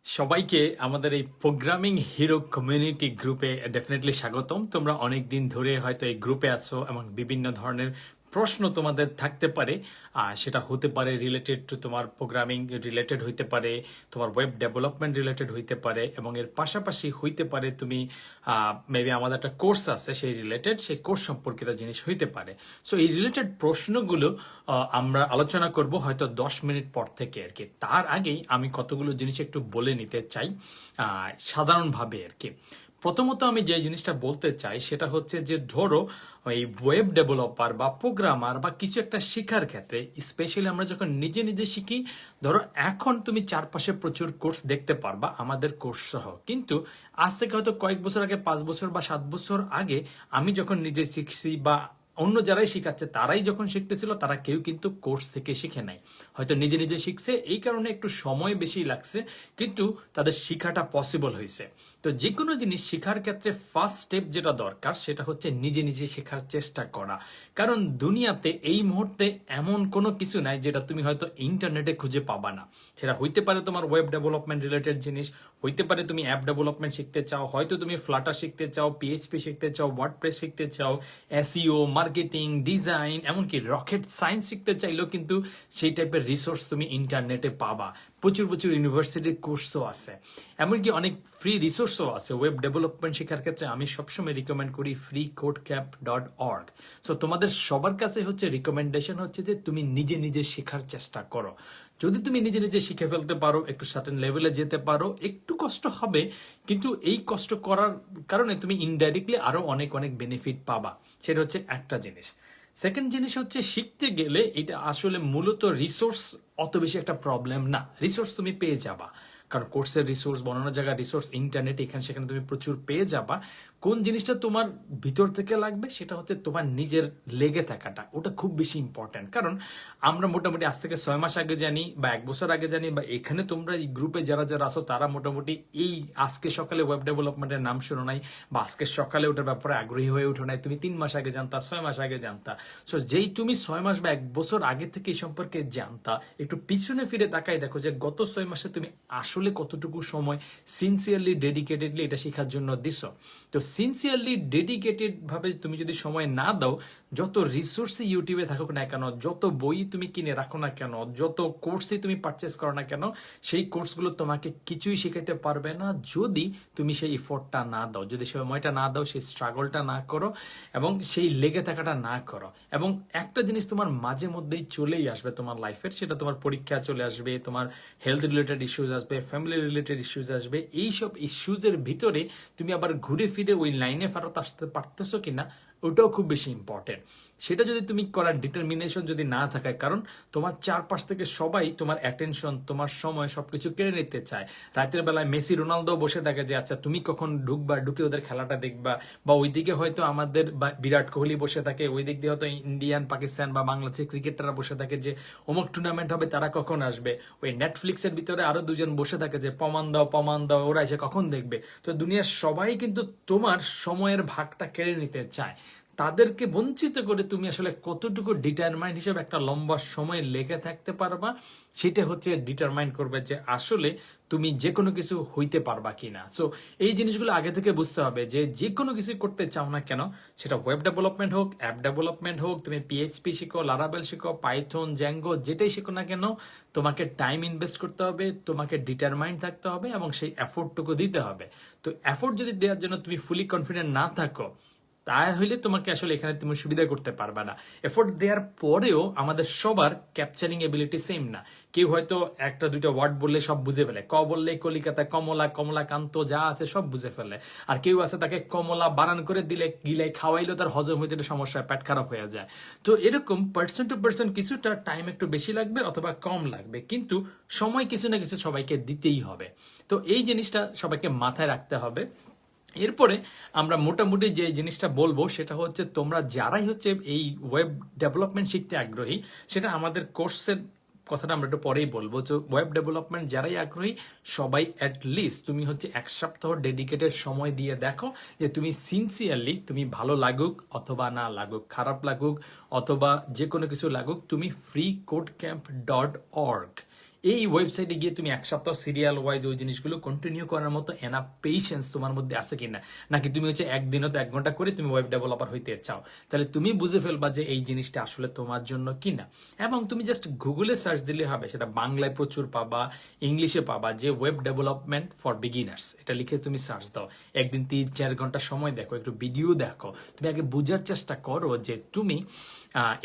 সবাইকে আমাদের এই প্রোগ্রামিং হিরো কমিউনিটি গ্রুপে ডেফিনেটলি স্বাগতম। তোমরা অনেক দিন ধরে হয়তো এই গ্রুপে আছো এবং বিভিন্ন ধরনের প্রশ্ন তোমাদের থাকতে পারে। সেটা হতে পারে রিলেটেড টু তোমার প্রোগ্রামিং রিলেটেড হইতে পারে, তোমার ওয়েব ডেভেলপমেন্ট রিলেটেড হইতে পারে, এবং এর পাশাপাশি হইতে পারে তুমি মেবি আমাদের একটা কোর্স আছে সেই রিলেটেড, সেই কোর্স সম্পর্কিত জিনিস হইতে পারে। সো এই রিলেটেড প্রশ্নগুলো আমরা আলোচনা করব হয়তো 10 মিনিট পর থেকে আর কি। তার আগেই আমি কতগুলো জিনিস একটু বলে নিতে চাই সাধারণভাবে আর কি। প্রথমত আমি যে জিনিসটা বলতে চাই সেটা হচ্ছে যে ধরো এই ওয়েব ডেভেলপার বা প্রোগ্রামার বা কিছু একটা শেখার ক্ষেত্রে স্পেশালি আমরা যখন নিজে নিজে শিখি, ধরো এখন তুমি চারপাশে প্রচুর কোর্স দেখতে পারবা আমাদের কোর্স সহ, কিন্তু আজ থেকে হয়তো কয়েক বছর আগে, 5 বছর বা 7 বছর আগে আমি যখন নিজে শিখছি বা অন্য যারাই শিখাচ্ছে তারাই যখন শিখতেছিল, তারা কেউ কিন্তু কোর্স থেকে শিখে নাই, হয়তো নিজে নিজে শিখছে। এই কারণে একটু সময় বেশি লাগছে, কিন্তু তাদের শিখাটা পসিবল হয়েছে। তো যে কোনো জিনিস শেখার ক্ষেত্রে ফার্স্ট স্টেপ যেটা দরকার সেটা হচ্ছে নিজে নিজে শেখার চেষ্টা করা। কারণ দুনিয়াতে এই মুহূর্তে এমন কোনো কিছু নাই যেটা তুমি হয়তো ইন্টারনেটে খুঁজে পাবা না। সেটা হইতে পারে তোমার ওয়েব ডেভেলপমেন্ট রিলেটেড জিনিস, হইতে পারে তুমি অ্যাপ ডেভেলপমেন্ট শিখতে চাও, হয়তো তুমি ফ্লাটার শিখতে চাও, পিএইচপি শিখতে চাও, ওয়ার্ডপ্রেস শিখতে চাও, এসইও, মার্কেটিং, ডিজাইন, এমনকি রকেট সায়েন্স শিখতে চাইলেও কিন্তু সেই টাইপের রিসোর্স তুমি ইন্টারনেটে পাবা। প্রচুর প্রচুর ইউনিভার্সিটির কোর্সও আছে, এমনকি অনেক ফ্রি রিসোর্সও আছে। ওয়েব ডেভেলপমেন্ট শেখার ক্ষেত্রে আমি সবসময় রিকমেন্ড করি freecodecamp.org। সো তোমাদের সবার কাছে হচ্ছে রিকমেন্ডেশন হচ্ছে যে তুমি নিজে নিজে শেখার চেষ্টা করো। যদি তুমি নিজে নিজে শিখে ফেলতে পারো, একটু সার্টেন লেভেলে যেতে পারো, একটু কষ্ট হবে, কিন্তু এই কষ্ট করার কারণে তুমি ইনডাইরেক্টলি আরো অনেক অনেক বেনিফিট পাবা। সেটা হচ্ছে একটা জিনিস। সেকেন্ড জিনিস হচ্ছে শিখতে গেলে এটা আসলে মূলত রিসোর্স অত বেশি একটা প্রবলেম না, রিসোর্স তুমি পেয়ে যাবা। কারণ কোর্সের রিসোর্স, বানানোর জায়গায় রিসোর্স, ইন্টারনেট এখানে সেখানে তুমি প্রচুর পেয়ে যাবা। কোন জিনিসটা তোমার ভিতর থেকে লাগবে সেটা হচ্ছে তোমার নিজের লেগে থাকাটা, ওটা খুব বেশি ইম্পর্টেন্ট। কারণ আমরা মোটামুটি আজ থেকে 6 মাস আগে জানি বা 1 বছর আগে জানি, বা এখানে তোমরা এই গ্রুপে যারা যারা আসো তারা মোটামুটি এই আজকে সকালে ওয়েব ডেভেলপমেন্টের নাম শোনো নাই বা আজকে সকালে ওটার ব্যাপারে আগ্রহী হয়ে ওঠো নাই, তুমি 3 মাস আগে জানতা, 6 মাস আগে জানতা। সো যেই তুমি 6 মাস বা 1 বছর আগে থেকে এই সম্পর্কে জানতা, একটু পিছনে ফিরে তাকাই দেখো যে গত 6 মাসে তুমি আসলে কতটুকু সময় সিনসিয়ারলি ডেডিকেটেডলি এটা শেখার জন্য দিছো। তো সিনসিয়ারলি ডেডিকেটেড ভাবে তুমি যদি সময় না দাও, যত রিসোর্সই ইউটিউবে থাকুক না কেন, যত বই তুমি কিনে রাখো না কেন, যত কোর্সই তুমি পারচেস করো না কেন, সেই কোর্সগুলো তোমাকে কিছুই শেখাতে পারবে না যদি তুমি সেই এফোর্টটা না দাও, যদি সময়টা না দাও, সেই স্ট্রাগলটা না করো এবং সেই লেগে থাকাটা না করো। এবং একটা জিনিস তোমার মাঝে মধ্যেই চলেই আসবে তোমার লাইফের, সেটা তোমার পরীক্ষা চলে আসবে, তোমার হেলথ রিলেটেড ইস্যুজ আসবে, ফ্যামিলি রিলেটেড ইস্যুজ আসবে। এইসব ইস্যুজের ভিতরে তুমি আবার ঘুরে ফিরে ওই লাইনে ফেরত আসতে পারতেছো কিনা, ওটাও খুব বেশি ইম্পর্টেন্ট। সেটা যদি তুমি করার ডিটারমিনেশন যদি না থাকে, কারণ তোমার চারপাশ থেকে সবাই তোমার অ্যাটেনশন, তোমার সময় সবকিছু কেড়ে নিতে চায়। রাতের বেলায় মেসি রোনালদো বসে থাকে যে আচ্ছা তুমি কখন ঢুকবা, ঢুকে ওদের খেলাটা দেখবা, বা ওইদিকে হয়তো আমাদের বিরাট কোহলি বসে থাকে, ওই দিক দিয়ে হয়তো ইন্ডিয়ান, পাকিস্তান বা বাংলাদেশের ক্রিকেটাররা বসে থাকে যে অমুক টুর্নামেন্ট হবে, তারা কখন আসবে। ওই নেটফ্লিক্সের ভিতরে আরো দুজন বসে থাকে যে প্রমাণ দাও, ওরা এসে কখন দেখবে। তো দুনিয়ার সবাই কিন্তু তোমার সময়ের ভাগটা কেড়ে নিতে চায়। তাদেরকে বঞ্চিত করে তুমি আসলে কতটুকু ডিটারমাইন্ড হিসেবে একটা লম্বা সময় লেগে থাকতে পারবা, সেটা হচ্ছে ডিটারমাইন করবে যে আসলে তুমি যে কোনো কিছু হইতে পারবা কিনা। সো এই জিনিসগুলো আগে থেকে বুঝতে হবে যে যে কোনো কিছু করতে চাও না কেন, সেটা ওয়েব ডেভেলপমেন্ট হোক, অ্যাপ ডেভেলপমেন্ট হোক, তুমি পিএইচপি শিখো, লারাবেল শিখো, পাইথন, জ্যাঙ্গো, যেটাই শিখো না কেন, তোমাকে টাইম ইনভেস্ট করতে হবে, তোমাকে ডিটারমাইন্ড থাকতে হবে এবং সেই এফোর্টটুকু দিতে হবে। তো এফোর্ট যদি দেওয়ার জন্য তুমি ফুলি কনফিডেন্ট না থাকো, তাহলে তোমাকে আসলে এখানে তুমি সুবিধা করতে পারবে না। এফোর্ট দেওয়ার পরেও আমাদের সবার ক্যাপচারিং এবিলিটি সেম না। কেউ হয়তো একটা দুইটা ওয়ার্ড বললে সব বুঝে ফেলে, ক বললে কলিকাতা, কমলা, কমলাকান্ত, যা আছে সব বুঝে ফেলে। আর কেউ আছে তাকে কমলা বানান করে দিলে, গিলে খাওয়াইলেও তার হজম হইতে একটু সমস্যা, পেট খারাপ হয়ে যায়। তো এরকম পার্সন টু পার্সন কিছুটা টাইম একটু বেশি লাগবে অথবা কম লাগবে, কিন্তু সময় কিছু না কিছু সবাইকে দিতেই হবে। তো এই জিনিসটা সবাইকে মাথায় রাখতে হবে। এরপরে আমরা মোটামুটি যে জিনিসটা বলবো সেটা হচ্ছে তোমরা যারাই হচ্ছে এই ওয়েব ডেভেলপমেন্ট শিখতে আগ্রহী, সেটা আমাদের কোর্সের কথাটা আমরা একটু পরেই বলবো। তো ওয়েব ডেভেলপমেন্ট যারাই আগ্রহী সবাই অ্যাটলিস্ট তুমি হচ্ছে 1 সপ্তাহ ডেডিকেটেড সময় দিয়ে দেখো যে তুমি সিনসিয়ারলি, তুমি ভালো লাগুক অথবা না লাগুক, খারাপ লাগুক অথবা যে কোনো কিছু লাগুক, তুমি freecodecamp.org এই ওয়েবসাইটে গিয়ে তুমি এক সপ্তাহ সিরিয়াল ওয়াইজ ওই জিনিসগুলো কন্টিনিউ করার মতো এনাফ পেশেন্স তোমার মধ্যে আছে কিনা, নাকি তুমি হচ্ছে একদিনও তো 1 ঘন্টা করে তুমি ওয়েব ডেভেলপার হইতে চাও, তাহলে তুমি বুঝে ফেলবা যে এই জিনিসটা আসলে তোমার জন্য কিনা। এবং তুমি জাস্ট গুগলে সার্চ দিলে হবে, সেটা বাংলায় প্রচুর পাবা, ইংলিশে পাবা, যে ওয়েব ডেভেলপমেন্ট ফর বিগিনার্স, এটা লিখে তুমি সার্চ দাও, একদিন 3-4 ঘন্টা সময় দেখো, একটু ভিডিও দেখো, তুমি আগে বোঝার চেষ্টা করো যে তুমি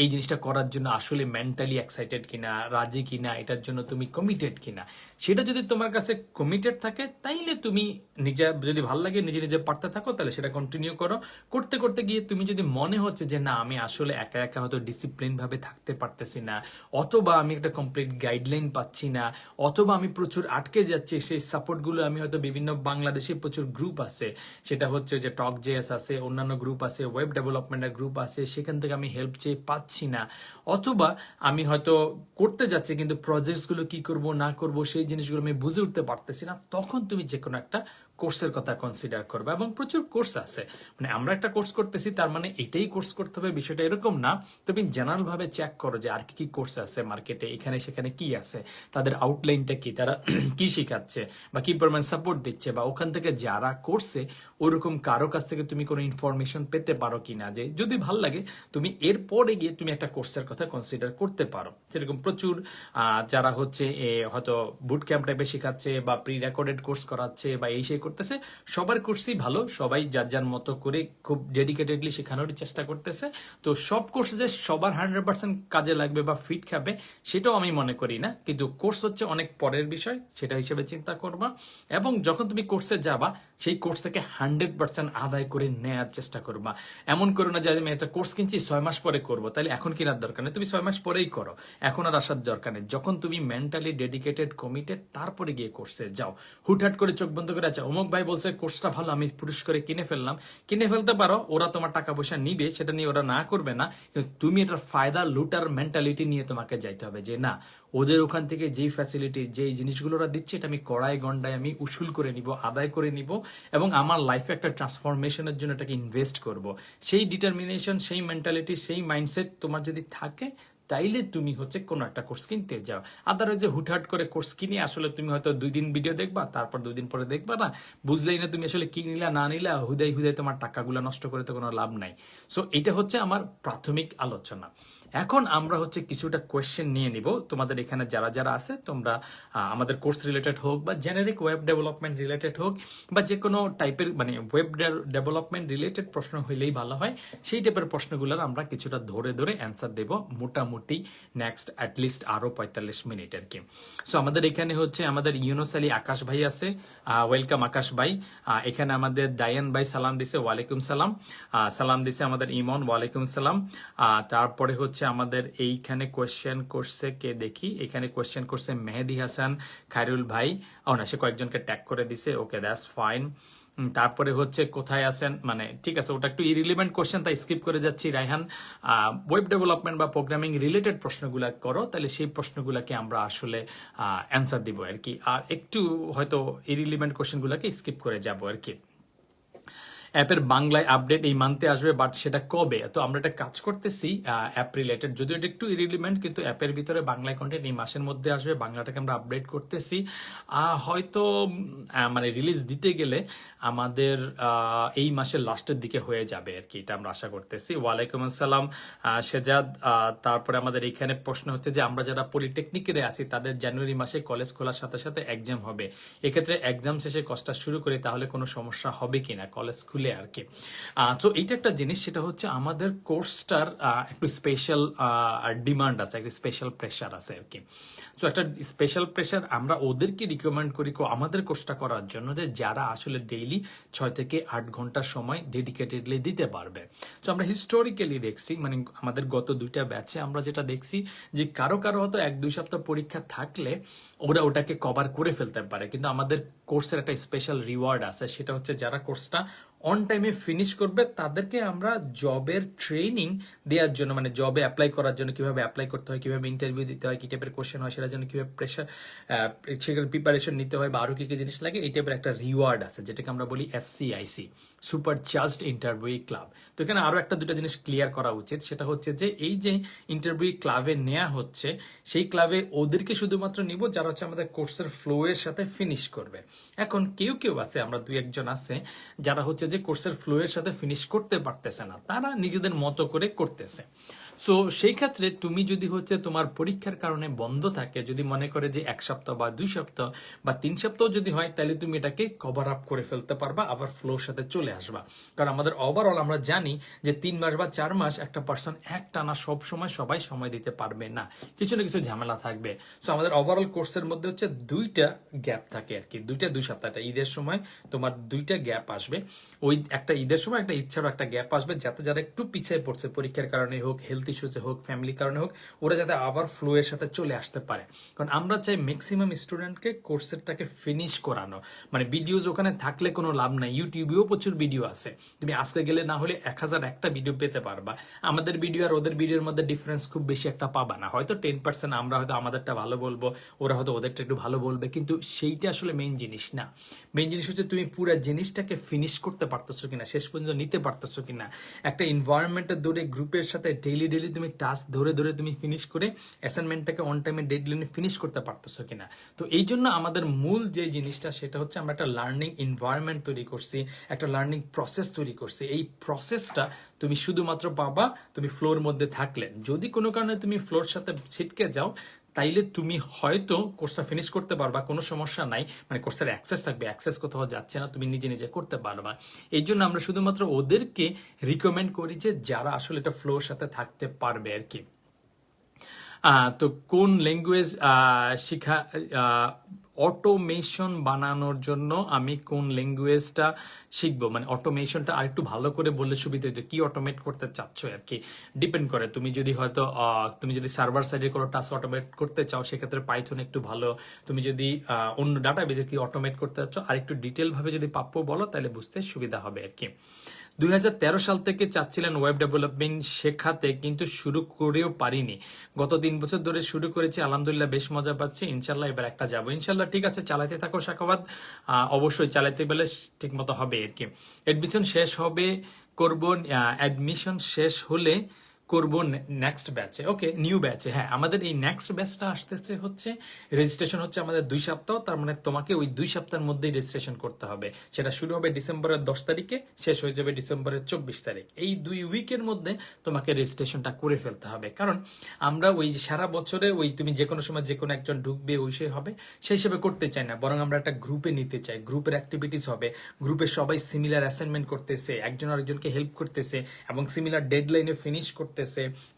এই জিনিসটা করার জন্য আসলে মেন্টালি এক্সাইটেড কিনা, রাজি কিনা, এটার জন্য তুমি কমিটেড কিনা। সেটা যদি তোমার কাছে কমিটেড থাকে তাইলে তুমি নিজে, যদি ভালো লাগে নিজে নিজে পারতে থাকো, তাহলে সেটা কন্টিনিউ করো। করতে করতে গিয়ে তুমি যদি মনে হচ্ছে যে না আমি আসলে একা একা হয়তো ডিসিপ্লিন ভাবে থাকতে পারতেছি না, অথবা আমি একটা কমপ্লিট গাইডলাইন পাচ্ছি না, অথবা আমি প্রচুর আটকে যাচ্ছি, সেই সাপোর্টগুলো আমি হয়তো বিভিন্ন বাংলাদেশে প্রচুর গ্রুপ আছে, সেটা হচ্ছে যে টক জেএস আছে, অন্যান্য গ্রুপ আছে, ওয়েব ডেভেলপমেন্টের গ্রুপ আছে, সেখান থেকে আমি হেল্প চেয়ে পাচ্ছি না, অথবা আমি হয়তো করতে যাচ্ছি কিন্তু প্রজেক্টসগুলো কি করব না করব সেই জিনিসগুলো আমি বুঝে উঠতে পারতেছি না, তখন তুমি যে কোনো একটা কোর্সের কথা কনসিডার করবে। এবং প্রচুর কোর্স আছে, মানে আমরা একটা কোর্স করতেছি তার মানে এটাই কোর্স করতে হবে বিষয়টা এরকম না। তুমি জেনারেল ভাবে চেক করো যে আর কি কি কোর্স আছে মার্কেটে, এখানে সেখানে কি আছে, তাদের আউটলাইনটা কি, তারা কি শিখাচ্ছে বা কি পরিমাণ সাপোর্ট দিচ্ছে, বা ওখান থেকে যারা করছে ওরকম কারো কাছ থেকে তুমি কোনো ইনফরমেশন পেতে পারো কিনা, যে যদি ভাল লাগে তুমি এরপরে গিয়ে তুমি একটা কোর্সের কথা কনসিডার করতে পারো। সেরকম প্রচুর যারা হচ্ছে হয়তো বুট ক্যাম্প টাইপে শেখাচ্ছে বা প্রি রেকর্ডেড কোর্স করাচ্ছে বা এই সেই করতেছে, সবার কোর্সই ভালো, সবাই যার যার মতো করে খুব ডেডিকেটেডলি শেখানোর চেষ্টা করতেছে। তো সব কোর্স যে সবার 100% কাজে লাগবে বা ফিট খাবে সেটাও আমি মনে করি না, কিন্তু কোর্স হচ্ছে অনেক পরের বিষয়, সেটা হিসেবে চিন্তা করবা। এবং যখন তুমি কোর্সে যাবা সেই কোর্স থেকে 100% আদায় করে নেওয়ার চেষ্টা করবা। এমন করো না যে আমি একটা কোর্স কিনছি 6 মাস পরে করবো, তাহলে এখন কেনার দরকার নেই, তুমি 6 মাস পরেই করো, এখন আর আসার দরকার নেই। যখন তুমি মেন্টালি ডেডিকেটেড কমিটেড তারপরে গিয়ে কোর্সে যাও। হুটহাট করে চোখ বন্ধ করে আছে অমুক ভাই বলছে কোর্সটা ভালো, আমি পুরুষ করে কিনে ফেললাম, কিনে ফেলতে পারো, ওরা তোমার টাকা পয়সা নিবে, সেটা নিয়ে ওরা না করবে না, কিন্তু তুমি এটার ফায়দা লুটার মেন্টালিটি নিয়ে তোমাকে যাইতে হবে যে না ওদের ওখান থেকে যেই ফ্যাসিলিটি যেই জিনিসগুলো ওরা দিচ্ছে এটা আমি কড়াই গন্ডায় আমি উসুল করে নিব, আদায় করে নিব, এবং আমার লাইফে একটা ট্রান্সফরমেশনের জন্য এটাকে ইনভেস্ট করব। সেই ডিটারমিনেশন, সেই মেন্টালিটি, সেই মাইন্ডসেট তোমার যদি থাকে তাইলে তুমি হচ্ছে কোনো একটা কোর্স কিনতে যাও। আদারওয়াইজ যে হুটহাট করে কোর্স কিনে আসলে তুমি হয়তো 2 দিন ভিডিও দেখবা, তারপর 2 দিন পরে দেখবা না, বুঝলেই না তুমি আসলে কি নিলা না নিলা, হুদাই হুদাই তোমার টাকাগুলো নষ্ট করে তো কোনো লাভ নাই। সো এটা হচ্ছে আমার প্রাথমিক আলোচনা। এখন আমরা হচ্ছে কিছুটা কোয়েশ্চেন নিয়ে নিব তোমাদের এখানে যারা যারা আছে, তোমরা আমাদের কোর্স রিলেটেড হোক বা জেনারিক ওয়েব ডেভেলপমেন্ট রিলেটেড হোক বা যে কোনো টাইপের মানে ওয়েব ডেভেলপমেন্ট রিলেটেড প্রশ্ন হইলেই ভালো হয়, সেই টাইপের প্রশ্নগুলোর আমরা কিছুটা ধরে ধরে অ্যান্সার দেব মোটামুটি নেক্সট অ্যাটলিস্ট আরো 45 মিনিট আর কি। সো আমাদের এখানে হচ্ছে আমাদের ইউনুস আলী আকাশ ভাই আছে, ওয়েলকাম আকাশ ভাই। এখানে আমাদের দায়ান ভাই সালাম দিছে, ওয়ালাইকুম সালাম। সালাম দিছে আমাদের ইমন, ওয়ালাইকুম সালাম। তারপরে হচ্ছে আমাদের এইখানে কোয়েশ্চেন করছে কে দেখি, এখানে কোয়েশ্চেন করছে মেহেদি হাসান খায়রুল ভাই। ও না, সে কয়েকজনকে ট্যাগ করে দিছে, ওকে দ্যাটস ফাইন। তারপরে হচ্ছে কোথায় আছেন, মানে ঠিক আছে ওটা একটু ইরিলিভেন্ট কোশ্চেন, তাই স্কিপ করে যাচ্ছি। রায়হান, ওয়েব ডেভেলপমেন্ট বা প্রোগ্রামিং রিলেটেড প্রশ্নগুলো করো, তাহলে সেই প্রশ্নগুলোকে আমরা আসলে অ্যান্সার দিব আর কি, আর একটু হয়তো ইরিলিভেন্ট কোশ্চেনগুলোকে স্কিপ করে যাব আর কি। অ্যাপের বাংলায় আপডেট এই মান্থে আসবে, বাট সেটা কবে? তো আমরা একটা কাজ করতেছি অ্যাপ রিলেটেড, যদিও এটা একটু ইরিলিভেন্ট, কিন্তু অ্যাপের ভিতরে বাংলায় কন্টেন্ট এই মাসের মধ্যে আসবে, বাংলাটাকে আমরা আপডেট করতেছি। হয়তো মানে রিলিজ দিতে গেলে আমাদের এই মাসের লাস্টের দিকে হয়ে যাবে আর কি, এটা আমরা আশা করতেছি। ওয়ালাইকুম আসসালাম শেজাদ। তারপরে আমাদের এখানে প্রশ্ন হচ্ছে যে আমরা যারা পলিটেকনিকে আছি তাদের জানুয়ারি মাসে কলেজ খোলার সাথে সাথে এক্সাম হবে, এক্ষেত্রে এক্সাম শেষে কষ্টটা শুরু করি তাহলে কোনো সমস্যা হবে কিনা কলেজ খুলে আর কি। তো এইটা একটা জিনিস, সেটা হচ্ছে আমাদের কোর্সটার একটু স্পেশাল ডিমান্ড আছে, একটা স্পেশাল প্রেশার আছে আর কি। সো একটা স্পেশাল প্রেশার আমরা ওদেরকে রিকমেন্ড করি আমাদের কোর্সটা করার জন্য, যে যারা আসলে ডেইলি 6 থেকে 8 ঘন্টা সময় ডেডিকেটেডলি দিতে পারবে। তো আমরা হিস্টোরিক্যালি দেখছি, মানে আমাদের গত 2টা ব্যাচে আমরা যেটা দেখছি যে কারো কারো হয়তো 1-2 সপ্তাহ পরীক্ষা থাকলে ওরা ওটাকে কভার করে ফেলতে পারে, কিন্তু আমাদের কোর্সের একটা স্পেশাল রিওয়ার্ড আছে, সেটা হচ্ছে যারা কোর্সটা অন টাইমে ফিনিশ করবে তাদেরকে আমরা জবের ট্রেনিং দেওয়ার জন্য, মানে জবে অ্যাপ্লাই করার জন্য কিভাবে অ্যাপ্লাই করতে হয়, কিভাবে ইন্টারভিউ দিতে হয়, কি টাইপের কোশ্চেন হয়, সেটার জন্য কিভাবে সেখানে প্রিপারেশন নিতে হয় বা আরো কি কি জিনিস লাগে, এই টাইপের একটা রিওয়ার্ড আছে যেটাকে আমরা বলি SCIC, super charged interview club. তো এখানে আরো একটা দুটো জিনিস ক্লিয়ার করা উচিত, সেটা হচ্ছে যে এই যে ইন্টারভিউ ক্লাবে নেওয়া হচ্ছে, সেই ক্লাবে ওদেরকে শুধুমাত্র নিব যারা হচ্ছে আমাদের কোর্সের ফ্লো এর সাথে ফিনিশ করবে। এখন কেউ কেউ আছে, আমরা দুই একজন আছে যারা হচ্ছে যে কোর্সের ফ্লো এর সাথে ফিনিশ করতে পারতেছে না, তারা নিজেদের মতো করে করতেছে। সো সেই ক্ষেত্রে তুমি যদি হচ্ছে তোমার পরীক্ষার কারণে বন্ধ থাকে, যদি মনে করে যে 1 সপ্তাহ বা 2 সপ্তাহ বা 3 সপ্তাহ যদি হয়, তাহলে তুমি এটাকে কভার আপ করে ফেলতে পারবা, আবার ফ্লোর সাথে চলে আসবা। কারণ আমাদের ওভারঅল আমরা জানি যে 3 মাস বা 4 মাস একটা পার্সন একটানা সব সময় সবাই সময় দিতে পারবে না, কিছু না কিছু ঝামেলা থাকবে। সো আমাদের ওভারঅল কোর্সের মধ্যে হচ্ছে 2টা গ্যাপ থাকে আর কি, 2 সপ্তাহটা ঈদের সময় তোমার 2টা গ্যাপ আসবে। ওই একটা ঈদের সময়, একটা ইচ্ছারও একটা গ্যাপ আসবে, যাতে যারা একটু পিছিয়ে পড়ছে পরীক্ষার কারণে হোক, হেলথ ইস্যুসে হোক, ফ্যামিলির কারণে হোক, ওরা যাতে আবার ফ্লো এর সাথে চলে আসতে পারে। কারণ আমরা চাই ম্যাক্সিমাম স্টুডেন্টকে কোর্সেরটাকে ফিনিশ করানো, মানে ভিডিওজ ওখানে থাকলে কোনো লাভ নাই, ইউটিউবেও প্রচুর ভিডিও আছে, তুমি আজকে গেলে না হলে 1001টা ভিডিও পেতে পারবা। আমাদের ভিডিও আর ওদের ভিডিওর মধ্যে ডিফারেন্স খুব বেশি একটা পাবা না, হয়তো 10% আমরা হয়তো আমাদেরটা ভালো বলবো, ওরা হয়তো ওদেরটা একটু ভালো বলবে, কিন্তু সেইটা আসলে মেইন জিনিস না। মেইন জিনিস হচ্ছে তুমি পুরো জিনিসটাকে ফিনিশ করতে পারতেছো কিনা, শেষ পর্যন্ত নিতে পারতেছো কিনা, একটা এনভায়রনমেন্টের ধরে গ্রুপের সাথে ডেইলি তুমি টাস্ক ধরে ধরে তুমি ফিনিশ করে অ্যাসাইনমেন্টটাকে অন টাইমে ডেডলাইনে ফিনিশ করতে পারতেছো কিনা। তো এই জন্য আমাদের মূল যে জিনিসটা সেটা হচ্ছে আমরা একটা লার্নিং এনভায়রনমেন্ট তৈরি করছি, একটা লার্নিং প্রসেস তৈরি করছি। এই প্রসেসটা তুমি শুধুমাত্র পাবা তুমি ফ্লোর মধ্যে থাকলে। যদি কোনো কারণে তুমি ফ্লোর সাথে ছিটকে যাও, তাইলে তুমি হয়তো কোর্সটা ফিনিশ করতে পারবা, কোনো সমস্যা নাই, মানে কোর্সের অ্যাক্সেস থাকবে, অ্যাক্সেস কোথাও যাচ্ছে না, তুমি নিজে নিজে করতে পারবা। এই জন্য আমরা শুধুমাত্র ওদেরকে রিকমেন্ড করি যে যারা আসলে এটা ফ্লোর সাথে থাকতে পারবে আর কি। তো কোন ল্যাঙ্গুয়েজ শিখা, অটোমেশন বানানোর জন্য আমি কোন ল্যাঙ্গুয়েজটা শিখবো, মানে অটোমেশনটা আরেকটু ভালো করে বললে সুবিধা হতো, কি অটোমেট করতে চাচ্ছ আর কি, ডিপেন্ড করে। তুমি যদি হয়তো তুমি যদি সার্ভার সাইডে কোনো টাস্ক অটোমেট করতে চাও, সেক্ষেত্রে পাইথন একটু ভালো। তুমি যদি অন্য ডাটাবেজে কি অটোমেট করতে চাচ্ছ আর একটু ডিটেল ভাবে যদি প্রাপ্য বলো, তাহলে বুঝতে সুবিধা হবে আর কি। 2013 সাল থেকে চাচ্ছিলেন ওয়েব ডেভেলপমেন্ট শেখাতে, কিন্তু শুরু করেও পারিনি। গত 3 বছর ধরে শুরু করেছি, আলহামদুলিল্লাহ বেশ মজা পাচ্ছি। ইনশাল্লাহ এবার একটা যাবো, ইনশাল্লাহ। ঠিক আছে, চালাতে থাকো শাখাবাদ, অবশ্যই চালাতে গেলে ঠিক মতো হবে আর কি। অ্যাডমিশন শেষ হবে করব, অ্যাডমিশন শেষ হলে করব নেক্সট ব্যাচে, ওকে, নিউ ব্যাচে। হ্যাঁ, আমাদের এই নেক্সট ব্যাচটা আসতেছে হচ্ছে, রেজিস্ট্রেশন হচ্ছে আমাদের 2 সপ্তাহ, তার মানে তোমাকে ওই 2 সপ্তাহের মধ্যেই রেজিস্ট্রেশন করতে হবে। সেটা শুরু হবে ডিসেম্বরের 10 তারিখে, শেষ হয়ে যাবে ডিসেম্বরের 24 তারিখ। এই 2 উইকের মধ্যে তোমাকে রেজিস্ট্রেশনটা করে ফেলতে হবে, কারণ আমরা ওই সারা বছরে ওই তুমি যে কোনো সময় যে কোনো একজন ঢুকবে ওই সে হবে সেই হিসেবে করতে চাই না, বরং আমরা একটা গ্রুপে নিতে চাই। গ্রুপের অ্যাক্টিভিটিস হবে, গ্রুপে সবাই সিমিলার অ্যাসাইনমেন্ট করতেছে, একজন আরেকজনকে হেল্প করতেছে এবং সিমিলার ডেডলাইনে ফিনিশ করতেছে,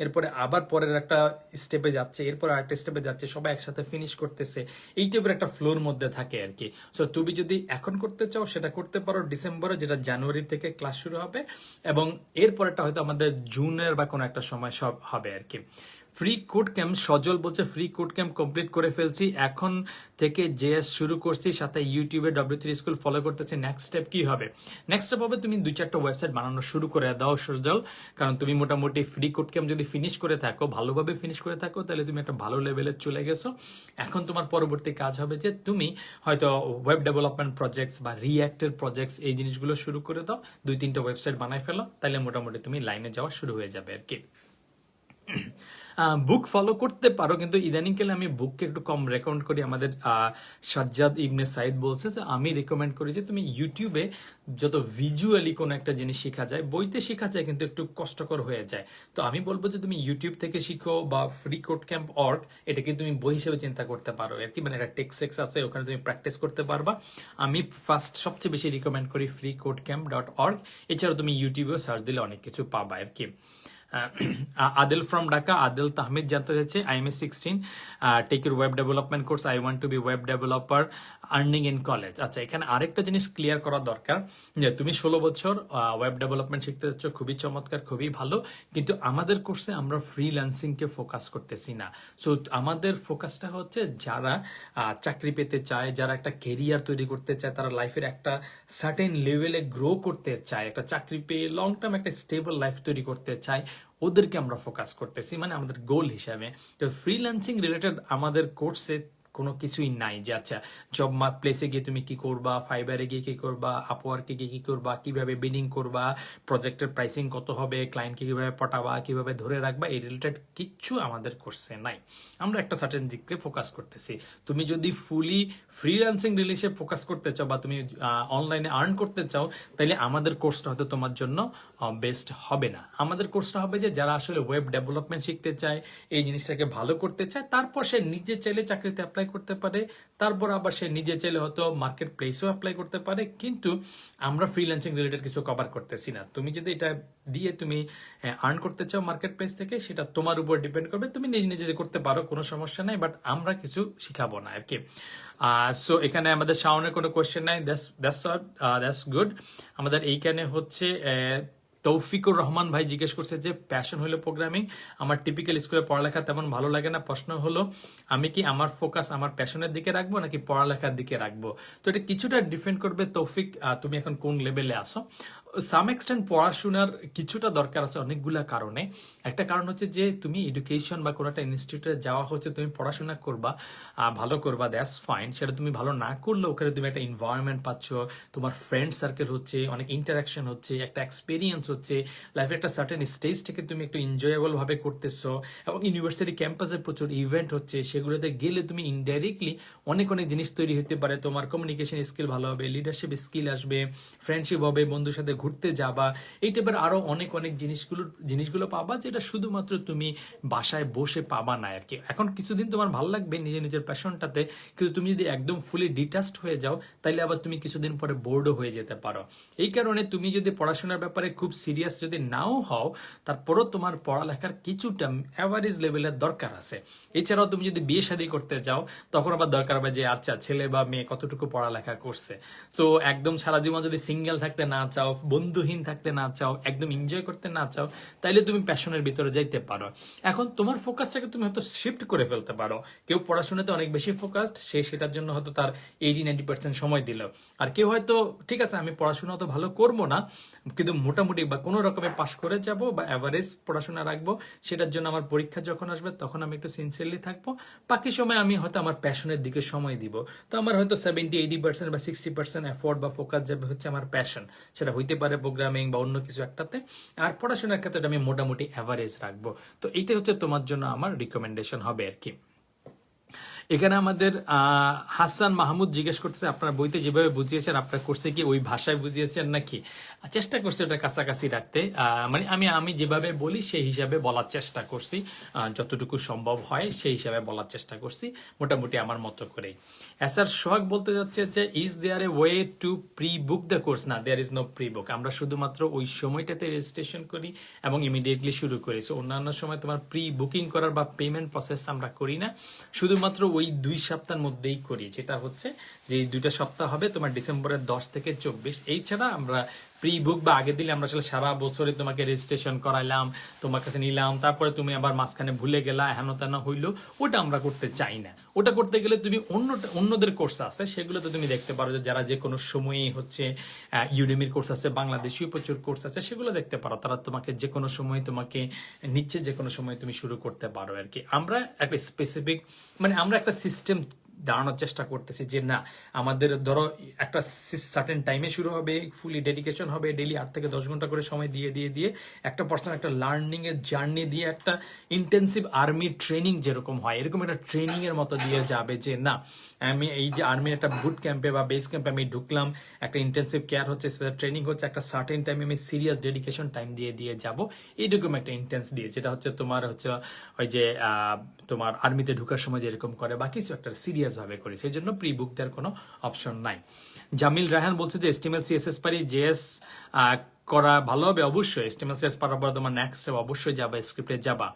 এরপরে আবার পরের একটা স্টেপে যাচ্ছে, এরপর আরেকটা স্টেপে যাচ্ছে, সবাই একসাথে ফিনিশ করতেছে। এই টাইপের একটা ফ্লোর মধ্যে থাকে আর কি। সো তুমি যদি এখন করতে চাও সেটা করতে পারো ডিসেম্বরে, যেটা জানুয়ারি থেকে ক্লাস শুরু হবে, এবং এরপরেটা হয়তো আমাদের জুনের বা কোনো একটা সময় সব হবে আর কি। ফ্রি কোড ক্যাম্প, সজল বলছে ফ্রি কোড ক্যাম্প কমপ্লিট করে ফেলছি, এখন থেকে জেএস শুরু করছি, সাথে ইউটিউবে W3 স্কুল ফলো করতেছি। নেক্সট স্টেপ কি হবে? নেক্সট স্টেপ হবে তুমি 2-4টা ওয়েবসাইট বানানো শুরু করে দাও সজল, কারণ তুমি মোটামুটি ফ্রি কোড ক্যাম্প যদি ফিনিশ করে থাকো, ভালোভাবে ফিনিশ করে থাকো, তাহলে তুমি একটা ভালো লেভেলে চলে গেছো। এখন তোমার পরবর্তী কাজ হবে যে তুমি হয়তো ওয়েব ডেভেলপমেন্ট প্রজেক্টস বা রিঅ্যাক্টের প্রজেক্টস এই জিনিসগুলো শুরু করে দাও, 2-3টা ওয়েবসাইট বানাই ফেলো, তাহলে মোটামুটি তুমি লাইনে যাওয়া শুরু হয়ে যাবে আর কি। বুক ফলো করতে পারো, কিন্তু ইদানিংকালে আমি বুককে একটু কম রেকমেন্ড করি। আমাদের সাজ্জাদ ইবনে সাইদ বলছে যে আমি রেকমেন্ড করি যে তুমি ইউটিউবে যত ভিজুয়ালি কোনো একটা জিনিস শেখা যায়, বইতে শেখা যায় কিন্তু একটু কষ্টকর হয়ে যায়। তো আমি বলবো যে তুমি ইউটিউব থেকে শিখো, বা ফ্রি কোড ক্যাম্প অর্গ, এটাকে তুমি বই হিসেবে চিন্তা করতে পারো আর কি, মানে একটা টেক্সট আছে, ওখানে তুমি প্র্যাকটিস করতে পারবা। আমি ফার্স্ট সবচেয়ে বেশি রিকমেন্ড করি freecodecamp.org। এছাড়াও তুমি ইউটিউবেও সার্চ দিলে অনেক কিছু পাবা আর কি। Adel from Dhaka, Adel Tahmid জানতে চাইছে, I am a 16, take your web development course, I want to be web developer, earning in college. আচ্ছা, এখানে আরেকটা জিনিস ক্লিয়ার করা দরকার যে তুমি 16 বছর ওয়েব ডেভেলপমেন্ট শিখতে যাচ্ছ, খুবই চমৎকার, খুবই ভালো, কিন্তু আমাদের কোর্সে আমরা ফ্রিল্যান্সিং কে ফোকাস করতেছি না। সো আমাদের ফোকাসটা হচ্ছে যারা চাকরি পেতে চায়, যারা একটা কেরিয়ার তৈরি করতে চায়, তারা লাইফের একটা সার্টেন লেভেলে গ্রো করতে চায়, একটা চাকরি পেয়ে লং টার্ম একটা স্টেবল লাইফ তৈরি করতে চায়, ওদেরকে আমরা ফোকাস করতেছি, মানে আমাদের গোল হিসাবে। তো ফ্রিল্যান্সিং রিলেটেড আমাদের কোর্সে কোনো কিছুই নাই যে আচ্ছা জব প্লেসে গিয়ে তুমি কি করবা, ফাইবারে গিয়ে কি করবা, আপওয়ার্কে গিয়ে কি করবা, কিভাবে বিডিং করবা, প্রজেক্টের প্রাইসিং কত হবে, ক্লায়েন্টকে কিভাবে পটাবা, কিভাবে ধরে রাখবা, এই রিলেটেড কিচ্ছু আমাদের কোর্সে নাই। আমরা একটা সার্টেন দিকে ফোকাস করতেছি। তুমি যদি ফুলি ফ্রিল্যান্সিং রিলেশে ফোকাস করতে চাও বা তুমি অনলাইনে আর্ন করতে চাও, তাহলে আমাদের কোর্সটা হয়তো তোমার জন্য বেস্ট হবে না। আমাদের কোর্সটা হবে যে যারা আসলে ওয়েব ডেভেলপমেন্ট শিখতে চায়, এই জিনিসটাকে ভালো করতে চায়, তারপর সে নিজে চাইলে চাকরিতে অ্যাপ্লাই করতে পারে, তারপর আবার সে নিজে চাইলে হয়তো মার্কেট প্লেসেও অ্যাপ্লাই করতে পারে, কিন্তু আমরা ফ্রিল্যান্সিং রিলেটেড কিছু কভার করতেছি না। তুমি যদি এটা দিয়ে তুমি আর্ন করতে চাও মার্কেট প্লেস থেকে, সেটা তোমার উপর ডিপেন্ড করবে, তুমি নিজে নিজে করতে পারো, কোনো সমস্যা নাই, বাট আমরা কিছু শিখাবো না আর কি। সো এখানে আমাদের শাওনের কোনো কোয়েশ্চেন নাই, দ্যাটস গুড। আমাদের এইখানে হচ্ছে তৌফিকুর রহমান ভাই জিজ্ঞেস করছে যে প্যাশন হলো প্রোগ্রামিং, আমার টিপিক্যাল স্কুলে পড়ালেখা তেমন ভালো লাগে না, প্রশ্ন হলো আমি কি আমার ফোকাস আমার প্যাশনের দিকে রাখবো নাকি পড়ালেখার দিকে রাখবো। তো এটা কিছুটা ডিপেন্ড করবে তৌফিক, তুমি এখন কোন লেভেলে আসো। সাম এক্সটেন্ট পড়াশোনার কিছুটা দরকার আছে অনেকগুলা কারণে। একটা কারণ হচ্ছে যে তুমি এডুকেশন বা কোনো একটা ইনস্টিটিউটে যাওয়া হচ্ছে, তুমি পড়াশোনা করবা, ভালো করবা, দ্যাটস ফাইন। সেটা তুমি ভালো না করলেও ওখানে তুমি একটা এনভায়রনমেন্ট পাচ্ছ, তোমার ফ্রেন্ড সার্কেল হচ্ছে, অনেক ইন্টারাকশন হচ্ছে, একটা এক্সপিরিয়েন্স হচ্ছে, লাইফে একটা সার্টেন স্টেজ থেকে তুমি একটু এনজয়েবল ভাবে করতেছো, এবং ইউনিভার্সিটি ক্যাম্পাসে প্রচুর ইভেন্ট হচ্ছে, সেগুলোতে গেলে তুমি ইনডাইরেক্টলি অনেক অনেক জিনিস তৈরি হতে পারে। তোমার কমিউনিকেশন স্কিল ভালো হবে, লিডারশিপ স্কিল আসবে, ফ্রেন্ডশিপ হবে, বন্ধুর সাথে ঘুরতে যাবা, এই টাইপের আরো অনেক অনেক জিনিসগুলো পাবা, যেটা শুধুমাত্র তুমি বাসায় বসে পাবা না আর কি। এখন কিছুদিন তোমার ভালো লাগবে নিজের প্যাশনটাতে, কিন্তু তুমি যদি একদম ফুলি ডিটাচড হয়ে যাও, তাহলে আবার তুমি কিছুদিন পরে বোর্ডও হয়ে যেতে পারো। এই কারণে তুমি যদি পড়াশোনার ব্যাপারে খুব সিরিয়াস যদি নাও হও, তারপরও তোমার পড়ালেখার কিছুটা অ্যাভারেজ লেভেলের দরকার আছে। এছাড়াও তুমি যদি বিয়ে শাদী করতে যাও, তখন আবার দরকার হবে যে আচ্ছা ছেলে বা মেয়ে কতটুকু পড়ালেখা করছে। সো একদম সারা জীবন যদি সিঙ্গেল থাকতে না চাও, বন্ধুহীন থাকতে না চাও, একদম এনজয় করতে না চাও, তাইলে তুমি প্যাশনের ভিতরে যাইতে পারো। এখন তোমার ফোকাসটাকে তুমি হয়তো শিফট করে ফেলতে পারো। কেউ পড়াশোনাতে অনেক বেশি ফোকাসড, সে সেটার জন্য হয়তো তার 80-90% সময় দিল। আর কেউ হয়তো ঠিক আছে আমি পড়াশোনা অত ভালো করবো না, কিন্তু মোটামুটি বা কোনো রকমে পাশ করে যাব বা অ্যাভারেজ পড়াশোনা রাখবো, সেটার জন্য আমার পরীক্ষা যখন আসবে তখন আমি একটু সিনসিয়ারলি থাকবো, বাকি সময় আমি হয়তো আমার প্যাশনের দিকে সময় দিব। তো আমার হয়তো 70-80% বা 60% এফোর্ট বা ফোকাস যাবে হচ্ছে আমার প্যাশন, সেটা হইতে পারে প্রোগ্রামিং বা অন্য কিছু একটাতে, আর পড়াশোনার ক্ষেত্রে আমি মোটামুটি অ্যাভারেজ রাখবো। তো এইটাই হচ্ছে তোমার জন্য আমার রিকমেন্ডেশন হবে আর কি। এখানে আমাদের হাসান মাহমুদ জিজ্ঞেস করতেছে আপনার বইতে যেভাবে বুঝিয়েছেন আপনার কোর্সে কি ওই ভাষায় বুঝিয়েছেন নাকি। চেষ্টা করছি ওটা কাছাকাছি রাখতে, মানে আমি যেভাবে বলি সেই হিসাবে বলার চেষ্টা করছি, যতটুকু সম্ভব হয় সেই হিসাবে বলার চেষ্টা করছি মোটামুটি আমার মতো করেই। স্যার সোহাগ বলতে যাচ্ছে যে is there a way to pre book the course. না, there is no pre book. আমরা শুধুমাত্র ওই সময়টাতে রেজিস্ট্রেশন করি এবং ইমিডিয়েটলি শুরু করি। সো অন্যান্য সময় তোমার প্রি বুকিং করার বা পেমেন্ট প্রসেস আমরা করি না, শুধুমাত্র ওই 2 সপ্তাহের মধ্যেই করি, যেটা হচ্ছে যে 2টা সপ্তাহ হবে তোমার ডিসেম্বরের 10 থেকে 24। এই ছাড়া আমরা প্রি বুক বা আগে দিলে আমরা আসলে সারা বছরে তোমাকে রেজিস্ট্রেশন করাইলাম, তোমার কাছে নিলাম, তারপরে তুমি আবার মাঝখানে ভুলে গেলা, হেন তেন হইলো, ওটা আমরা করতে চাই না। ওটা করতে গেলে তুমি অন্যদের কোর্স আছে, সেগুলোতে তুমি দেখতে পারো যে যারা যে কোনো সময়ই হচ্ছে ইউডেমির কোর্স আছে, বাংলাদেশীয় প্রচুর কোর্স আছে, সেগুলো দেখতে পারো। তারা তোমাকে যে কোনো সময় তোমাকে নিচ্ছে, যে কোনো সময় তুমি শুরু করতে পারো আর কি। আমরা একটা স্পেসিফিক মানে আমরা একটা সিস্টেম দাঁড়ানোর চেষ্টা করতেছি যে না, আমাদের ধরো একটা সার্টেন টাইমে শুরু হবে, ফুলি ডেডিকেশন হবে, ডেইলি 8 থেকে 10 ঘন্টা করে সময় দিয়ে দিয়ে দিয়ে একটা পার্সোনাল একটা লার্নিং এর জার্নি দিয়ে একটা ইন্টেন্সিভ আর্মি ট্রেনিং যেরকম হয় এরকম একটা ট্রেনিং এর মতো দিয়ে যাবে যে না আমি এই যে আর্মির একটা বুট ক্যাম্পে বা বেস ক্যাম্পে আমি ঢুকলাম, একটা ইন্টেন্সিভ কেয়ার হচ্ছে, স্পেশাল ট্রেনিং হচ্ছে, একটা সার্টেন টাইমে আমি সিরিয়াস ডেডিকেশন টাইম দিয়ে দিয়ে যাব, এইরকম একটা ইন্টেন্স দিয়ে, যেটা হচ্ছে তোমার হচ্ছে ওই যে তোমার আর্মিতে ঢুকার সময় যেরকম করে বা কিছু একটা সিরিয়াস ভাবে করি, সেই জন্য প্রি বুক দেওয়ার কোনো অপশন নাই। জামিল রায়হান বলছে যে এসটিএমএল সিএসএস পারি, জেএস করা ভালো হবে অবশ্যই। HTML CSS পারার পর তোমার নেক্সট স্টেপ অবশ্যই যাবা স্ক্রিপ্টে যাবা।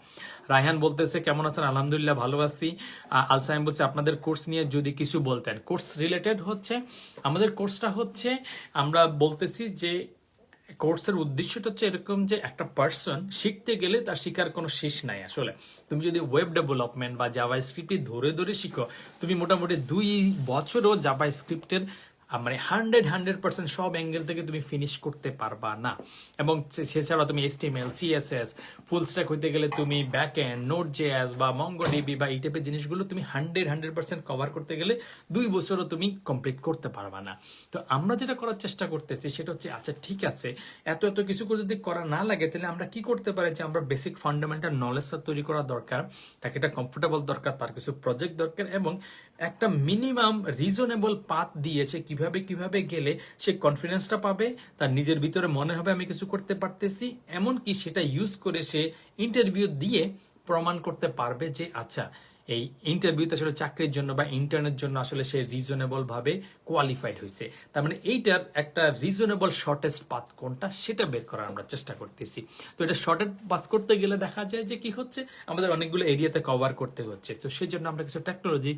রায়হান বলতেছে কেমন আছেন? আলহামদুলিল্লাহ ভালো আছি। আলসাইম বলছে আপনাদের কোর্স নিয়ে যদি কিছু বলতেন। কোর্স রিলেটেড হচ্ছে আমাদের কোর্সটা হচ্ছে আমরা বলতেছি যে কোর্সের উদ্দেশ্যটা হচ্ছে এরকম যে একটা পার্সন শিখতে গেলে তার শিখার কোনো শেষ নাই আসলে। তুমি যদি ওয়েব ডেভেলপমেন্ট বা জাভা স্ক্রিপ্ট ধরে ধরে শিখো, তুমি মোটামুটি 2 বছরও জাভা স্ক্রিপ্টের মানে 100% সব অ্যাঙ্গেল থেকে তুমি ফিনিশ করতে পারবা না। এবং সেছাড়া তুমি HTML CSS ফুল স্ট্যাক হইতে গেলে তুমি ব্যাক এন্ড Node.js বা MongoDB বা এই টাইপের জিনিসগুলো তুমি 100% কভার করতে গেলে 2 বছরও তুমি কমপ্লিট করতে পারবা না। তো আমরা যেটা করার চেষ্টা করতেছি সেটা হচ্ছে আচ্ছা ঠিক আছে, এত এত কিছু করে যদি করা না লাগে তাহলে আমরা কি করতে পারি যে আমরা বেসিক ফান্ডামেন্টাল নলেজটা তৈরি করা দরকার, তাকে এটা কমফোর্টেবল দরকার, তার কিছু প্রজেক্ট দরকার এবং একটা মিনিমাম রিজনেবল পাথ দিয়ে সে কিভাবে গেলে সে কনফিডেন্সটা পাবে, তার নিজের ভিতরে মনে হবে আমি কিছু করতে পারতেছি, এমনকি সেটা ইউজ করে সে ইন্টারভিউ দিয়ে প্রমাণ করতে পারবে যে আচ্ছা এই ইন্টারভিউতে আসলে চাকরির জন্য বা ইন্টার্নের জন্য আসলে সে রিজনেবল ভাবে কোয়ালিফাইড হয়েছে। তার মানে এইটার একটা রিজনেবল শর্টেস্ট পাথ কোনটা সেটা বের করার আমরা চেষ্টা করতেছি। তো এটা শর্টেস্ট পাথ করতে গেলে দেখা যায় যে কি হচ্ছে আমাদের অনেকগুলো এরিয়াতে কভার করতে হচ্ছে। তো সেই জন্য আমরা কিছু টেকনোলজি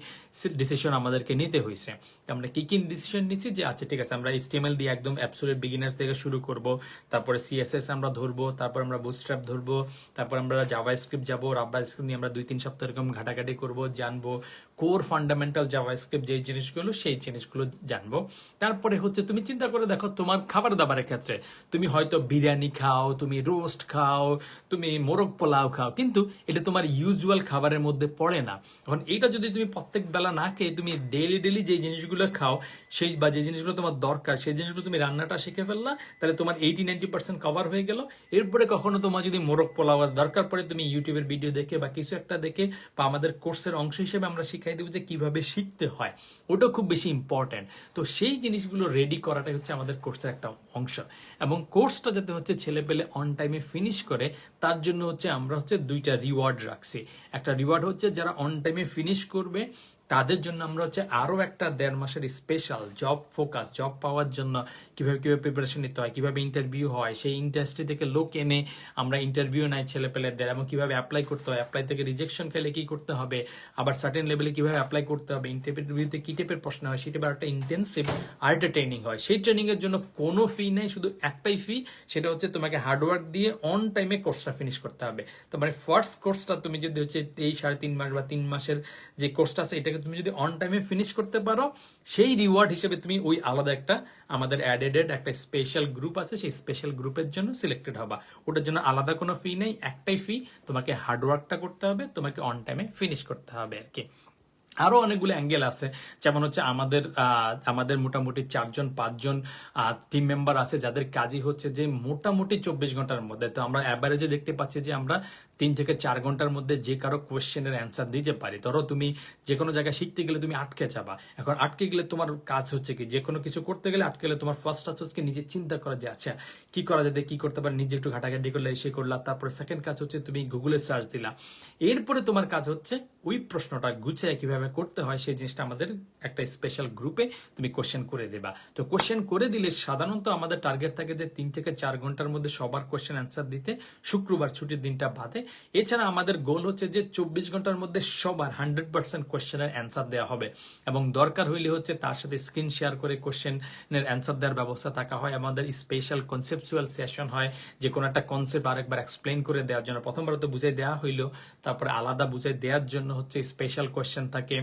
ডিসিশন আমাদেরকে নিতে হয়েছে। আমরা কি ডিসিশন নিচ্ছি যে আচ্ছা ঠিক আছে আমরা HTML দিয়ে একদম অ্যাবসলিউট বিগিনার্স থেকে শুরু করব, তারপরে CSS আমরা ধরবো, তারপর আমরা বুটস্ট্র্যাপ ধরবো, তারপর আমরা জাভা স্ক্রিপ্ট যাবো, রাভা স্ক্রিপ্ট নিয়ে আমরা 2-3 সপ্তাহ এরকম ঘাটাঘাটি করব, জানবো কোর ফান্ডামেন্টাল জাভা স্ক্রিপ্ট যে জিনিসগুলো সেই জিনিসগুলো জানবো। তারপরে হচ্ছে তুমি চিন্তা করে দেখো তোমার খাবার দাবারের ক্ষেত্রে তুমি হয়তো বিরিয়ানি খাও, তুমি রোস্ট খাও, তুমি মোরগ পোলাও খাও, কিন্তু এটা তোমার ইউজুয়াল খাবারের মধ্যে পড়ে না। এখন এইটা যদি তুমি প্রত্যেক বেলা না খেয়ে তুমি ডেইলি যে জিনিসগুলো খাও সেই বা যে জিনিসগুলো তোমার দরকার সেই জিনিসগুলো তুমি রান্নাটা শিখে ফেললা, তাহলে তোমার 80-90% কভার হয়ে গেল। এরপরে কখনো তোমার যদি মোরগ পোলাও দরকার পড়ে তুমি ইউটিউবের ভিডিও দেখে বা কিছু একটা দেখে বা আমাদের কোর্সের অংশ হিসেবে আমরা শিখাই দেবো যে কিভাবে শিখতে হয়, ওটা খুব বেশি ইম্পর্টেন্ট। তো সেই জিনিসগুলো রেডি করাটাই হচ্ছে আমাদের কোর্সের একটা অংশ। এবং কোর্সটা যাতে হচ্ছে ছেলে পেলে অন টাইমে ফিনিশ করে তার জন্য হচ্ছে আমরা হচ্ছে 2টা রিওয়ার্ড রাখছি। একটা রিওয়ার্ড হচ্ছে যারা অন টাইমে ফিনিশ করবে তাদের জন্য আমরা হচ্ছে আরো একটা 1.5 মাসের স্পেশাল জব ফোকাস, জব পাওয়ার জন্য কিভাবে প্রিপারেশন নিতে হয়, কিভাবে ইন্টারভিউ হয়, সেই ইন্ডাস্ট্রি থেকে লোক এনে আমরা ইন্টারভিউ নাই ছেলে পেলেদের, এবং কিভাবে অ্যাপ্লাই করতে হয়, অ্যাপ্লাই থেকে রিজেকশন খেলে কি করতে হবে, আবার সার্টেন লেভেলে কিভাবে অ্যাপ্লাই করতে হবে, ইন্টারভিউতে কি টাইপের প্রশ্ন হয়, সেটা একটা ইন্টেন্সিভ আরেকটা ট্রেনিং হয়। সেই ট্রেনিং এর জন্য কোনো ফি নেই, শুধু একটাই ফি, সেটা হচ্ছে তোমাকে হার্ডওয়ার্ক দিয়ে অন টাইমে কোর্সটা ফিনিশ করতে হবে। তো মানে ফার্স্ট কোর্সটা তুমি যদি হচ্ছে এই 3.5 মাস বা 3 মাসের যে কোর্সটা আছে এটাকে তুমি যদি অন টাইমে ফিনিশ করতে পারো, সেই রিওয়ার্ড হিসেবে তুমি ওই আলাদা একটা আমাদের অ্যাডেড একটা স্পেশাল গ্রুপ আছে, সেই স্পেশাল গ্রুপের জন্য সিলেক্টেড হবা। ওটার জন্য আলাদা কোনো ফি নেই, একটাই ফি, তোমাকে হার্ডওয়ার্কটা করতে হবে, তোমাকে অন টাইমে ফিনিশ করতে হবে আর কি। আরো অনেকগুলো অ্যাঙ্গেল আছে, যেমন হচ্ছে আমাদের মোটামুটি 4-5 টিম মেম্বার আছে যাদের কাজই হচ্ছে যে মোটামুটি 24 ঘন্টার মধ্যে, তো আমরা অ্যাভারেজে দেখতে পাচ্ছি যে আমরা 3 থেকে 4 ঘন্টার মধ্যে যে কারো কোয়েশ্চেনের অ্যান্সার দিতে পারি। ধরো তুমি যে কোনো জায়গায় শিখতে গেলে তুমি আটকে যাবা, এখন আটকে গেলে তোমার কাজ হচ্ছে কি, যে কোনো কিছু করতে গেলে আটকে গেলে তোমার ফার্স্ট কাজ হচ্ছে নিজে চিন্তা করা যে আচ্ছা কি করা যাবে, কি করতে পারে, নিজে একটু ঘাটাঘাটি করলে সে করলা, তারপরে সেকেন্ড কাজ হচ্ছে তুমি গুগলে সার্চ দিলা, এরপরে তোমার কাজ হচ্ছে ওই প্রশ্নটা গুছিয়ে কিভাবে করতে হয় সেই জিনিসটা আমাদের একটা স্পেশাল গ্রুপে তুমি কোশ্চেন করে দেবা। তো কোশ্চেন করে দিলে সাধারণত আমাদের টার্গেট থাকে যে 3 থেকে 4 ঘন্টার মধ্যে সবার কোশ্চেন অ্যান্সার দিতে, শুক্রবার ছুটির দিনটা বাদে। এছাড়া আমাদের গোল হচ্ছে যে 24 ঘন্টার মধ্যে সবার 100% কোশ্চেনের অ্যান্সার দেওয়া হবে, এবং দরকার হইলে হচ্ছে তার সাথে স্ক্রিন শেয়ার করে কোশ্চেনের অ্যান্সার দেওয়ার ব্যবস্থা থাকা হয়। আমাদের স্পেশাল কনসেপচুয়াল সেশন হয়, যে কোনো একটা কনসেপ্ট আরেকবার এক্সপ্লেন করে দেওয়ার জন্য, প্রথমবার তো বুঝাই দেওয়া হইলো, তারপরে আলাদা বুঝাই দেওয়ার জন্য হচ্ছে স্পেশাল কোশ্চেন থাকে,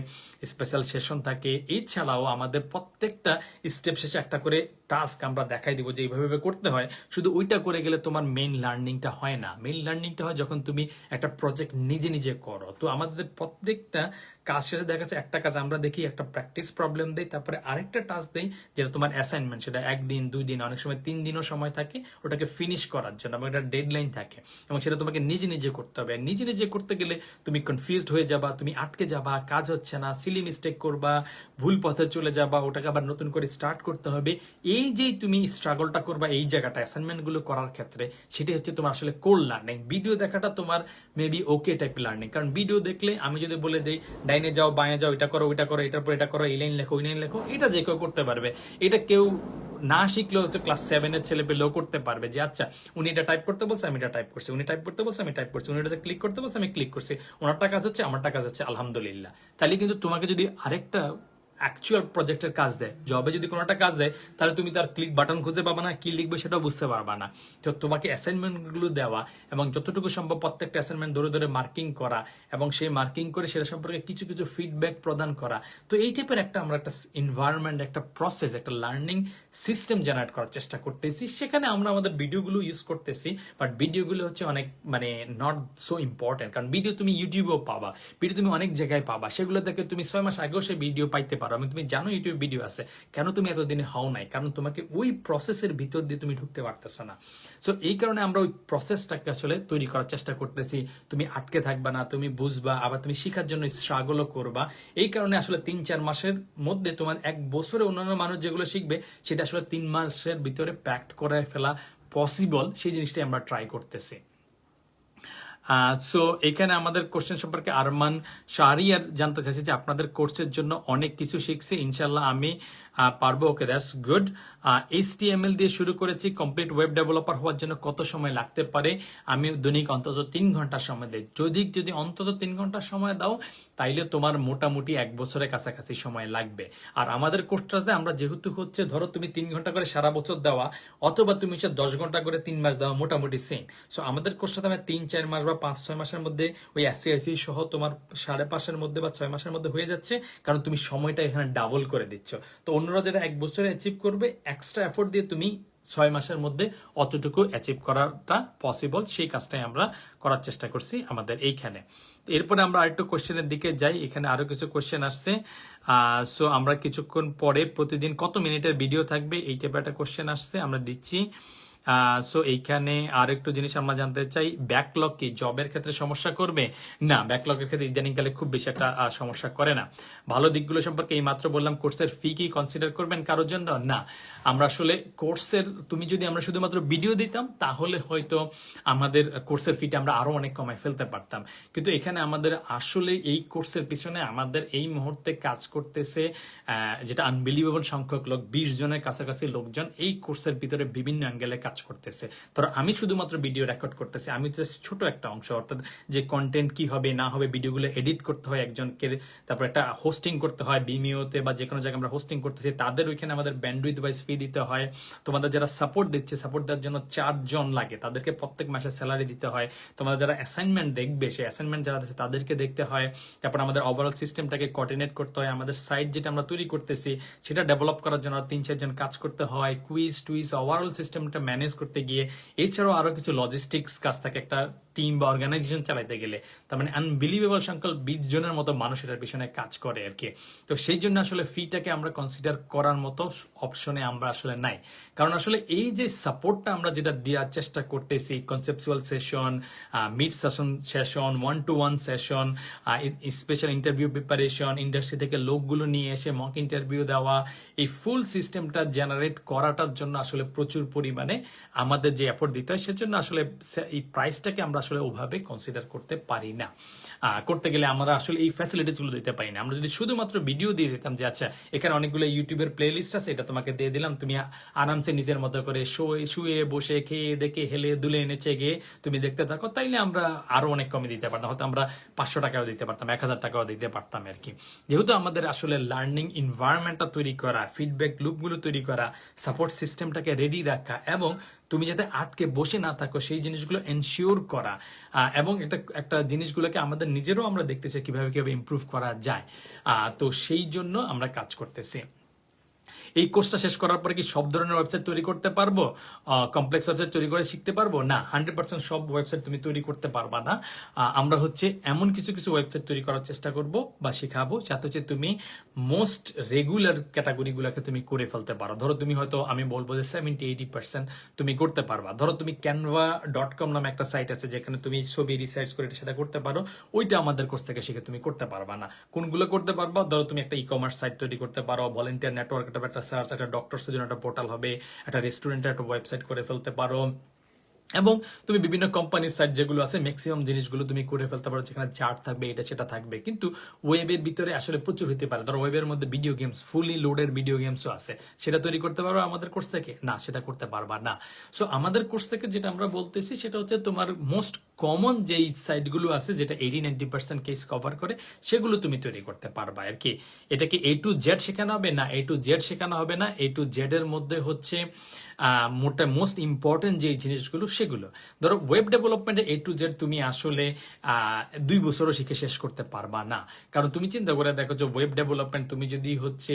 স্পেশাল সেশন থাকে। এছাড়াও আমাদের প্রত্যেকটা স্টেপ শেষে একটা করে টাস্ক আমরা দেখাই দিব যে এইভাবে করতে হয়। শুধু ওইটা করে গেলে তোমার মেইন লার্নিংটা হয় না, মেইন লার্নিংটা হয় যখন তুমি একটা প্রজেক্ট নিজে করো। তো আমাদের প্রত্যেকটা কাজ শেষে দেখা যাচ্ছে একটা কাজ আমরা দেখি, একটা প্র্যাকটিস প্রবলেম দেই, তারপরে আরেকটা টাস্ক দেই যেটা তোমার অ্যাসাইনমেন্ট, সেটা 1 দিন 2 দিন অনেক সময় 3 দিনও সময় থাকে ওটাকে ফিনিশ করার জন্য, এবং একটা ডেডলাইন থাকে, এবং সেটা তোমাকে নিজে করতে হবে। নিজে করতে গেলে তুমি কনফিউজড হয়ে যাবা, তুমি আটকে যাবা, কাজ হচ্ছে না, সিলি মিস্টেক করবা, ভুল পথে চলে যাবা, ওটাকে আবার নতুন করে স্টার্ট করতে হবে। এই যে তুমি স্ট্রাগলটা করবা এই জায়গাটা অ্যাসাইনমেন্ট গুলো করার ক্ষেত্রে, সেটাই হচ্ছে তোমার আসলে কোর লার্নিং। ভিডিও দেখাটা তোমার মেবি ওকে টাইপ লার্নিং, কারণ ভিডিও দেখলে আমি যদি বলে দেই ডাইনে যাও বাঁয়ে যাও, এটা করো ওইটা করো, এটার পর এটা করো, এই লাইন লেখো ওই লাইন লেখো, এটা যে কেউ করতে পারবে, এটা কেউ না শিখলেও হচ্ছে ক্লাস 7-এর ছেলে পেলেও করতে পারবে, যে আচ্ছা উনি এটা টাইপ করতে বলছে আমি এটা টাইপ করছি, উনি টাইপ করতে বলছে আমি টাইপ করছি, উনি এটাতে ক্লিক করতে বলছে আমি ক্লিক করছি, ওনারটা কাজ হচ্ছে আমারটা কাজ হচ্ছে, আলহামদুলিল্লাহ। তাহলে কিন্তু তোমাকে যদি আরেকটা অ্যাকচুয়াল প্রজেক্টের কাজ দেয়, জবে যদি কোনো একটা কাজ দেয়, তাহলে তুমি তার ক্লিক বাটন খুঁজে পাবা না, কি লিখবে সেটাও বুঝতে পারবা না। তো তোমাকে অ্যাসাইনমেন্টগুলো দেওয়া এবং যতটুকু সম্ভব প্রত্যেকটা অ্যাসাইনমেন্ট ধরে ধরে মার্কিং করা এবং সেই মার্কিং করে সেটা সম্পর্কে কিছু কিছু ফিডব্যাক প্রদান করা। তো এই টাইপের আমরা একটা এনভায়রনমেন্ট, একটা প্রসেস, একটা লার্নিং সিস্টেম জেনারেট করার চেষ্টা করতেছি। সেখানে আমরা আমাদের ভিডিওগুলো ইউজ করতেছি, বাট ভিডিওগুলো হচ্ছে অনেক নট সো ইম্পর্টেন্ট, কারণ ভিডিও তুমি ইউটিউবেও পাবা, ভিডিও তুমি অনেক জায়গায় পাবা, সেগুলো দেখে তুমি 6 মাস আগেও সেই ভিডিও পাইতে পারো। আমি তুমি জানো ইউটিউবে ভিডিও আছে, কেন তুমি এতদিনে হও নাই? কারণ তোমাকে ওই প্রসেসের ভিতর দিয়ে তুমি ঢুকতে পারতেছো না। সো এই কারণে আমরা ওই প্রসেসটাকে আসলে তৈরি করার চেষ্টা করতেছি। তুমি আটকে থাকবা না, তুমি বুঝবা, আবার তুমি শিখার জন্য স্ট্রাগলও করবা। এই কারণে আসলে 3-4 মাসের মধ্যে তোমার 1 বছরে অন্যান্য মানুষ যেগুলো শিখবে সেটা আসলে 3 মাসের ভিতরে প্যাক্ট করে ফেলা পসিবল, সেই জিনিসটাই আমরা ট্রাই করতেছি। সো এখানে আমাদের কোশ্চেন সম্পর্কে আরমান শাহরিয়ার জানতে চাইছে যে আপনাদের কোর্সের জন্য অনেক কিছু শিখছি, ইনশাল্লাহ আমি পারবো। ওকে, দ্যাটস গুড। HTML দিয়ে শুরু করেছি, কমপ্লিট ওয়েব ডেভেলপার হওয়ার জন্য কত সময় লাগতে পারে? আমি দৈনিক অন্তত 3 ঘন্টা সময় দিই। যদি অন্তত 3 ঘন্টা সময় দাও তাইলে তোমার মোটামুটি 1 বছরের কাছাকাছি সময় লাগবে। আর আমাদের কোর্সটাতে আমরা যেহেতু হচ্ছে ধরো তুমি 3 ঘন্টা করে সারা বছর দেওয়া, অথবা তুমি হচ্ছে 10 ঘন্টা করে 3 মাস দেওয়া, মোটামুটি সেম। সো আমাদের কোর্সটাতে আমরা 3-4 মাস বা 5-6 মাসের মধ্যে ওই SCIC সহ তোমার 5.5-এর মধ্যে বা 6 মাসের মধ্যে হয়ে যাচ্ছে, কারণ তুমি সময়টা এখানে ডাবল করে দিচ্ছ। তো অন্যরা যেটা 1 বছরে অ্যাচিভ করবে, এক্সট্রা এফোর্ট দিয়ে তুমি 6 মাসের মধ্যে অতটুকু অ্যাচিভ করাটা পসিবল, সেই কাজটাই আমরা করার চেষ্টা করছি আমাদের এইখানে। এরপরে আমরা আরেকটু কোশ্চেনের দিকে যাই। এখানে আরো কিছু কোশ্চেন আসছে। সো আমরা কিছুক্ষণ পরে প্রতিদিন কত মিনিটের ভিডিও থাকবে এই টাইপের একটা কোশ্চেন আসছে, আমরা দিচ্ছি। সো এইখানে আর একটু জিনিস আমরা জানতে চাই, ব্যাকলগ কি জবের ক্ষেত্রে সমস্যা করবে? না, ব্যাকলগের ক্ষেত্রে ইদানিংকালে খুব বেশি একটা সমস্যা করে না। ভালো দিকগুলো সম্পর্কে এই মাত্র বললাম। কোর্সের ফি কি কনসিডার করবেন কারোর জন্য? না, আমরা আসলে কোর্সের যদি আমরা শুধুমাত্র ভিডিও দিতাম তাহলে হয়তো আমাদের কোর্সের ফিটা আমরা আরো অনেক কমায় ফেলতে পারতাম, কিন্তু এখানে আমাদের আসলে এই কোর্সের পিছনে আমাদের এই মুহূর্তে কাজ করতেছে যেটা আনবিলিভেবল সংখ্যক লোক, 20 জনের কাছাকাছি লোকজন এই কোর্সের ভিতরে বিভিন্ন অ্যাঙ্গেলে কাজ করতেছে। ধরো আমি শুধুমাত্র ভিডিও রেকর্ড করতেছি, আমি জাস্ট ছোট একটা অংশ, অর্থাৎ যে কন্টেন্ট কি হবে না হবে, ভিডিওগুলো এডিট করতে হয় একজনকে, তারপর একটা হোস্টিং করতে হয় বিমিওতে বা যে কোনো জায়গায় আমরা হোস্টিং করতেছি, তাদের ওইখানে আমাদের ব্যান্ডউইথ ওয়াইজ ফি দিতে হয়। তোমাদের যারা সাপোর্ট দিচ্ছে, সাপোর্ট দেওয়ার জন্য 4 জন লাগে, তাদেরকে প্রত্যেক মাসে স্যালারি দিতে হয়। তোমাদের যারা অ্যাসাইনমেন্ট দেখবে, সেই অ্যাসাইনমেন্ট যারা আছে তাদেরকে দেখতে হয়। তারপর আমাদের ওভারঅল সিস্টেমটাকে কোঅর্ডিনেট করতে হয়। আমাদের সাইট যেটা আমরা তৈরি করতেছি সেটা ডেভেলপ করার জন্য 3-4 জন কাজ করতে হয়। কুইজ টুইজ ওভারঅল সিস্টেমটা ম্যানেজ করতে গিয়ে, এছাড়াও আরো কিছু লজিস্টিক্স কাজ থাকে একটা টিম বা অর্গানাইজেশন চালাইতে গেলে। তার মানে আনবিলিভেবল সংখ্যক 20 জনের মতো মানুষ এটার পিছনে কাজ করে আর কি। তো সেই জন্য আসলে ফিটাকে আমরা কনসিডার করার মতো অপশনে আমরা আসলে নাই, কারণ আসলে এই যে সাপোর্টটা আমরা যেটা দেওয়ার চেষ্টা করতেছি, conceptual session, mid session, 1-to-1 session, special interview preparation, industry থেকে লোকগুলো নিয়ে এসে মক ইন্টারভিউ দেওয়া, এই ফুল সিস্টেমটা জেনারেট করাটার জন্য আসলে প্রচুর পরিমাণে আমাদের যে এফোর্ট দিতে হয়, সেজন্য আসলে এই প্রাইসটাকে আমরা আসলে ওভাবে কনসিডার করতে পারি না। করতে গেলে আমরা আসলে এই ফ্যাসিলিটিসগুলো দিতে পারি না। আমরা যদি শুধুমাত্র ভিডিও দিয়ে দিতাম যে আচ্ছা এখানে অনেকগুলো ইউটিউবের প্লে লিস্ট আছে, এটা তোমাকে দিয়ে দিলাম, তুমি আরামসে নিজের মতো করে শুয়ে বসে খেয়ে দেখে হেলে দুলে নেচে গিয়ে তুমি দেখতে থাকো, তাইলে আমরা আরো অনেক কমে দিতে পারতাম, হয়তো আমরা 500 টাকাও দিতে পারতাম, 1000 টাকাও দিতে পারতাম আর কি। যেহেতু আমাদের আসলে লার্নিং এনভায়রনমেন্টটা তৈরি করা, ফিডব্যাক লুপগুলো তৈরি করা, সাপোর্ট সিস্টেমটাকে রেডি রাখা এবং তুমি যাতে আটকে বসে না থাকো সেই জিনিসগুলো এনশিওর করা, এবং একটা জিনিসগুলোকে আমাদের নিজেরও আমরা দেখতে চাই কিভাবে ইমপ্রুভ করা যায়। তো সেই জন্য আমরা কাজ করতেছি। এই কোর্সটা শেষ করার পরে কি সব ধরনের ওয়েবসাইট তৈরি করতে পারবো, কমপ্লেক্স ওয়েবসাইট তৈরি করে শিখতে পারবো? না, 100% সব ওয়েবসাইট তুমি তৈরি করতে পারবা না। আমরা হচ্ছে এমন কিছু ওয়েবসাইট তৈরি করার চেষ্টা করব বা শেখাবো যাতে হচ্ছে তুমি মোস্ট রেগুলার ক্যাটাগরিগুলোকে তুমি করে ফেলতে পারো। ধরো তুমি হয়তো, আমি বলবো যে 70-80% তুমি করতে পারবা। ধরো তুমি canva.com নামে একটা সাইট আছে যেখানে তুমি ছবি রিসার্চ করে সেটা করতে পারো, ওইটা আমাদের কোর্স থেকে শিখে তুমি করতে পারবা না। কোনগুলো করতে পারবা? ধরো তুমি একটা ই-কমার্স সাইট তৈরি করতে পারো, ভলেন্টিয়ার নেটওয়ার্ক একটা সার্চ, একটা ডক্টরসের জন্য একটা পোর্টাল হবে, একটা রেস্টুরেন্টের একটা ওয়েবসাইট করে ফেলতে পারো, এবং তুমি বিভিন্ন কোম্পানির সাইট যেগুলো আছে ম্যাক্সিমাম জিনিসগুলো তুমি করে ফেলতে পারো, যেখানে চার্ট থাকবে, এটা সেটা থাকবে। কিন্তু ওয়েবের ভিতরে আসলে প্রচুর হতে পারে। ধরো ওয়েবের মধ্যে video games, fully loaded video গেমসও আছে, সেটা তৈরি করতে পারো আমাদের কোর্স থেকে? না, সেটা করতে পারবা না। সো আমাদের কোর্স থেকে যেটা আমরা বলতেছি সেটা হচ্ছে তোমার মোস্ট কমন যেই সাইটগুলো আছে, যেটা 80-90% কেস কভার করে, সেগুলো তুমি তৈরি করতে পারবা আর কি। এটাকে A to Z শেখানো হবে না, A to Z শেখানো হবে না। A to Z এর মধ্যে হচ্ছে মোস্ট ইম্পর্টেন্ট যে জিনিসগুলো সেগুলো। ধরো ওয়েব ডেভেলপমেন্টে A to Z তুমি আসলে 2 বছরও শিখে শেষ করতে পারবা না। কারণ তুমি চিন্তা করে দেখো যে ওয়েব ডেভেলপমেন্ট তুমি যদি হচ্ছে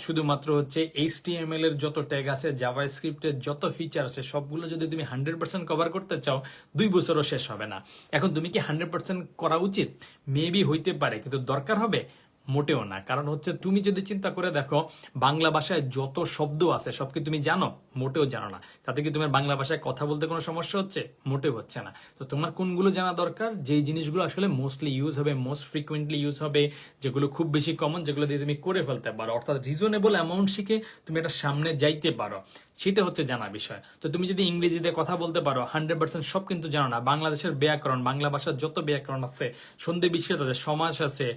শুধুমাত্র হচ্ছে HTML এর যত ট্যাগ আছে, জাভাস্ক্রিপ্টের যত ফিচার আছে, সবগুলো যদি তুমি 100% কভার করতে চাও, 2 বছরও শেষ হবে না। এখন তুমি কি 100% করা উচিত? মেবি হইতে পারে, কিন্তু দরকার হবে? মোটেও না। কারণ হচ্ছে তুমি যদি চিন্তা করে দেখো বাংলা ভাষায় যত শব্দ আছে সব কি তুমি জানো? মোটেও জানো না। তাতে কি তোমার বাংলা ভাষায় কথা বলতে কোনো সমস্যা হচ্ছে? মোটেও হচ্ছে না। তো তোমার কোনগুলো জানা দরকার? যেই জিনিসগুলো আসলে মোস্টলি ইউজ হবে, মোস্ট ফ্রিকুয়েন্টলি ইউজ হবে, যেগুলো খুব বেশি কমন, যেগুলো দিয়ে তুমি করে ফেলতে পারো, অর্থাৎ রিজনেবল অ্যামাউন্ট শিখে তুমি এটা সামনে যাইতে পারো, সেটা হচ্ছে জানা বিষয়। তো তুমি যদি ইংরেজিতে কথা বলতে পারো, 100% সব কিন্তু জানো না। বাংলাদেশের ব্যাকরণ, বাংলা ভাষার যত ব্যাকরণ আছে, সন্ধি বিচ্ছেদ আছে, সমাস আছে,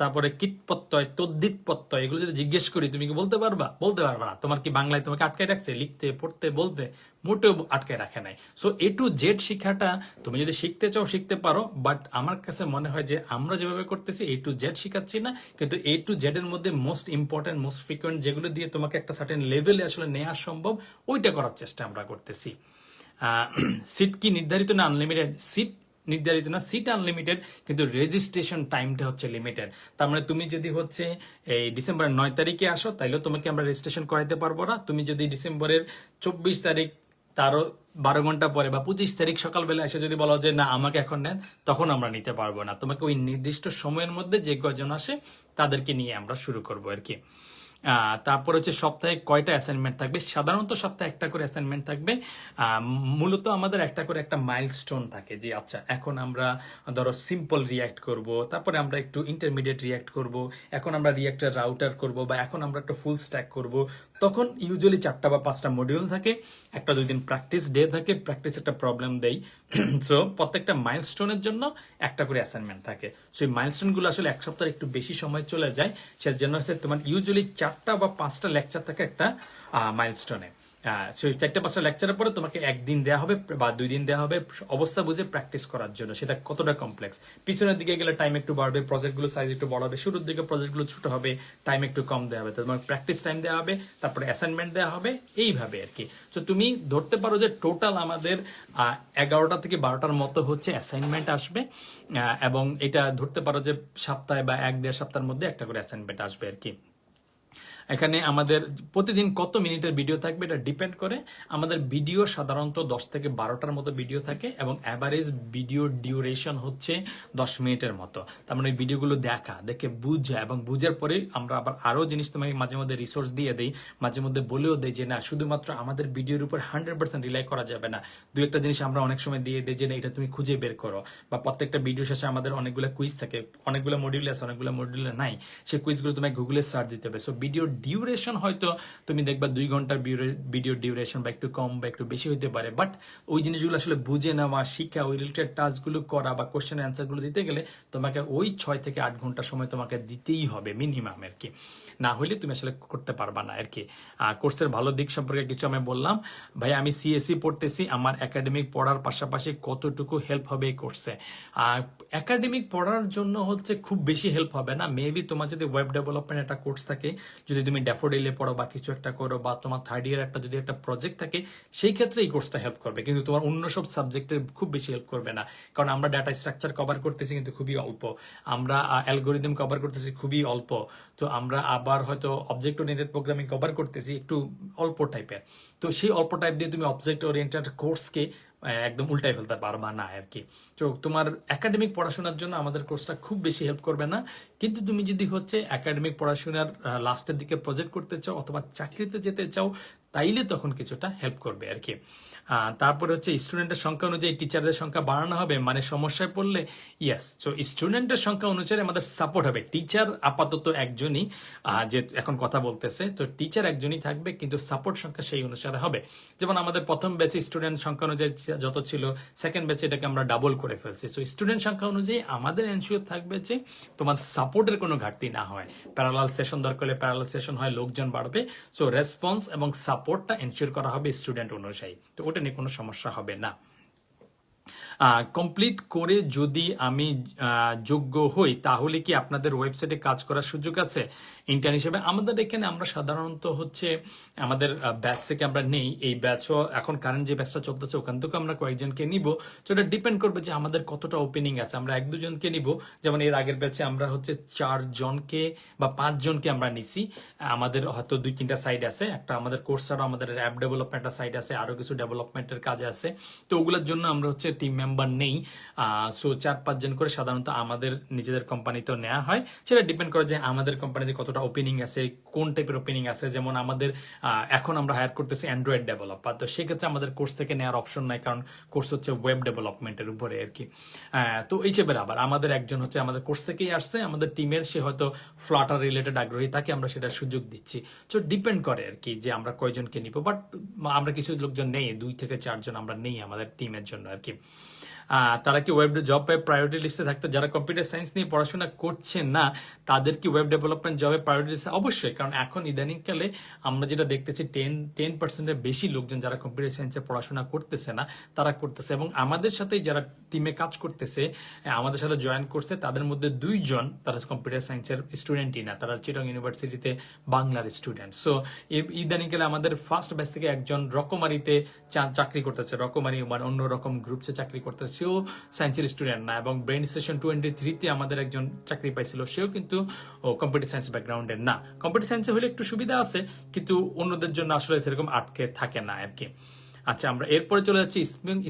তারপরে কীটপ্রত্যয়, তদ্ধিত প্রত্যয়, এগুলো যদি জিজ্ঞেস করি তুমি কি বলতে পারবা? বলতে পারবা না। তোমার কি বাংলায় তোমাকে আটকায় রাখছে লিখতে, পড়তে, বলতে? মোটেও আটকায় রাখে নাই। সো A to Z শিক্ষাটা তুমি যদি শিখতে চাও শিখতে পারো, বাট আমার কাছে মনে হয় যে আমরা যেভাবে করতেছি A to Z শিখাচ্ছি না, কিন্তু A to Z এর মধ্যে মোস্ট ইম্পর্টেন্ট, মোস্ট ফ্রিকুয়েন্ট যেগুলো দিয়ে তোমাকে একটা সার্টেন লেভেলে আসলে নেওয়া সম্ভব, ওইটা করার চেষ্টা আমরা করতেছি। সিট কি নির্ধারিত না আনলিমিটেড? সিট নির্ধারিত না, সিট আনলিমিটেড, কিন্তু রেজিস্ট্রেশন টাইমটা হচ্ছে লিমিটেড। তার মানে তুমি যদি হচ্ছে এই ডিসেম্বরের 9 তারিখে আসো, তাইলে তোমাকে আমরা রেজিস্ট্রেশন করাইতে পারবো না। তুমি যদি ডিসেম্বরের 24 তারিখ, তারও 12 ঘন্টা পরে বা 25 তারিখ সকালবেলা এসে যদি বলো যে না আমাকে এখন নেন, তখন আমরা নিতে পারবো না। তোমাকে ওই নির্দিষ্ট সময়ের মধ্যে যে কয়জন আসে তাদেরকে নিয়ে আমরা শুরু করবো আর কি। তারপর হচ্ছে সপ্তাহে কয়টা অ্যাসাইনমেন্ট থাকবে? সাধারণত সপ্তাহে একটা করে অ্যাসাইনমেন্ট থাকবে। মূলত আমাদের একটা করে একটা মাইলস্টোন থাকে, যে আচ্ছা এখন আমরা ধরো সিম্পল রিয়াক্ট করব, তারপরে আমরা একটু ইন্টারমিডিয়েট রিয়াক্ট করব, এখন আমরা রিয়াক্টার রাউটার করব, বা এখন আমরা একটা ফুল স্ট্যাক করব। তখন ইউজুয়ালি 4টা বা 5টা মডিউল থাকে, 1-2 দিন প্র্যাকটিস ডে থাকে, প্র্যাকটিস একটা প্রবলেম দেই। সো প্রত্যেকটা মাইলস্টোনের জন্য একটা করে অ্যাসাইনমেন্ট থাকে। সো এই মাইলস্টোনগুলো আসলে এক সপ্তাহের একটু বেশি সময় চলে যায়, সের জন্য হচ্ছে তোমার ইউজুয়ালি 4টা বা 5টা লেকচার থাকে একটা মাইলস্টোনে। সেই 4-5টা লেকচারের পরে তোমাকে 1 দিন দেওয়া হবে বা 2 দিন দেওয়া হবে অবস্থা বুঝে প্র্যাকটিস করার জন্য, সেটা কতটা কমপ্লেক্স। পিছনের দিকে গেলে টাইম একটু বাড়বে, প্রজেক্টগুলো সাইজ একটু বড় হবে, শুরুর দিকে প্রজেক্টগুলো ছোট হবে, টাইম একটু কম দেওয়া হবে। তো তোমার প্র্যাকটিস টাইম দেওয়া হবে, তারপরে অ্যাসাইনমেন্ট দেওয়া হবে, এইভাবে আর কি। তো তুমি ধরতে পারো যে টোটাল আমাদের 11টা থেকে 12টার মতো হচ্ছে অ্যাসাইনমেন্ট আসবে, এবং এটা ধরতে পারো যে সপ্তাহে বা 1-1.5 সপ্তাহের মধ্যে একটা করে অ্যাসাইনমেন্ট আসবে আর কি। এখানে আমাদের প্রতিদিন কত মিনিটের ভিডিও থাকবে এটা ডিপেন্ড করে। আমাদের ভিডিও সাধারণত 10 থেকে 12টার মতো ভিডিও থাকে, এবং অ্যাভারেজ ভিডিও ডিউরেশন হচ্ছে 10 মিনিটের মতো। তার মানে ভিডিওগুলো দেখে বুঝা, এবং বুঝার পরে আমরা আবার আরো জিনিস তোমাকে মাঝে মধ্যে রিসোর্স দিয়ে দেই, মাঝে মধ্যে বলেও দেই যে না শুধুমাত্র আমাদের ভিডিওর উপর 100% রিলাই করা যাবে না, 2-1টা জিনিস আমরা অনেক সময় দিয়ে দেই যে না এটা তুমি খুঁজে বের করো। বা প্রত্যেকটা ভিডিও শেষে আমাদের অনেকগুলো কুইজ থাকে, অনেকগুলো মডিউল আছে, অনেকগুলো মডিউলে নাই, সেই কুইজগুলো তোমাকে গুগলে সার্চ দিতে হবে। সো ভিডিও ডিউরেশন হয়তো তুমি দেখবা 2 ঘন্টার ভিডিও ডিউরেশন, বা একটু কম বা একটু বেশি হইতে পারে, বাট ওই জিনিসগুলো আসলে বুঝে নেওয়া, শিখা, ওই রিলেটেড টাস্কগুলো করা বা কোশ্চেন অ্যান্সারগুলো দিতে গেলে তোমাকে ওই 6 থেকে 8 ঘন্টা সময় তোমাকে দিতেই হবে মিনিমাম আর কি। না হলে তুমি আসলে করতে পারবা না আর কি। কোর্সের ভালো দিক সম্পর্কে কিছু আমি বললাম। ভাই আমি সিএসসি পড়তেছি, আমার একাডেমিক পড়ার পাশাপাশি কতটুকু হেল্প হবে এই কোর্সে? একাডেমিক পড়ার জন্য হচ্ছে খুব বেশি হেল্প হবে না। মেবি তোমার যদি ওয়েব ডেভেলপমেন্ট একটা কোর্স থাকে, যদি তুমি ড্যাফোডিলে পড়ো বা কিছু একটা করো, বা তোমার 3rd ইয়ার একটা যদি একটা প্রজেক্ট থাকে, সেই ক্ষেত্রে এই কোর্সটা হেল্প করবে, কিন্তু তোমার অন্য সব সাবজেক্টের খুব বেশি হেল্প করবে না। কারণ আমরা ডাটা স্ট্রাকচার কভার করতেছি কিন্তু খুবই অল্প, আমরা অ্যালগোরিদম কভার করতেছি খুবই অল্প, তো আমরা আবার হয়তো অবজেক্ট ওরিয়েন্টেড প্রোগ্রামিং কভার করতেছি একটু অল্প টাইপের। তো সেই অল্প টাইপ দিয়ে তুমি অবজেক্ট ওরিয়েন্টেড কোর্সকে একদম উল্টাই ফেলতে পারবা না আর কি। তো তোমার একাডেমিক পড়াশোনার জন্য আমাদের কোর্সটা খুব বেশি হেল্প করবে না, কিন্তু তুমি যদি হচ্ছে একাডেমিক পড়াশোনার লাস্টের দিকে প্রজেক্ট করতে চাও অথবা চাকরিতে যেতে চাও, তাইলে তখন কিছুটা হেল্প করবে আর কি। তারপরে হচ্ছে স্টুডেন্টের সংখ্যা অনুযায়ী টিচারদের সংখ্যা বাড়ানো হবে, মানে সমস্যায় পড়লে ইয়েস। তো স্টুডেন্টের সংখ্যা অনুযায়ী আমাদের সাপোর্ট হবে। টিচার আপাতত একজনই, যে এখন কথা বলতেছে, তো টিচার একজনই থাকবে, কিন্তু সাপোর্ট সংখ্যা সেই অনুসারে হবে। যেমন আমাদের প্রথম ব্যাচে স্টুডেন্ট সংখ্যা অনুযায়ী যত ছিল, সেকেন্ড ব্যাচে এটাকে আমরা ডাবল করে ফেলছি। তো স্টুডেন্ট সংখ্যা অনুযায়ী আমাদের এনশিওর থাকবে যে তোমার সাপোর্টের কোনো ঘাটতি না হয়। প্যারালাল সেশন দরকার হলে প্যারালাল সেশন হয়, লোকজন বাড়বে। সো রেসপন্স এবং সাপোর্টটা এনশিওর করা হবে স্টুডেন্ট অনুযায়ী, তো ওটা নিয়ে কোনো সমস্যা হবে না। কমপ্লিট করে যদি আমি যোগ্য হই, তাহলে কি আপনাদের ওয়েবসাইটে কাজ করার সুযোগ আছে ইন্টার্ন হিসেবে? আমাদের এখানে আমরা সাধারণত হচ্ছে আমাদের ব্যাচ থেকে আমরা নেই, এই ব্যাচও এখন কারেন্ট যে ব্যাচটা চলতেছে ওখান থেকে আমরা কয়েকজনকে নিব। তো এটা ডিপেন্ড করবে যে আমাদের কতটা ওপেনিং আছে। আমরা 1-2 জনকে নিব, যেমন এর আগের ব্যাচে আমরা হচ্ছে 4 জনকে বা 5 জনকে আমরা নিছি। আমাদের হয়তো 2-3টা সাইড আছে, একটা আমাদের কোর্স ছাড়া আমাদের অ্যাপ ডেভেলপমেন্টের সাইড আছে, আরো কিছু ডেভেলপমেন্টের কাজ আছে। তো ওগুলোর জন্য আমরা হচ্ছে টিম মেম্বার নেই। সো 4-5 জন করে সাধারণত আমাদের নিজেদের কোম্পানিতেও নেওয়া হয়। সেটা ডিপেন্ড করে যে আমাদের কোম্পানিতে কতটা ওপেনিং আছে, কোন টাইপের ওপেনিং আছে। যেমন আমাদের এখন আমরা হায়ার করতেছি অ্যান্ড্রয়েড ডেভেলপার, তো সেক্ষেত্রে আমাদের কোর্স থেকে নেওয়ার অপশন নাই, কারণ কোর্স হচ্ছে ওয়েব ডেভেলপমেন্টের উপরে আর কি। তো এই হিসেবে আবার আমাদের একজন হচ্ছে আমাদের কোর্স থেকেই আসছে, আমাদের টিমের, সে হয়তো ফ্লাটার রিলেটেড আগ্রহী থাকে, আমরা সেটার সুযোগ দিচ্ছি। তো ডিপেন্ড করে আর কি যে আমরা কয়জনকে নিব, বাট আমরা কিছু লোকজন নেই, 2-4 জন আমরা নেই আমাদের টিমের জন্য আর কি। তারা কি ওয়েব জব পায় প্রায়োরিটি লিস্টে থাকতে? যারা কম্পিউটার সায়েন্স নিয়ে পড়াশোনা করছে না তাদের কি ওয়েব ডেভেলপমেন্ট জবে প্রায়োরিটি লিস্টে? অবশ্যই, কারণ এখন ইদানিংকালে আমরা যেটা দেখতেছি 10% বেশি লোকজন যারা কম্পিউটার সায়েন্সে পড়াশোনা করতেছে না তারা করতেছে, এবং আমাদের সাথেই যারা টিমে কাজ করতেছে, আমাদের সাথে জয়েন করছে, তাদের মধ্যে 2 জন তারা কম্পিউটার সায়েন্সের স্টুডেন্টই না, তারা চিটং ইউনিভার্সিটিতে বাংলার স্টুডেন্ট। সো ইদানিংকালে আমাদের ফার্স্ট ব্যাচ থেকে একজন রকমারিতে চাকরি করতেছে, রকমারি মানে অন্যরকম গ্রুপসে চাকরি করতেছে, সেও সায়েন্সের স্টুডেন্ট না। এবং ব্রেন স্টেশন 23-তে আমাদের একজন চাকরি পাইছিল, সেও কিন্তু কম্পিউটার সায়েন্স ব্যাকগ্রাউন্ডের না। কম্পিউটার সায়েন্সে হলে একটু সুবিধা আছে, কিন্তু অন্যদের জন্য আসলে সেরকম আটকে থাকে না আর কি। আচ্ছা, আমরা এরপরে চলে যাচ্ছি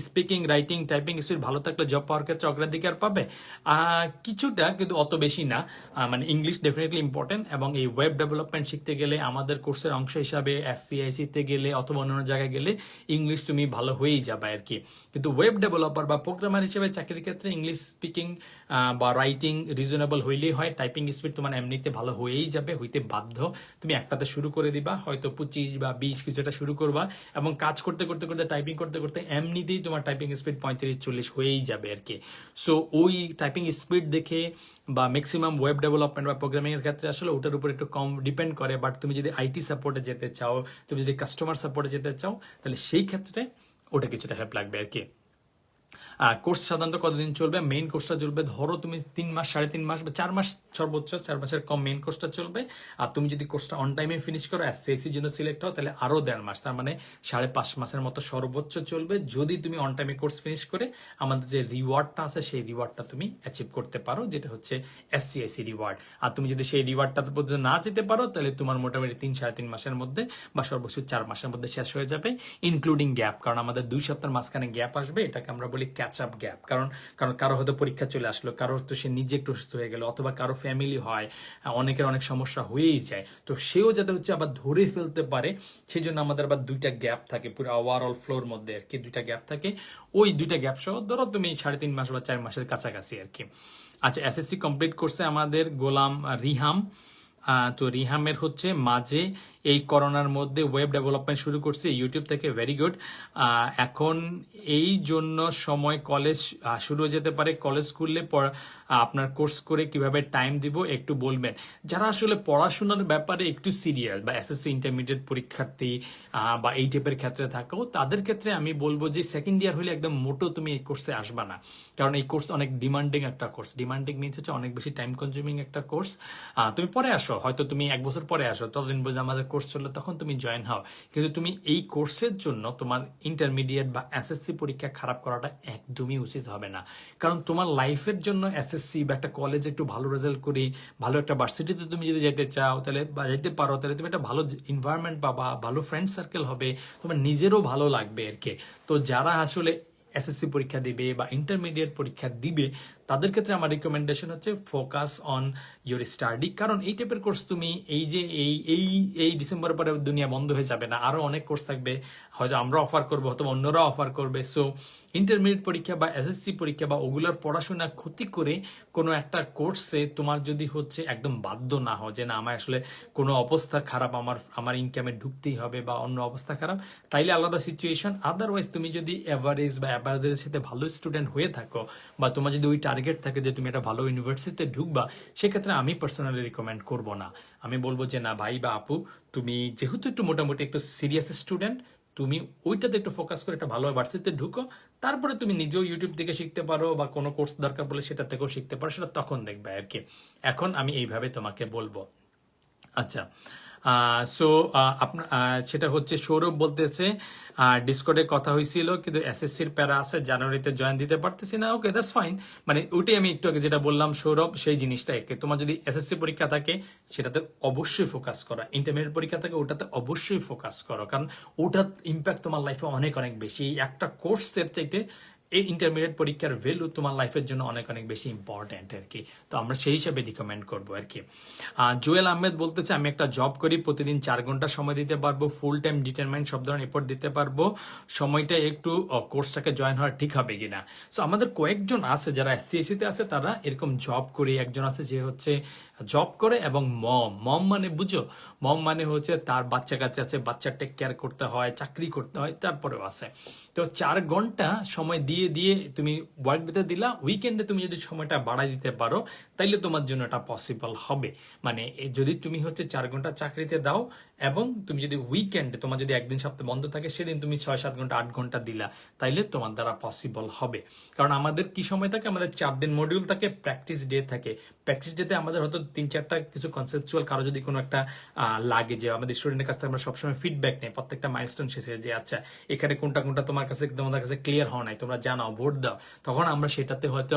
স্পিকিং, রাইটিং, টাইপিং স্পিড ভালো থাকলে জব পাওয়ার ক্ষেত্রে অগ্রাধিকার পাবে। কিছুটা, কিন্তু অত বেশি না। মানে ইংলিশ ডেফিনেটলি ইম্পর্টেন্ট, এবং এই ওয়েব ডেভেলপমেন্ট শিখতে গেলে আমাদের কোর্সের অংশ হিসাবে SCIC-তে গেলে অথবা অন্যান্য জায়গায় গেলে ইংলিশ তুমি ভালো হয়েই যাবে আর কি। কিন্তু ওয়েব ডেভেলপার বা প্রোগ্রামার হিসেবে চাকরির ক্ষেত্রে ইংলিশ স্পিকিং বা রাইটিং রিজনেবল হইলেই হয়। টাইপিং স্পিড তোমার এমনিতে ভালো হয়েই যাবে, হইতে বাধ্য। তুমি একটাতে শুরু করে দিবা, হয়তো 25 বা 20 কিছুটা শুরু করবা, এবং কাজ করতে করতে করতে টাইপিং করতে করতে এমনিতেই তোমার টাইপিং স্পিড 35-40 হয়েই যাবে আর কি। সো ওই টাইপিং স্পিড দেখে বা ম্যাক্সিমাম ওয়েব ডেভেলপমেন্ট বা প্রোগ্রামিং এর ক্ষেত্রে আসলে ওটার উপর একটু কম ডিপেন্ড করে। বাট তুমি যদি আইটি সাপোর্টে যেতে চাও, তুমি যদি কাস্টমার সাপোর্টে যেতে চাও, তাহলে সেই ক্ষেত্রে ওটা কিছুটা হেল্প লাগবে আর কি। কোর্স সাধারণত কতদিন চলবে? মেইন কোর্সটা চলবে ধরো তুমি 3 মাস, 3.5 মাস বা 4 মাস, সর্বোচ্চ 4 মাসের কম মেইন কোর্সটা চলবে। আর তুমি যদি কোর্সটা অন টাইমে ফিনিশ করো, SCIC-র জন্য সিলেক্ট হও, তাহলে আরো 1.5 মাস, তার মানে 5.5 মাসের মতো সর্বোচ্চ চলবে, যদি তুমি অন টাইমে কোর্স ফিনিশ করে আমাদের যে রিওয়ার্ডটা আছে সেই রিওয়ার্ডটা তুমি অ্যাচিভ করতে পারো, যেটা হচ্ছে SCIC রিওয়ার্ড। আর তুমি যদি সেই রিওয়ার্ডটা পর্যন্ত না যেতে পারো, তাহলে তোমার মোটামুটি 3-3.5 মাসের মধ্যে বা সর্বোচ্চ 4 মাসের মধ্যে শেষ হয়ে যাবে, ইনক্লুডিং গ্যাপ। কারণ আমাদের 2 সপ্তাহের মাঝখানে গ্যাপ আসবে, এটাকে আমরা বলি ক্যাচ আপ গ্যাপ। কারণ কারো হয়তো পরীক্ষা চলে আসলো, কারো তো সে নিজে একটু অসুস্থ হয়ে গেল, অথবা কারো ফ্যামিলি হয়, অনেকের অনেক সমস্যা হয়েই যায়, তো সেও যাতে হচ্ছে আবার ধরে ফেলতে পারে, সেই জন্য আমাদের আবার 2টা গ্যাপ থাকে পুরো ওভারঅল ফ্লোর মধ্যে আর কি। 2টা গ্যাপ থাকে, ওই 2টা গ্যাপ সহ ধরো তুমি 3.5 মাস বা 4 মাসের কাছাকাছি আর কি। আচ্ছা, SSC কমপ্লিট করছে আমাদের গোলাম রিহাম। তো রিহামের হচ্ছে মাঝে এই করোনার মধ্যে ওয়েব ডেভেলপমেন্ট শুরু করছে ইউটিউব থেকে, ভেরি গুড। এখন এই জন্য সময় কলেজ শুরু হয়ে যেতে পারে, কলেজ খুললে আপনার কোর্স করে কিভাবে টাইম দিব একটু বলবেন। যারা আসলে পড়াশোনার ব্যাপারে একটু সিরিয়াস বা SSC ইন্টারমিডিয়েট পরীক্ষার্থী বা এই টাইপের ক্ষেত্রে থাকো, তাদের ক্ষেত্রে আমি বলবো যে সেকেন্ড ইয়ার হলে একদম মোটো তুমি এই কোর্সে আসবা না, কারণ এই কোর্স অনেক ডিমান্ডিং একটা কোর্স। ডিমান্ডিং মিনস হচ্ছে অনেক বেশি টাইম কনজিউমিং একটা কোর্স। তুমি পরে আসো, হয়তো তুমি 1 বছর পরে আসো, ততদিন বলতে আমাদের কোর্স চললে তখন তুমি জয়েন হও, কিন্তু তুমি এই কোর্সের জন্য তোমার ইন্টারমিডিয়েট বা SSC পরীক্ষা খারাপ করাটা একদমই উচিত হবে না। কারণ তোমার লাইফের জন্য SSC বা একটা কলেজে একটু ভালো রেজাল্ট করি, ভালো একটা ভার্সিটিতে তুমি যদি যেতে চাও, তাহলে বা যেতে পারো, তাহলে তুমি একটা ভালো এনভায়রনমেন্ট পাবা, ভালো ফ্রেন্ড সার্কেল হবে, তোমার নিজেরও ভালো লাগবে আর কি। তো যারা আসলে SSC পরীক্ষা দিবে বা ইন্টারমিডিয়েট পরীক্ষা দিবে, তাদের ক্ষেত্রে আমার রিকমেন্ডেশন হচ্ছে ফোকাস অন ইউর স্টাডি, কারণ এই টাইপের কোর্স তুমি এই যে এই ডিসেম্বরের পরে দুনিয়া বন্ধ হয়ে যাবে না, আরো অনেক কোর্স থাকবে, হয়তো আমরা অফার করবো, হয়তো অন্যরা অফার করবে। সো ইন্টারমিডিয়েট পরীক্ষা বা এসএসসি পরীক্ষা বা ওগুলোর পড়াশোনা ক্ষতি করে কোনো একটা কোর্সে তোমার যদি হচ্ছে একদম বাধ্য না হও যে না আমার আসলে কোনো অবস্থা খারাপ, আমার ইনকামে ঢুকতেই হবে বা অন্য অবস্থা খারাপ, তাইলে আলাদা সিচুয়েশন। আদারওয়াইজ তুমি যদি এভারেজ বা অ্যাভারেজের সাথে ভালো স্টুডেন্ট হয়ে থাকো বা তোমার যদি ওই টার্গেট থাকে যে তুমি একটা ভালো ইউনিভার্সিটিতে ঢুকবা, সেক্ষেত্রে আমি পার্সোনালি রিকমেন্ড করব না। আমি বলবো যে না ভাই বা আপু, তুমি যেহেতু একটু মোটামুটি একটু সিরিয়াস স্টুডেন্ট, তুমি ওইটাতে একটু ফোকাস করে একটা ভালো ভার্সিটিতে ঢুকো, তারপরে তুমি নিজেও ইউটিউব থেকে শিখতে পারো বা কোনো কোর্স দরকার বলে সেটা থেকেও শিখতে পারো, সেটা তখন দেখবে আর কি। এখন আমি এইভাবে তোমাকে বলবো। আচ্ছা, সো আপনার সেটা হচ্ছে সৌরভ বলতেছে ডিসকর্ডে কথা হয়েছিল কিন্তু এসএসসির প্যারা আছে, জানুয়ারিতে জয়েন দিতে পারতেছি না। ওকে, দ্যাটস ফাইন। মানে ওইটাই আমি একটু আগে যেটা বললাম সৌরভ, সেই জিনিসটা একে তোমার যদি এসএসসি পরীক্ষা থাকে সেটাতে অবশ্যই ফোকাস করা, ইন্টারমিডিয়েট পরীক্ষা থাকে ওটাতে অবশ্যই ফোকাস করো, কারণ ওটার ইম্প্যাক্ট তোমার লাইফে অনেক অনেক বেশি। এই একটা কোর্সের চাইতে এই ইন্টারমিডিয়েট পরীক্ষার ভ্যালু তোমার লাইফের জন্য অনেক অনেক বেশি ইম্পর্টেন্ট আর কি। তো আমরা সেই হিসাবে রিকমেন্ড করবো আর কি। জুয়েল আহমেদ বলতেছে আমি একটা জব করি, প্রতিদিন 4 ঘন্টা সময় দিতে পারবো, ফুল টাইম ডিটারমাইন্ড সব ধরনের এফোর্ট দিতে পারবো, সময়টা একটু কোর্সটাকে জয়েন হওয়া ঠিক হবে কিনা। সো আমাদের কয়েকজন আছে যারা এসসি তে আছে, তারা এরকম জব করে, একজন আছে যে হচ্ছে জব করে এবং মম মানে বুঝো, মম মানে হচ্ছে তার বাচ্চা কাছে আছে, বাচ্চা টেক কেয়ার করতে হয়, চাকরি করতে হয়, তারপরেও আছে। তো 4 ঘন্টা সময় দিয়ে দিয়ে তুমি ওয়ার্ক ডেতে দিলা, উইকেন্ডে তুমি যদি সময়টা বাড়াই দিতে পারো তাইলে তোমার জন্য এটা পসিবল হবে। মানে যদি তুমি হচ্ছে 4 ঘন্টা চাকরিতে দাও এবং তুমি যদি উইকেন্ডে, তোমার যদি একদিন সপ্তাহে বন্ধ থাকে, সেদিন তুমি 6-7 ঘন্টা 8 ঘন্টা দিলা, তাইলে তোমার দ্বারা পসিবল হবে। কারণ আমাদের কি সময় থাকে, আমাদের 4 দিন মডিউল থাকে, প্র্যাকটিস ডে থাকে। প্র্যাকটিস ডেতে আমাদের হয়তো 3-4টা কিছু কনসেপচুয়াল, কারো যদি কোনো একটা লাগে, যে আমাদের স্টুডেন্টের কাছ থেকে আমরা সবসময় ফিডব্যাক নেই প্রত্যেকটা মাইলস্টোন শেষে, যে আচ্ছা এখানে কোনটা কোনটা তোমার কাছে তোমাদের কাছে ক্লিয়ার হওয়া নাই, তোমরা জানাও, ভোট দাও, তখন আমরা সেটাতে হয়তো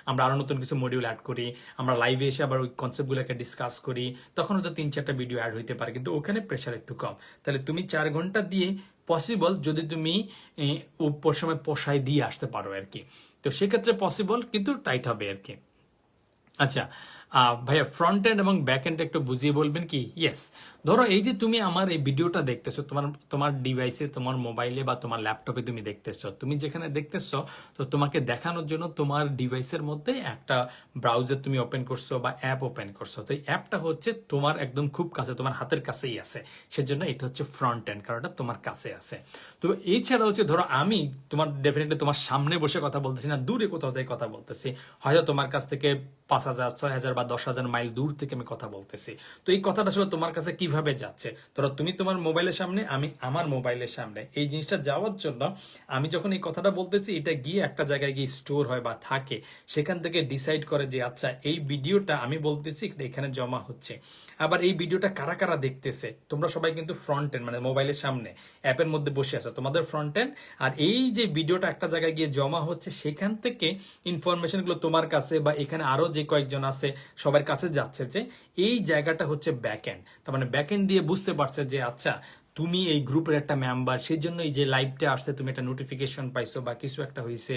আমরা আরো নতুন কিছু মডিউল অ্যাড করি, আমরা লাইভে এসে আবার ওই কনসেপ্টগুলোকে ডিসকাস করি, তখন হয়তো 3-4টা ভিডিও অ্যাড হইতে পারে, কিন্তু ওখানে প্রেশার একটু কম। তাহলে তুমি 4 ঘন্টা দিয়ে পসিবল, যদি তুমি উপর সময় পোষায় দিয়ে আসতে পারো আর কি, তো সেক্ষেত্রে পসিবল, কিন্তু টাইট হবে আর কি। আচ্ছা ভাইয়া, ফ্রন্ট এন্ড এবং ব্যাক এন্ড একটু বুঝিয়ে বলবেন কি? ইয়েস, ধরো এই যে তুমি আমার এই ভিডিওটা দেখতেছো, তোমার ডিভাইসে, তোমার মোবাইলে বা তোমার ল্যাপটপে তুমি দেখতেছো, তুমি যেখানে দেখতেছো, তো তোমাকে দেখানোর জন্য তোমার ডিভাইসের মধ্যে একটা ব্রাউজার তুমি ওপেন করছো বা অ্যাপ ওপেন করছো। তো এই অ্যাপটা হচ্ছে তোমার একদম খুব কাছে, তোমার হাতের কাছেই আছে, সেজন্য এটা হচ্ছে ফ্রন্ট এন্ড, কারণ এটা তোমার কাছে আছে। তো এছাড়া হচ্ছে ধরো আমি তোমার ডেফিনেটলি তোমার সামনে বসে কথা বলতেছি না, দূরে কোথাও থেকে কথা বলতেছি, হয়তো তোমার কাছ থেকে 5,000, 6,000 বা 10,000 মাইল দূর থেকে আমি কথা বলতেছি। তো এই কথাটা আসলে তোমার কাছে কিভাবে যাচ্ছে? ধরো তুমি তোমার মোবাইলের সামনে, আমি আমার মোবাইলের সামনে, এই জিনিসটা যাওয়ার জন্য আমি যখন এই কথাটা বলতেছি, এটা গিয়ে একটা জায়গায় গিয়ে স্টোর হয় বা থাকে, সেখান থেকে ডিসাইড করে যে আচ্ছা এই ভিডিওটা আমি বলতেছি এখানে জমা হচ্ছে। আবার এই ভিডিওটা কারা কারা দেখতেছে, তোমরা সবাই কিন্তু ফ্রন্ট এন্ড, মানে মোবাইলের সামনে অ্যাপের মধ্যে বসে আছো, তোমাদের ফ্রন্ট এন্ড। আর এই যে ভিডিওটা একটা জায়গায় গিয়ে জমা হচ্ছে, সেখান থেকে ইনফরমেশন গুলো তোমার কাছে বা এখানে আরো যে কয়েকজন আছে সবার কাছে যাচ্ছে, যে এই জায়গাটা হচ্ছে ব্যাক এন্ড। তার মানে ব্যাক এন্ড দিয়ে বুঝতে পারছে যে আচ্ছা তুমি এই গ্রুপের একটা মেম্বার, সেই জন্য এই যে লাইভটা আসছে, তুমি একটা নোটিফিকেশন পাইছো বা কিছু একটা হয়েছে,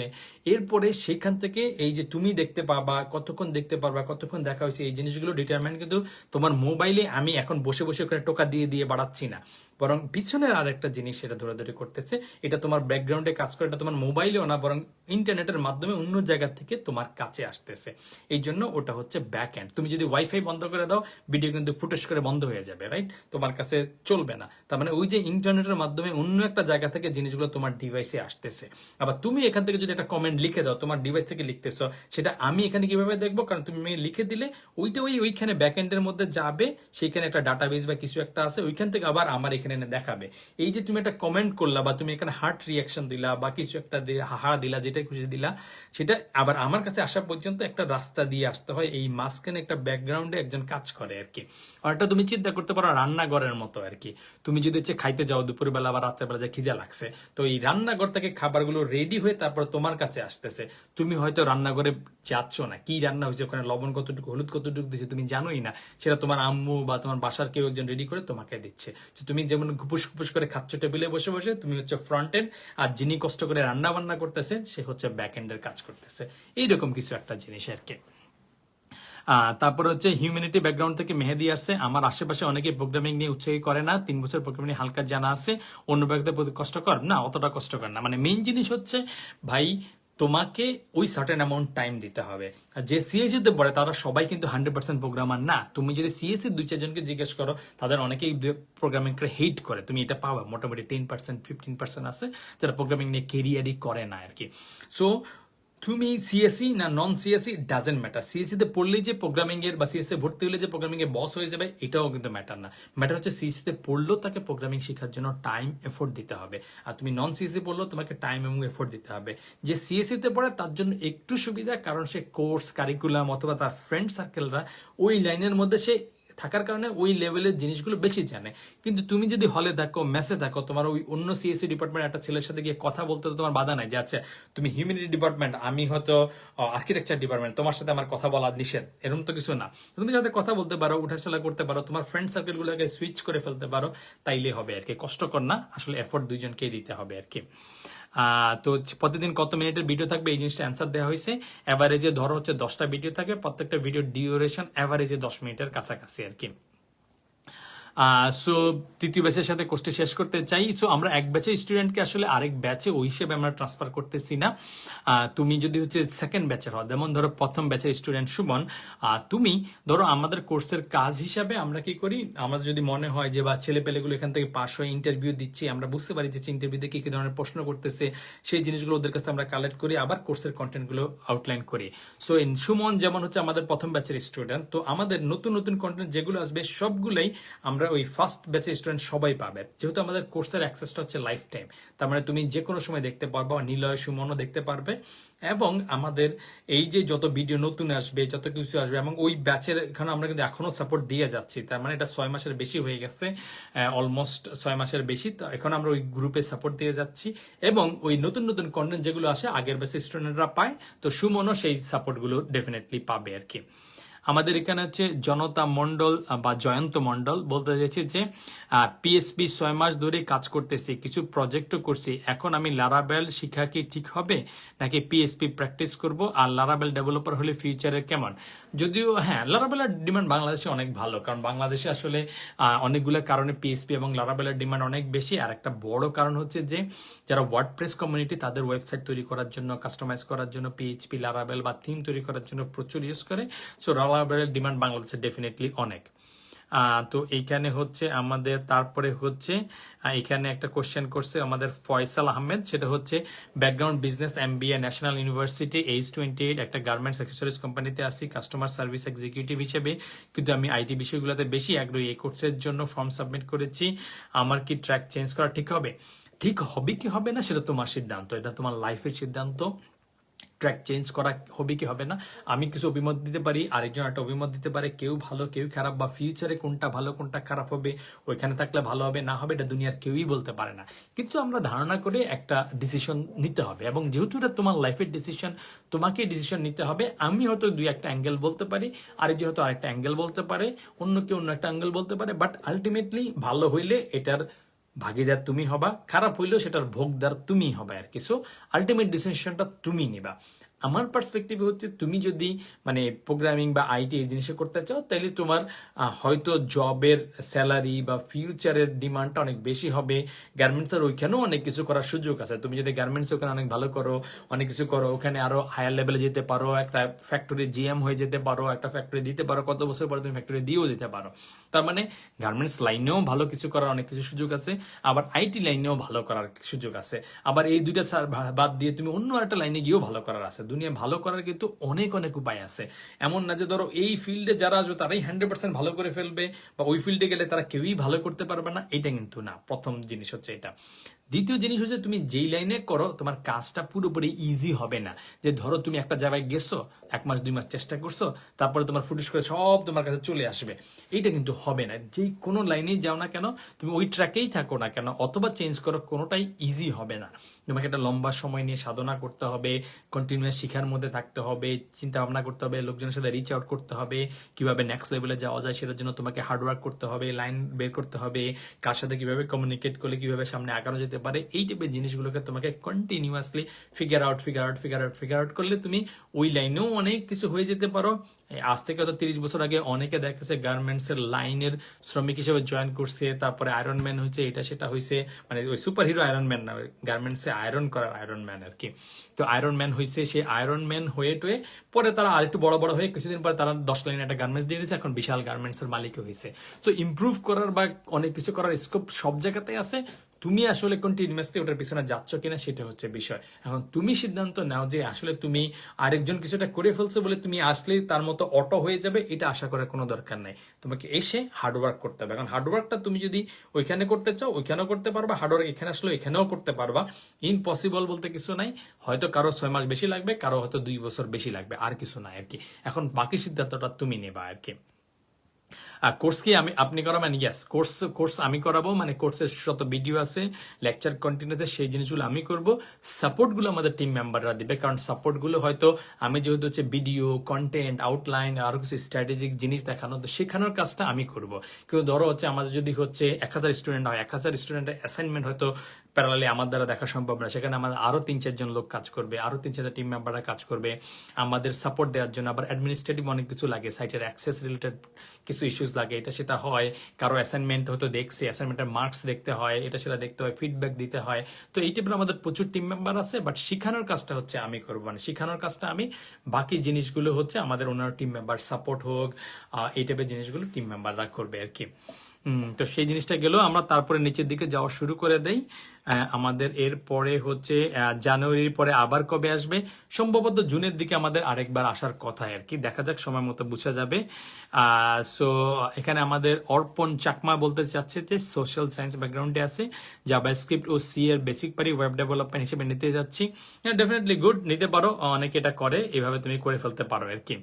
এরপরে সেখান থেকে এই যে তুমি দেখতে পাবা, কতক্ষণ দেখতে পারবা, কতক্ষণ দেখা হয়েছে, এই জিনিসগুলো ডিটারমাইন কিন্তু তোমার মোবাইলে আমি এখন বসে বসে ওখানে টোকা দিয়ে দিয়ে বাড়াচ্ছি না, বরং পিছনের আর একটা জিনিস সেটা ধরে করতেছে, এটা তোমার ব্যাকগ্রাউন্ডে কাজ করে, এটা তোমার মোবাইলেও না, বরং ইন্টারনেটের মাধ্যমে অন্য জায়গা থেকে তোমার কাছে আসতেছে। এই জন্য ওটা হচ্ছে ব্যাক এন্ড। তুমি যদি ওয়াইফাই বন্ধ করে দাও, ভিডিও কিন্তু ফুটেজ করে বন্ধ হয়ে যাবে, রাইট? তোমার কাছে চলবে না। তার মানে ওই যে ইন্টারনেটের মাধ্যমে অন্য একটা জায়গা থেকে জিনিসগুলো তোমার ডিভাইসে আসতেছে। আবার তুমি এখান থেকে যদি একটা কমেন্ট লিখে দাও, তোমার ডিভাইস থেকে লিখতেছো, সেটা আমি এখানে কিভাবে দেখবো? কারণ তুমি লিখে দিলে ওইটা ওইখানে ব্যাক এন্ডের মধ্যে যাবে, সেইখানে একটা ডাটাবেস বা কিছু একটা আছে, ওইখান থেকে আবার আমার এখানে এনে দেখাবে। এই যে তুমি একটা কমেন্ট করলা বা তুমি এখানে হার্ট রিয়াকশন দিলা বা কিছু একটা হাহা দিলা, যেটা খুশি দিলা, সেটা আবার আমার কাছে আসা পর্যন্ত একটা রাস্তা দিয়ে আসতে হয়, এই মাঝখানে একটা ব্যাকগ্রাউন্ডে একজন কাজ করে আর কি। অনেকটা তুমি চিন্তা করতে পারো রান্নাঘরের মতো আর কি। তুমি যদি হচ্ছে খাইতে যাও দুপুরবেলা বা রাত্রেবেলা, যে খিদে লাগছে, তো এই রান্নাঘর থেকে খাবারগুলো রেডি হয়ে তারপর তোমার কাছে আসতেছে। তুমি হয়তো রান্নাঘরে যাচ্ছ না, কি রান্না হয়েছে, ওখানে লবণ কতটুকু, হলুদ কতটুকু দিচ্ছে তুমি জানোই না, সেটা তোমার আম্মু বা তোমার বাসার কেউ একজন রেডি করে তোমাকে দিচ্ছে। তো তুমি যেমন ঘুপুস ঘুপুস করে খাচ্ছ টেবিলে বসে বসে, তুমি হচ্ছে ফ্রন্ট এন্ড, আর যিনি কষ্ট করে রান্না বান্না করতেছে সে হচ্ছে ব্যাক এন্ডের কাজ করতেছে। এইরকম কিছু একটা জিনিস আর কি। তারপর হচ্ছে হিউম্যানিটি ব্যাকগ্রাউন্ড থেকে মেহেদি আসছে। আমার আশেপাশে অনেকে প্রোগ্রামিং নিয়ে উৎসাহী করে না, 3 বছর প্রোগ্রামিং হালকা জানা আছে, অন্য ব্যক্তিদের প্রতি কষ্টকর না, অতটা কষ্টকর না। মানে মেইন জিনিস হচ্ছে ভাই তোমাকে ওই সার্টেন অ্যামাউন্ট টাইম দিতে হবে। আর যে সিএসসি তে পড়ে তারা সবাই কিন্তু 100% প্রোগ্রামার না। তুমি যদি সিএসসি 2-4 জনকে জিজ্ঞেস করো, তাদের অনেকেই প্রোগ্রামিং করে হেট করে, তুমি এটা পাবা মোটামুটি 10% 15% আছে যারা প্রোগ্রামিং নিয়ে কেরিয়ারই করে না আর কি। সো তুমি সিএসসি না নন সিএসসি ডাজেন্ট ম্যাটার। সিএসসি তে পড়লেই যে প্রোগ্রামিং এর বা সিএসসি ভর্তি হলে যে প্রোগ্রামিং এর বস হয়ে যাবে এটাও কিন্তু ম্যাটার না। ম্যাটার হচ্ছে সিএসসি তে পড়লেও তাকে প্রোগ্রামিং শেখার জন্য টাইম এফোর্ট দিতে হবে, আর তুমি নন সিএসসি পড়লেও তোমাকে টাইম এবং এফোর্ট দিতে হবে। যে সিএসসি তে পড়ে তার জন্য একটু সুবিধা, কারণ সে কোর্স কারিকুলাম অথবা তার ফ্রেন্ড সার্কেলরা ওই লাইনের মধ্যে সে থাকার কারণে ওই লেভেলের জিনিসগুলো বেশি জানে। কিন্তু তুমি যদি হলে থাকো, মেসে থাকো, তোমার ওই অন্য সিএসসি ডিপার্টমেন্ট একটা ছেলের সাথে গিয়ে কথা বলতে তো তোমার বাধা নাই যে আচ্ছা তুমি হিউম্যানিটি ডিপার্টমেন্ট, আমি হয়তো আর্কিটেকচার ডিপার্টমেন্ট, তোমার সাথে আমার কথা বলা নিষেধ, এরকম তো কিছু না। তুমি যাতে কথা বলতে পারো, উঠাশালা করতে পারো, তোমার ফ্রেন্ড সার্কেলগুলোকে সুইচ করে ফেলতে পারো, তাইলে হবে আর কি। কষ্টকর না, আসলে এফোর্ট দুইজনকেই দিতে হবে আর কি। তো প্রতিদিন কত মিনিটের ভিডিও থাকবে এই জিনিসটা অ্যান্সার দেওয়া হয়েছে। এভারেজে ধরো হচ্ছে 10টা ভিডিও থাকবে, প্রত্যেকটা ভিডিও ডিউরেশন এভারেজে 10 মিনিটের কাছাকাছি আর কি। সো তৃতীয় ব্যাচের সাথে কোর্সটি শেষ করতে চাই। সো আমরা এক ব্যাচের স্টুডেন্টকে আসলে আরেক ব্যাচে ওই হিসেবে আমরা ট্রান্সফার করতেছি না। তুমি যদি হচ্ছে সেকেন্ড ব্যাচের হও, যেমন ধরো প্রথম ব্যাচের স্টুডেন্ট সুমন, তুমি ধরো আমাদের কোর্সের কাজ হিসাবে আমরা কি করি, আমাদের যদি মনে হয় যে বা ছেলে পেলেগুলো এখান থেকে পাস হয়ে ইন্টারভিউ দিচ্ছি, আমরা বুঝতে পারি যে ইন্টারভিউতে কি কি ধরনের প্রশ্ন করতেছে, সেই জিনিসগুলো ওদের কাছে আমরা কালেক্ট করি, আবার কোর্সের কন্টেন্টগুলো আউটলাইন করি। সো সুমন যেমন হচ্ছে আমাদের প্রথম ব্যাচের স্টুডেন্ট, তো আমাদের নতুন নতুন কন্টেন্ট যেগুলো আসবে সবগুলোই আমরা ওই ফার্স্ট ব্যাচের স্টুডেন্ট সবাই পাবে। যেহেতু আমাদের কোর্সের অ্যাক্সেসটা হচ্ছে লাইফ টাইম, তার মানে তুমি যে কোনো সময় দেখতে পারবে, নিলয় সুমনও দেখতে পারবে। এবং আমাদের এই যে যত ভিডিও নতুন আসবে, যত কিছু আসবে, এবং ওই ব্যাচের এখানে আমরা কিন্তু এখনো সাপোর্ট দিয়ে যাচ্ছি, তার মানে এটা 6 মাসের বেশি হয়ে গেছে, অলমোস্ট 6 মাসের বেশি। তো এখন আমরা ওই গ্রুপে সাপোর্ট দিয়ে যাচ্ছি, এবং ওই নতুন নতুন কন্টেন্ট যেগুলো আসে আগের ব্যাচের স্টুডেন্টরা পায়, তো সুমনও সেই সাপোর্টগুলো ডেফিনেটলি পাবে আর কি। আমাদের এখানে হচ্ছে জনতা মন্ডল বা জয়ন্ত মন্ডল বলতে চাইছে যে পিএসপি 6 মাস ধরে কাজ করতেছি, কিছু প্রজেক্টও করছি, এখন আমি লারাবেল শিখা কি ঠিক হবে নাকি পিএসপি প্র্যাকটিস করব, আর লারাবেল ডেভেলপার হলে ফিউচারে কেমন? যদিও হ্যাঁ, লারাবেলের ডিমান্ড বাংলাদেশে অনেক ভালো, কারণ বাংলাদেশে আসলে অনেকগুলো কারণে পিএসপি এবং লারাবেলের ডিমান্ড অনেক বেশি। আর একটা বড় কারণ হচ্ছে যে যারা ওয়ার্ডপ্রেস কমিউনিটি তাদের ওয়েবসাইট তৈরি করার জন্য, কাস্টমাইজ করার জন্য পিএইচপি লারাবেল বা থিম তৈরি করার জন্য প্রচুর ইউজ করে। সো লারাবেলের ডিমান্ড বাংলাদেশে ডেফিনেটলি অনেক। তো এইখানে হচ্ছে আমাদের, তারপরে হচ্ছে এখানে একটা কোশ্চেন করছে আমাদের ফয়সাল আহমেদ, সেটা হচ্ছে background business MBA, national university, age 28, একটা গার্মেন্টস অ্যাক্সেসরিজ কোম্পানিতে আসি কাস্টমার সার্ভিস এক্সিকিউটিভ হিসেবে, কিন্তু আমি আইটি বিষয়গুলোতে বেশি আগ্রহী। এই কোর্সের জন্য ফর্ম সাবমিট করেছি, আমার কি ট্র্যাক চেঞ্জ করা ঠিক হবে? ঠিক হবে কি হবে না সেটা তোমার সিদ্ধান্ত, এটা তোমার লাইফের সিদ্ধান্ত। ট্র্যাক চেঞ্জ করা হবে কি হবে না আমি কিছু অভিমত দিতে পারি, আরেকজন একটা অভিমত দিতে পারে, কেউ ভালো কেউ খারাপ, বা ফিউচারে কোনটা ভালো কোনটা খারাপ হবে, ওইখানে থাকলে ভালো হবে না হবে, এটা দুনিয়ার কেউই বলতে পারে না। কিন্তু আমরা ধারণা করে একটা ডিসিশন নিতে হবে, এবং যেহেতু এটা তোমার লাইফের ডিসিশন, তোমাকে ডিসিশন নিতে হবে। আমি হয়তো দুই একটা অ্যাঙ্গেল বলতে পারি, আরেকজন হয়তো আরেকটা অ্যাঙ্গেল বলতে পারে, অন্য কেউ অন্য একটা অ্যাঙ্গেল বলতে পারে, বাট আলটিমেটলি ভালো হইলে এটার ভাগিদার তুমি হবা, খারাপ হইলেও সেটার ভোগদার তুমি হবে আর কিছু। আলটিমেট ডিসিশনটা তুমি নিবা। আমার পার্সপেক্টিভে হচ্ছে তুমি যদি মানে প্রোগ্রামিং বা আইটি এই জিনিসে করতে চাও, তাহলে তোমার হয়তো জবের স্যালারি বা ফিউচারের ডিমান্ডটা অনেক বেশি হবে। গার্মেন্টসের ওইখানেও অনেক কিছু করার সুযোগ আছে, তুমি যদি গার্মেন্টস ওখানে অনেক ভালো করো, অনেক কিছু করো, ওখানে আরো হায়ার লেভেলে যেতে পারো, একটা ফ্যাক্টরি জিএম হয়ে যেতে পারো, একটা ফ্যাক্টরি দিতে পারো, কত বছর পরে তুমি ফ্যাক্টরি দিয়েও দিতে পারো। তার মানে গার্মেন্টস লাইনেও ভালো কিছু করার অনেক কিছু সুযোগ আছে, আবার আইটি লাইনেও ভালো করার সুযোগ আছে, আবার এই দুইটা বাদ দিয়ে তুমি অন্য একটা লাইনে গিয়েও ভালো করার আছে। দুনিয়া ভালো করার কিন্তু অনেক অনেক উপায় আছে। এমন না যে ধরো এই ফিল্ডে যারা আসবে তারাই 100% ভালো করে ফেলবে, বা ওই ফিল্ডে গেলে তারা কেউই ভালো করতে পারবে না, এটা কিন্তু না। প্রথম জিনিস হচ্ছে এটা। দ্বিতীয় জিনিস হচ্ছে তুমি যেই লাইনে করো তোমার কাজটা পুরোপুরি ইজি হবে না। যে ধরো তুমি একটা জায়গায় গেছো, 1 মাস 2 মাস চেষ্টা করছো, তারপরে তোমার ফুটিস করে সব তোমার কাছে চলে আসবে, এইটা কিন্তু হবে না। যে কোনো লাইনেই যাও না কেন, তুমি ওই ট্র্যাকেই থাকো না কেন অথবা চেঞ্জ করো, কোনোটাই ইজি হবে না। তোমাকে একটা লম্বা সময় নিয়ে সাধনা করতে হবে, কন্টিনিউয়াস শিখার মধ্যে থাকতে হবে, চিন্তা ভাবনা করতে হবে, লোকজনের সাথে রিচ আউট করতে হবে, কিভাবে নেক্সট লেভেলে যাওয়া যায় সেটার জন্য তোমাকে হার্ডওয়ার্ক করতে হবে, লাইন বের করতে হবে, কার সাথে কিভাবে কমিউনিকেট করলে কিভাবে সামনে আগানো যেতে পারে, এই টাইপের জিনিসগুলোকে তোমাকে কন্টিনিউয়াসলি ফিগার আউট করলে তুমি ওই লাইনেও অনেক কিছু হয়ে যেতে পারো। আজ থেকে হয়তো 30 বছর আগে অনেকে দেখেছে গার্মেন্টস এর লাইনের শ্রমিক হিসেবে জয়েন করছে, তারপরে আয়রন ম্যান হয়েছে, এটা সেটা হয়েছে, মানে ওই সুপার হিরো আয়রন ম্যান না, গার্মেন্টসে আয়রন করার আয়রন ম্যান আর কি। তো আয়রন ম্যান হয়েছে, সেই আয়রন ম্যান হয়ে টয়ে পরে তারা আরেকটু বড় বড় হয়ে কিছুদিন পরে তারা 10 লাইনে একটা গার্মেন্টস দিয়ে দিয়েছে, এখন বিশাল গার্মেন্টস এর মালিক হয়েছে। তো ইমপ্রুভ করার বা অনেক কিছু করার স্কোপ সব জায়গাতেই আছে। তুমি আসলে কন্টিনিউয়াসলি ওটার পিছনে যাচ্ছ কিনা সেটা হচ্ছে বিষয়। এখন তুমি সিদ্ধান্ত নাও যে আসলে তুমি আরেকজন কিছুটা করে ফেলছো বলে তুমি আসলে তার মতো অটো হয়ে যাবে, এটা আশা করার কোনো দরকার নাই। তোমাকে এসে হার্ডওয়ার্ক করতে হবে। কারণ হার্ডওয়ার্কটা তুমি যদি ওইখানে করতে চাও ওইখানেও করতে পারবা, হার্ডওয়ার্ক এখানে আসলে এখানেও করতে পারবা। ইম্পসিবল বলতে কিছু নাই। হয়তো কারো 6 মাস বেশি লাগবে, কারো হয়তো 2 বছর বেশি লাগবে, আর কিছু নাই আর কি। এখন বাকি সিদ্ধান্তটা তুমি নেবা আর কি। কোর্স কি আপনি করাবেন? ইয়েস, কোর্স আমি করাবো। মানে কোর্সের শত ভিডিও আছে, লেকচার কন্টেন্ট আছে, সেই জিনিসগুলো আমি করব। সাপোর্টগুলো আমাদের টিম মেম্বাররা দিবে, কারণ সাপোর্টগুলো হয়তো আমি যেহেতু হচ্ছে ভিডিও কন্টেন্ট আউটলাইন আরো কিছু স্ট্র্যাটেজিক জিনিস দেখানো, তো শেখানোর কাজটা আমি করব। কিন্তু ধরো হচ্ছে আমাদের যদি হচ্ছে 1000 স্টুডেন্ট হয়, 1000 স্টুডেন্টের অ্যাসাইনমেন্ট হয়তো প্যারালালি আমার দ্বারা দেখা সম্ভব না, সেখানে আমাদের আরো 3-4 জন লোক কাজ করবে, আরো 3-4 টিম মেম্বাররা কাজ করবে আমাদের সাপোর্ট দেওয়ার জন্য। আবার অ্যাডমিনিস্ট্রেটিভ অনেক কিছু লাগে, সাইটের অ্যাক্সেস রিলেটেড কিছু ইস্যুস লাগে, এটা সেটা হয়। কারো অ্যাসাইনমেন্ট হয়তো দেখছে, অ্যাসাইনমেন্টের মার্কস দেখতে হয়, এটা সেটা দেখতে হয়, ফিডব্যাক দিতে হয়। তো এই টাইপের আমাদের প্রচুর টিম মেম্বার আছে, বাট শিখানোর কাজটা হচ্ছে আমি করবো। মানে শিখানোর কাজটা আমি, বাকি জিনিসগুলো হচ্ছে আমাদের অন্য টিম মেম্বার সাপোর্ট হোক, এই টাইপের জিনিসগুলো টিম মেম্বাররা করবে আর কি। তো সেই জিনিসটা গেল। আমরা তারপরে নিচের দিকে যাওয়া শুরু করে দেই। আমাদের এর পরে হচ্ছে জানুয়ারির পরে আবার কবে আসবে, সম্ভবত জুনের দিকে আমাদের আরেকবার আসার কথা আর কি। দেখা যাক, সময় মতো বোঝা যাবে। সো এখানে আমাদের অর্পণ চাকমা বলতে চাচ্ছে যে সোশ্যাল সায়েন্স ব্যাকগ্রাউন্ডে আছে, জাভাস্ক্রিপ্ট ও সি এর বেসিক পারি, ওয়েব ডেভেলপমেন্ট হিসেবে নিতে যাচ্ছি। ডেফিনেটলি গুড, নিতে পারো, অনেকে এটা করে, এভাবে তুমি করে ফেলতে পারো আর কি।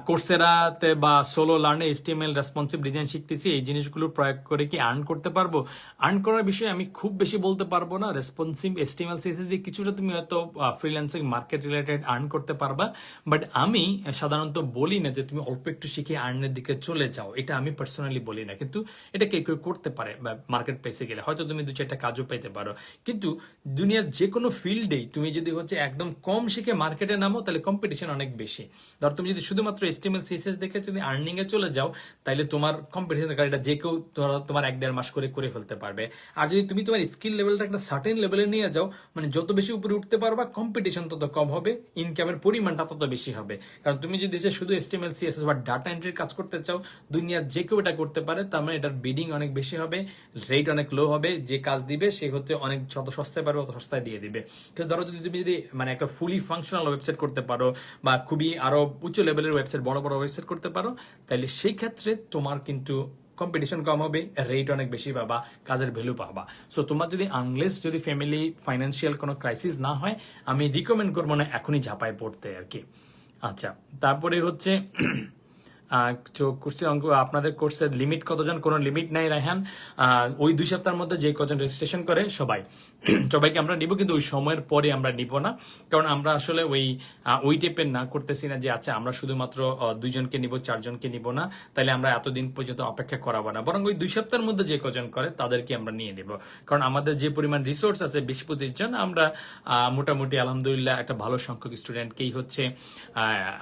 কোর্সেরাতে বা সোলো লার্নে HTML রেসপন্সিভ ডিজাইন শিখতেছি, এই জিনিসগুলো প্রয়োগ করে কি আর্ন করতে পারবো? আর্ন করার বিষয়ে আমি খুব বেশি বলতে পারবো না। রেসপন্সিভ HTML CSS দিয়ে কিছুটা তুমি হয়তো ফ্রিল্যান্সিং মার্কেট রিলেটেড আর্ন করতে পারবা, বাট আমি সাধারণত বলি না যে তুমি অল্প একটু শিখে আর্নের দিকে চলে যাও, এটা আমি পার্সোনালি বলি না। কিন্তু এটা কেউ কেউ করতে পারে, মার্কেট প্লেসে গেলে হয়তো তুমি 2-4টা কাজও পেতে পারো। কিন্তু দুনিয়ার যে কোনো ফিল্ডেই তুমি যদি হচ্ছে একদম কম শিখে মার্কেটে নামো, তাহলে কম্পিটিশন অনেক বেশি। ধর তুমি যদি শুধুমাত্র HTML CSS দেখে যদি আর্নিং এ চলে যাও, তাহলে তোমার কম্পিটিশন গাড়িটা যে কেউ তোমার 1-1.5 মাস করে ফেলতে পারবে। আর যদি তুমি তোমার স্কিল লেভেলটা একটা সার্টেন লেভেলে নিয়ে যাও, মানে যত বেশি উপরে উঠতে পারবা, কম্পিটিশন তত কম হবে, ইনকামের পরিমাণটা তত বেশি হবে। কারণ তুমি যদি শুধু HTML CSS বা ডাটা এন্ট্রির কাজ করতে চাও, দুনিয়ার যে কেউ এটা করতে পারে, তার মানে এটার বিডিং অনেক বেশি হবে, রেট অনেক লো হবে, যে কাজ দিবে সে হচ্ছে অনেক যত সস্তায় পারবে অত সস্তায় দিয়ে দিবে। কিন্তু ধরো তুমি যদি মানে একটা ফুলি ফাংশনাল ওয়েবসাইট করতে পারো, বা খুবই আরো উচ্চ লেভেলের ওয়েবসাইট, বড় বড় ওয়েবসাইট করতে পারো, তাহলে সেই ক্ষেত্রে তোমার কিন্তু কম্পিটিশন কম হবে, রেট অনেক বেশি পাবা, কাজের ভ্যালু পাবা। সো তোমার যদি ফ্যামিলি ফাইন্যান্সিয়াল কোনো ক্রাইসিস না হয়, আমি রিকমেন্ড করবো না এখনই ঝাঁপায় পড়তে আর কি। আচ্ছা, তারপরে হচ্ছে আপনাদের কোর্সের লিমিট কতজন? কোনো লিমিট নাই রায়হান। ওই 2 সপ্তাহের মধ্যে যে কজন রেজিস্ট্রেশন করে সবাইকে আমরা নিব, কিন্তু ওই সময়ের পরে আমরা নিব না। কারণ আমরা আসলে ওই টাইপের না করতেছি না যে আচ্ছা আমরা শুধুমাত্র 2 জনকে নিব, 4 জনকে নিব না, তাহলে আমরা এতদিন পর্যন্ত অপেক্ষা করাবো না। বরং ওই 2 সপ্তাহের মধ্যে যে কজন করে তাদেরকে আমরা নিয়ে নিব। কারণ আমাদের যে পরিমাণ রিসোর্স আছে 20-25 জন, আমরা মোটামুটি আলহামদুলিল্লাহ একটা ভালো সংখ্যক স্টুডেন্টকেই হচ্ছে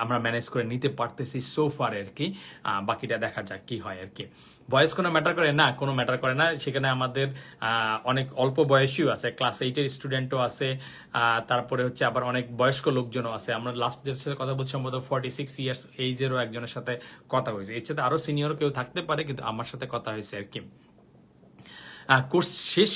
আমরা ম্যানেজ করে নিতে পারতেছি সো ফার আর কি। বাকিটা দেখা যাক কি হয় আর কি। বয়স কোনো ম্যাটার করে না? কোনো ম্যাটার করে না। সেখানে আমাদের অনেক অল্প বয়সীও আছে, ক্লাস 8-এর স্টুডেন্টও আছে, তারপরে হচ্ছে আবার অনেক বয়স্ক লোকজনও আছে। আমরা লাস্ট যে সাথে কথা বলছি সম্ভবত 46 ইয়ার্স এইজেরও একজনের সাথে কথা হয়েছে। এর সাথে আরো সিনিয়র কেউ থাকতে পারে, কিন্তু আমার সাথে কথা হয়েছে আর কি। কোর্স শেষ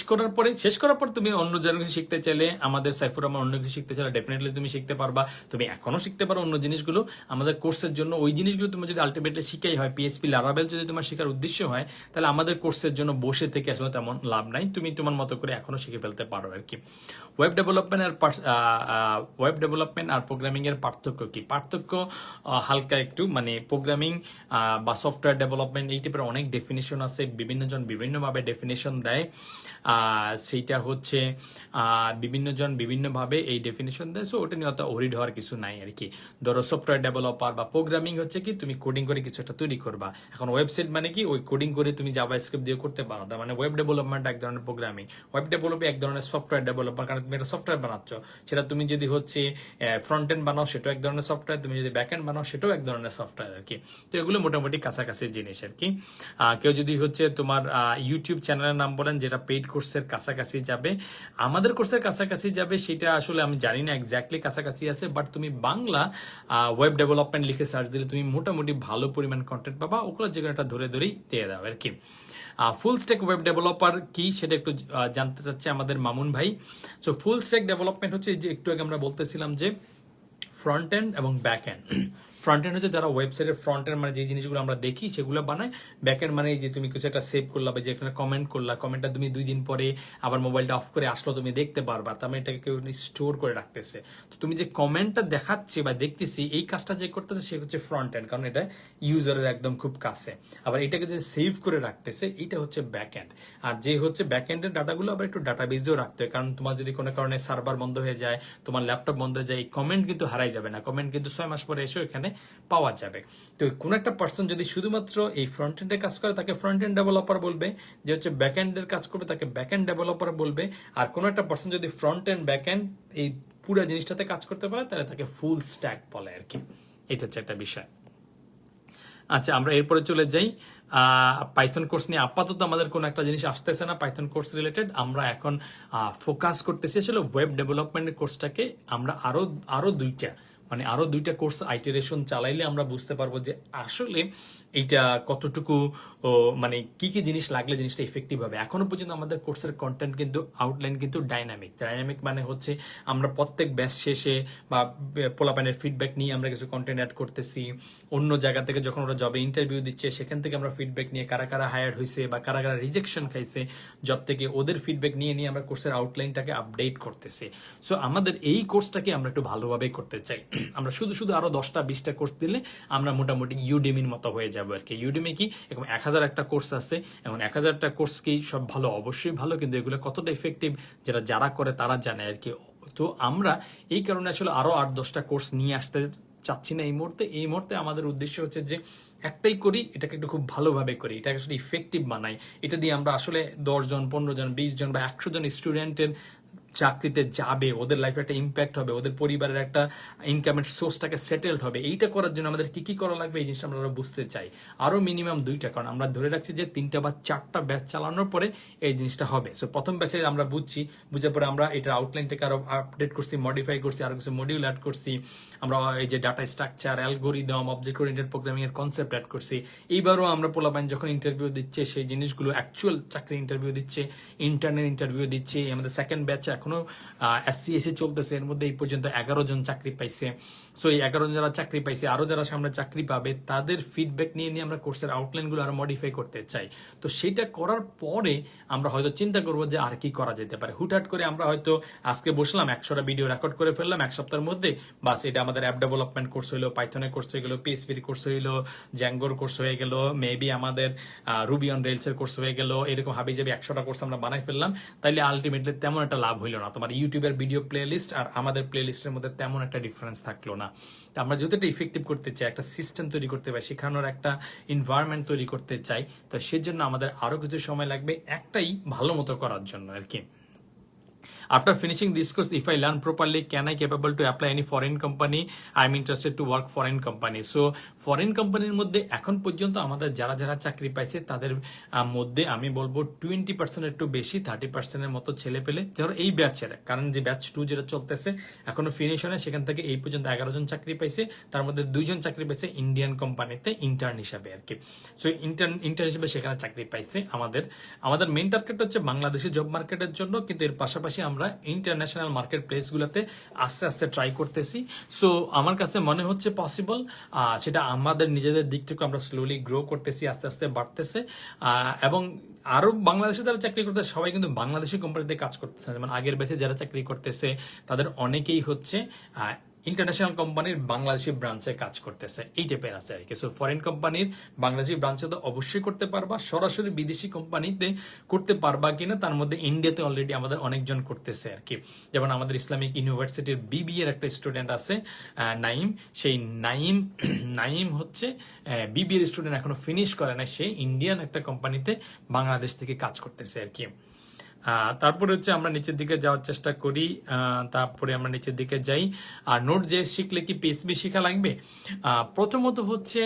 করার পর তুমি অন্য যেন কিছু শিখতে চাইলে, আমাদের সাইফুর রহমান অন্য কিছু শিখতে চাইলে ডেফিনেটলি তুমি শিখতে পারবা। তুমি এখনো শিখতে পারো অন্য জিনিসগুলো আমাদের কোর্সের জন্য। ওই জিনিসগুলো তুমি যদি আলটিমেটলি শিখাই হয়, পিএইচপি লারাভেল যদি তোমার শেখার উদ্দেশ্য হয়, তাহলে আমাদের কোর্সের জন্য বসে থেকে আসলে তেমন লাভ নাই। তুমি তোমার মতো করে এখনো শিখে ফেলতে পারো আর কি। ওয়েব ডেভেলপমেন্ট আর প্রোগ্রামিং এর পার্থক্য কি? পার্থক্য হালকা একটু, মানে প্রোগ্রামিং বা সফটওয়্যার ডেভেলপমেন্ট এই টাইপের অনেক ডেফিনেশন আছে, বিভিন্নজন বিভিন্নভাবে ডেফিনেশন দেয়। সেইটা হচ্ছে বিভিন্নজন বিভিন্নভাবে এই ডেফিনেশন দেয়, সো ওটা নিয়ে অত ওরিড হওয়ার কিছু নাই আর কি। ধরো সফটওয়্যার ডেভেলপার বা প্রোগ্রামিং হচ্ছে কি তুমি কোডিং করে কিছু একটা তৈরি করবা। এখন ওয়েবসাইট মানে কি ওই কোডিং করে তুমি জাভাস্ক্রিপ্ট দিয়ে করতে পারো, তার মানে ওয়েব ডেভেলপমেন্ট এক ধরনের প্রোগ্রামিং, ওয়েব ডেভেলপমেন্ট এক ধরনের সফটওয়্যার ডেভেলপার, কারণ তুমি একটা সফটওয়্যার বানাচ্ছ। সেটা তুমি যদি হচ্ছে ফ্রন্ট এন্ড বানাও সেটাও এক ধরনের সফটওয়্যার, তুমি যদি ব্যাক এন্ড বানাও সেটাও এক ধরনের সফটওয়্যার আর কি। তো এগুলো মোটামুটি কাছাকাছি জিনিস আর কি। কেউ যদি হচ্ছে তোমার ইউটিউব চ্যানেলের নাম বলেন যেটা পেইড কোর্সের কাছাকাছি যাবে, আমাদের কোর্সের কাছাকাছি যাবে, সেটা আসলে আমি জানি না এক্স্যাক্টলি কাছাকাছি আছে, বাট তুমি বাংলা ওয়েব ডেভেলপমেন্ট লিখে সার্চ দিলে তুমি মোটামুটি ভালো পরিমাণ কন্টেন্ট পাবা, ওগুলো যে কোনো একটা ধরে ধরেই দিয়ে দাও আর কি। ফুল স্ট্যাক ওয়েব ডেভেলপার কি সেটা একটু জানতে চাচ্ছে আমাদের মামুন ভাই। সো ফুল স্ট্যাক ডেভেলপমেন্ট হচ্ছে যে একটু আগে আমরা বলতেছিলাম যে ফ্রন্ট এন্ড এবং ব্যাক এন্ড। ফ্রন্ট এন্ড হচ্ছে যারা ওয়েবসাইটের ফ্রন্ট এন্ড মানে যে জিনিসগুলো আমরা দেখি সেগুলো বানায়। ব্যাক এন্ড মানে যে তুমি কিছু একটা সেভ করলা বা যেখানে কমেন্ট করলা, কমেন্টটা তুমি 2 দিন পরে আবার মোবাইলটা অফ করে আসলো তুমি দেখতে পারবা, তার মানে এটাকে কেউ স্টোর করে রাখতেছে। তো তুমি যে কমেন্টটা দেখাচ্ছে বা দেখতেছি এই কাজটা যে করতেছে সে হচ্ছে ফ্রন্ট এন্ড, কারণ এটা ইউজারের একদম খুব কাছে। আবার এটাকে যে সেভ করে রাখতেছে এটা হচ্ছে ব্যাক এন্ড। আর যে হচ্ছে ব্যাক এন্ডের ডাটাগুলো আবার একটু ডাটাবেজেও রাখতে হয়, কারণ তোমার যদি কোনো কারণে সার্ভার বন্ধ হয়ে যায়, তোমার ল্যাপটপ বন্ধ হয়ে যায়, এই কমেন্ট কিন্তু হারাই যাবে না, কমেন্ট কিন্তু 6 মাস পরে এসেও এখানে পাওয়া যাবে। তো কোন একটা পার্সন যদি শুধুমাত্র এই ফ্রন্ট এন্ডের কাজ করে তাকে ফ্রন্ট এন্ড ডেভেলপার বলবে, যে হচ্ছে ব্যাক এন্ডের কাজ করবে তাকে ব্যাক এন্ড ডেভেলপার বলবে। আর কোন একটা পার্সন যদি ফ্রন্ট এন্ড ব্যাক এন্ড এই পুরো জিনিসটাতে কাজ করতে পারে তাহলে তাকে ফুল স্ট্যাক বলে আর কি। এটা হচ্ছে একটা বিষয়। আচ্ছা, আমরা এরপরে চলে যাই পাইথন কোর্স নিয়ে। আপাতত আমাদের কোনো একটা জিনিস আসতেছে না পাইথন কোর্স রিলেটেড। আমরা এখন ফোকাস করতেছি আসলে ওয়েব ডেভেলপমেন্টের কোর্সটাকে আমরা আরো দুইটা কোর্স আইটারেশন চালাইলে আমরা বুঝতে পারবো যে আসলে এইটা কতটুকু মানে কি কি জিনিস লাগলে জিনিসটা ইফেক্টিভ হবে। এখনো পর্যন্ত আমাদের কোর্সের কন্টেন্ট কিন্তু আউটলাইন কিন্তু ডাইনামিক মানে হচ্ছে আমরা প্রত্যেক ব্যাচ শেষে বা পোলাপানের ফিডব্যাক নিয়ে আমরা কিছু কন্টেন্ট অ্যাড করতেছি। অন্য জায়গা থেকে যখন ওরা জবে ইন্টারভিউ দিচ্ছে সেখান থেকে আমরা ফিডব্যাক নিয়ে কারা কারা হায়ার হয়েছে বা কারা কারা রিজেকশন খাইছে জব থেকে, ওদের ফিডব্যাক নিয়ে আমরা কোর্সের আউটলাইনটাকে আপডেট করতেছি। সো আমাদের এই কোর্সটাকে আমরা একটু ভালোভাবে করতে চাই। আমরা শুধু আরো 10টা 20টা কোর্স দিলে আমরা মোটামুটি ইউডেমির মতো হয়ে যাবো আর কি। ইউডেমি কি এখন 1000 একটা কোর্স আছে, এখন 1000টা কোর্স কি সব ভালো? অবশ্যই ভালো, কিন্তু এগুলো কতটা ইফেক্টিভ যারা করে তারা জানে আর কি। তো আমরা এই কারণে আসলে আরো 8-10টা কোর্স নিয়ে আসতে চাচ্ছি না এই মুহূর্তে আমাদের উদ্দেশ্য হচ্ছে যে একটাই করি, এটাকে একটু খুব ভালোভাবে করি, এটাকে আসলে ইফেক্টিভ বানাই। এটা দিয়ে আমরা আসলে 10 জন 15 জন 20 জন বা 100 জন স্টুডেন্টের চাকরিতে যাবে, ওদের লাইফে একটা ইম্প্যাক্ট হবে, ওদের পরিবারের একটা ইনকামের সোর্সটাকে সেটেলড হবে। এইটা করার জন্য আমাদের কি কি করা লাগবে এই জিনিসটা আমরা বুঝতে চাই। আরো মিনিমাম 2টা, কারণ আমরা ধরে রাখছি যে 3টা বা 4টা ব্যাচ চালানোর পরে এই জিনিসটা হবে। সো প্রথম ব্যাচে আমরা বুঝার পরে আমরা এটার আউটলাইনটাকে আরো আপডেট করছি, মডিফাই করছি, আরো কিছু মডিউল অ্যাড করছি। আমরা এই যে data structure, algorithm, object oriented programming এর কনসেপ্ট অ্যাড করছি। এইবারও আমরা পোলাপাইন যখন ইন্টারভিউ দিচ্ছে সেই জিনিসগুলো অ্যাকচুয়াল চাকরি ইন্টারভিউ দিচ্ছে, ইন্টার্নের ইন্টারভিউ দিচ্ছে। আমাদের সেকেন্ড ব্যাচে এখনো SCSE চলতেছে, এর মধ্যে এই পর্যন্ত 11 জন চাকরি পাইছে। সো এই 11 জন যারা চাকরি পাইছে, আরো যারা সামনে চাকরি পাবে, তাদের ফিডব্যাক নিয়ে আমরা কোর্সের আউটলাইন গুলো আরো মডিফাই করতে চাই। তো সেটা করার পরে আমরা হয়তো চিন্তা করবো যে আর কি করা যেতে পারে। হুটহাট করে আমরা হয়তো আজকে বসলাম 100টা ভিডিও রেকর্ড করে ফেললাম এক সপ্তাহের মধ্যে, বাস এটা আমাদের অ্যাপ ডেভেলপমেন্ট কোর্স হইলো, পাইথনের কোর্স হয়ে গেল, PHP কোর্স হইলো, জ্যাঙ্গোর কোর্স হয়ে গেল, মেবি আমাদের রুবি অন রেলস এর কোর্স হয়ে গেল। এরকম হাবিজাবি 100টা কোর্স আমরা বানাই ফেললাম, তাইলে আলটিমেটলি তেমন একটা লাভ হইলো না। তোমার ইউটিউবের ভিডিও প্লেলিস্ট আর আমাদের প্লেলিস্টের মধ্যে তেমন একটা ডিফারেন্স থাকলো না। আমরা যেহেতু এটা ইফেক্টিভ করতে চাই, একটা সিস্টেম তৈরি করতে পারি, শেখানোর একটা এনভায়রনমেন্ট তৈরি করতে চাই, তো সেজন্য আমাদের আরো কিছু সময় লাগবে একটাই ভালো মতো করার জন্য আর কি। After finishing this course, if I learn properly, can I capable to apply any foreign company? I'm interested to work foreign company. So foreign কোম্পানির মধ্যে এখন পর্যন্ত আমাদের যারা যারা চাকরি পাইছে তাদের মধ্যে আমি বলবো 20% একটু বেশি, 30% মতো ছেলে পেলে ধরো এই ব্যাচের, কারণ যে ব্যাচ 2 যেটা চলতেছে এখনো ফিনিশ হয় না, সেখান থেকে এই পর্যন্ত 11 জন চাকরি পাইছে, তার মধ্যে 2 জন চাকরি পাইছে ইন্ডিয়ান কোম্পানিতে ইন্টার্ন হিসাবে আর কি। সো ইন্টার্ন হিসেবে সেখানে চাকরি পাইছে। আমাদের মেইন টার্গেট হচ্ছে বাংলাদেশি জব মার্কেটের জন্য, কিন্তু এর পাশাপাশি আমরা ইন্টারন্যাশনাল মার্কেট প্লেস গুলোতে আস্তে আস্তে ট্রাই করতেছি। সো আমার কাছে মনে হচ্ছে পসিবল, সেটা আমাদের নিজেদের দিক থেকে আমরা স্লোলি গ্রো করতেছি, আস্তে আস্তে বাড়তেছে। এবং আরো বাংলাদেশে যারা চাকরি করতেছে সবাই কিন্তু বাংলাদেশি কোম্পানিতে কাজ করতেছে, যেমন আগের ব্যাচে যারা চাকরি করতেছে তাদের অনেকেই হচ্ছে ইন্টারন্যাশনাল কোম্পানির বাংলাদেশি ব্রাঞ্চে কাজ করতেছে, এই টাইপের আছে আর কি। সো ফরেন কোম্পানির বাংলাদেশি ব্রাঞ্চে তো অবশ্যই করতে পারবা, সরাসরি বিদেশি কোম্পানিতে করতে পারবা কিনা তার মধ্যে ইন্ডিয়াতে অলরেডি আমাদের অনেকজন করতেছে আর কি। যেমন আমাদের ইসলামিক ইউনিভার্সিটির বিবি এর একটা স্টুডেন্ট আছে নাইম, সেই নাইম হচ্ছে বিবি এর স্টুডেন্ট, এখনো ফিনিশ করে না, সে ইন্ডিয়ান একটা কোম্পানিতে বাংলাদেশ থেকে কাজ করতেছে আর কি। তারপরে হচ্ছে আমরা নিচের দিকে যাওয়ার চেষ্টা করি, তারপরে আমরা নিচের দিকে যাই। আর নোট জেস শিখলে কি পিএসবি শেখা লাগবে? প্রথমত হচ্ছে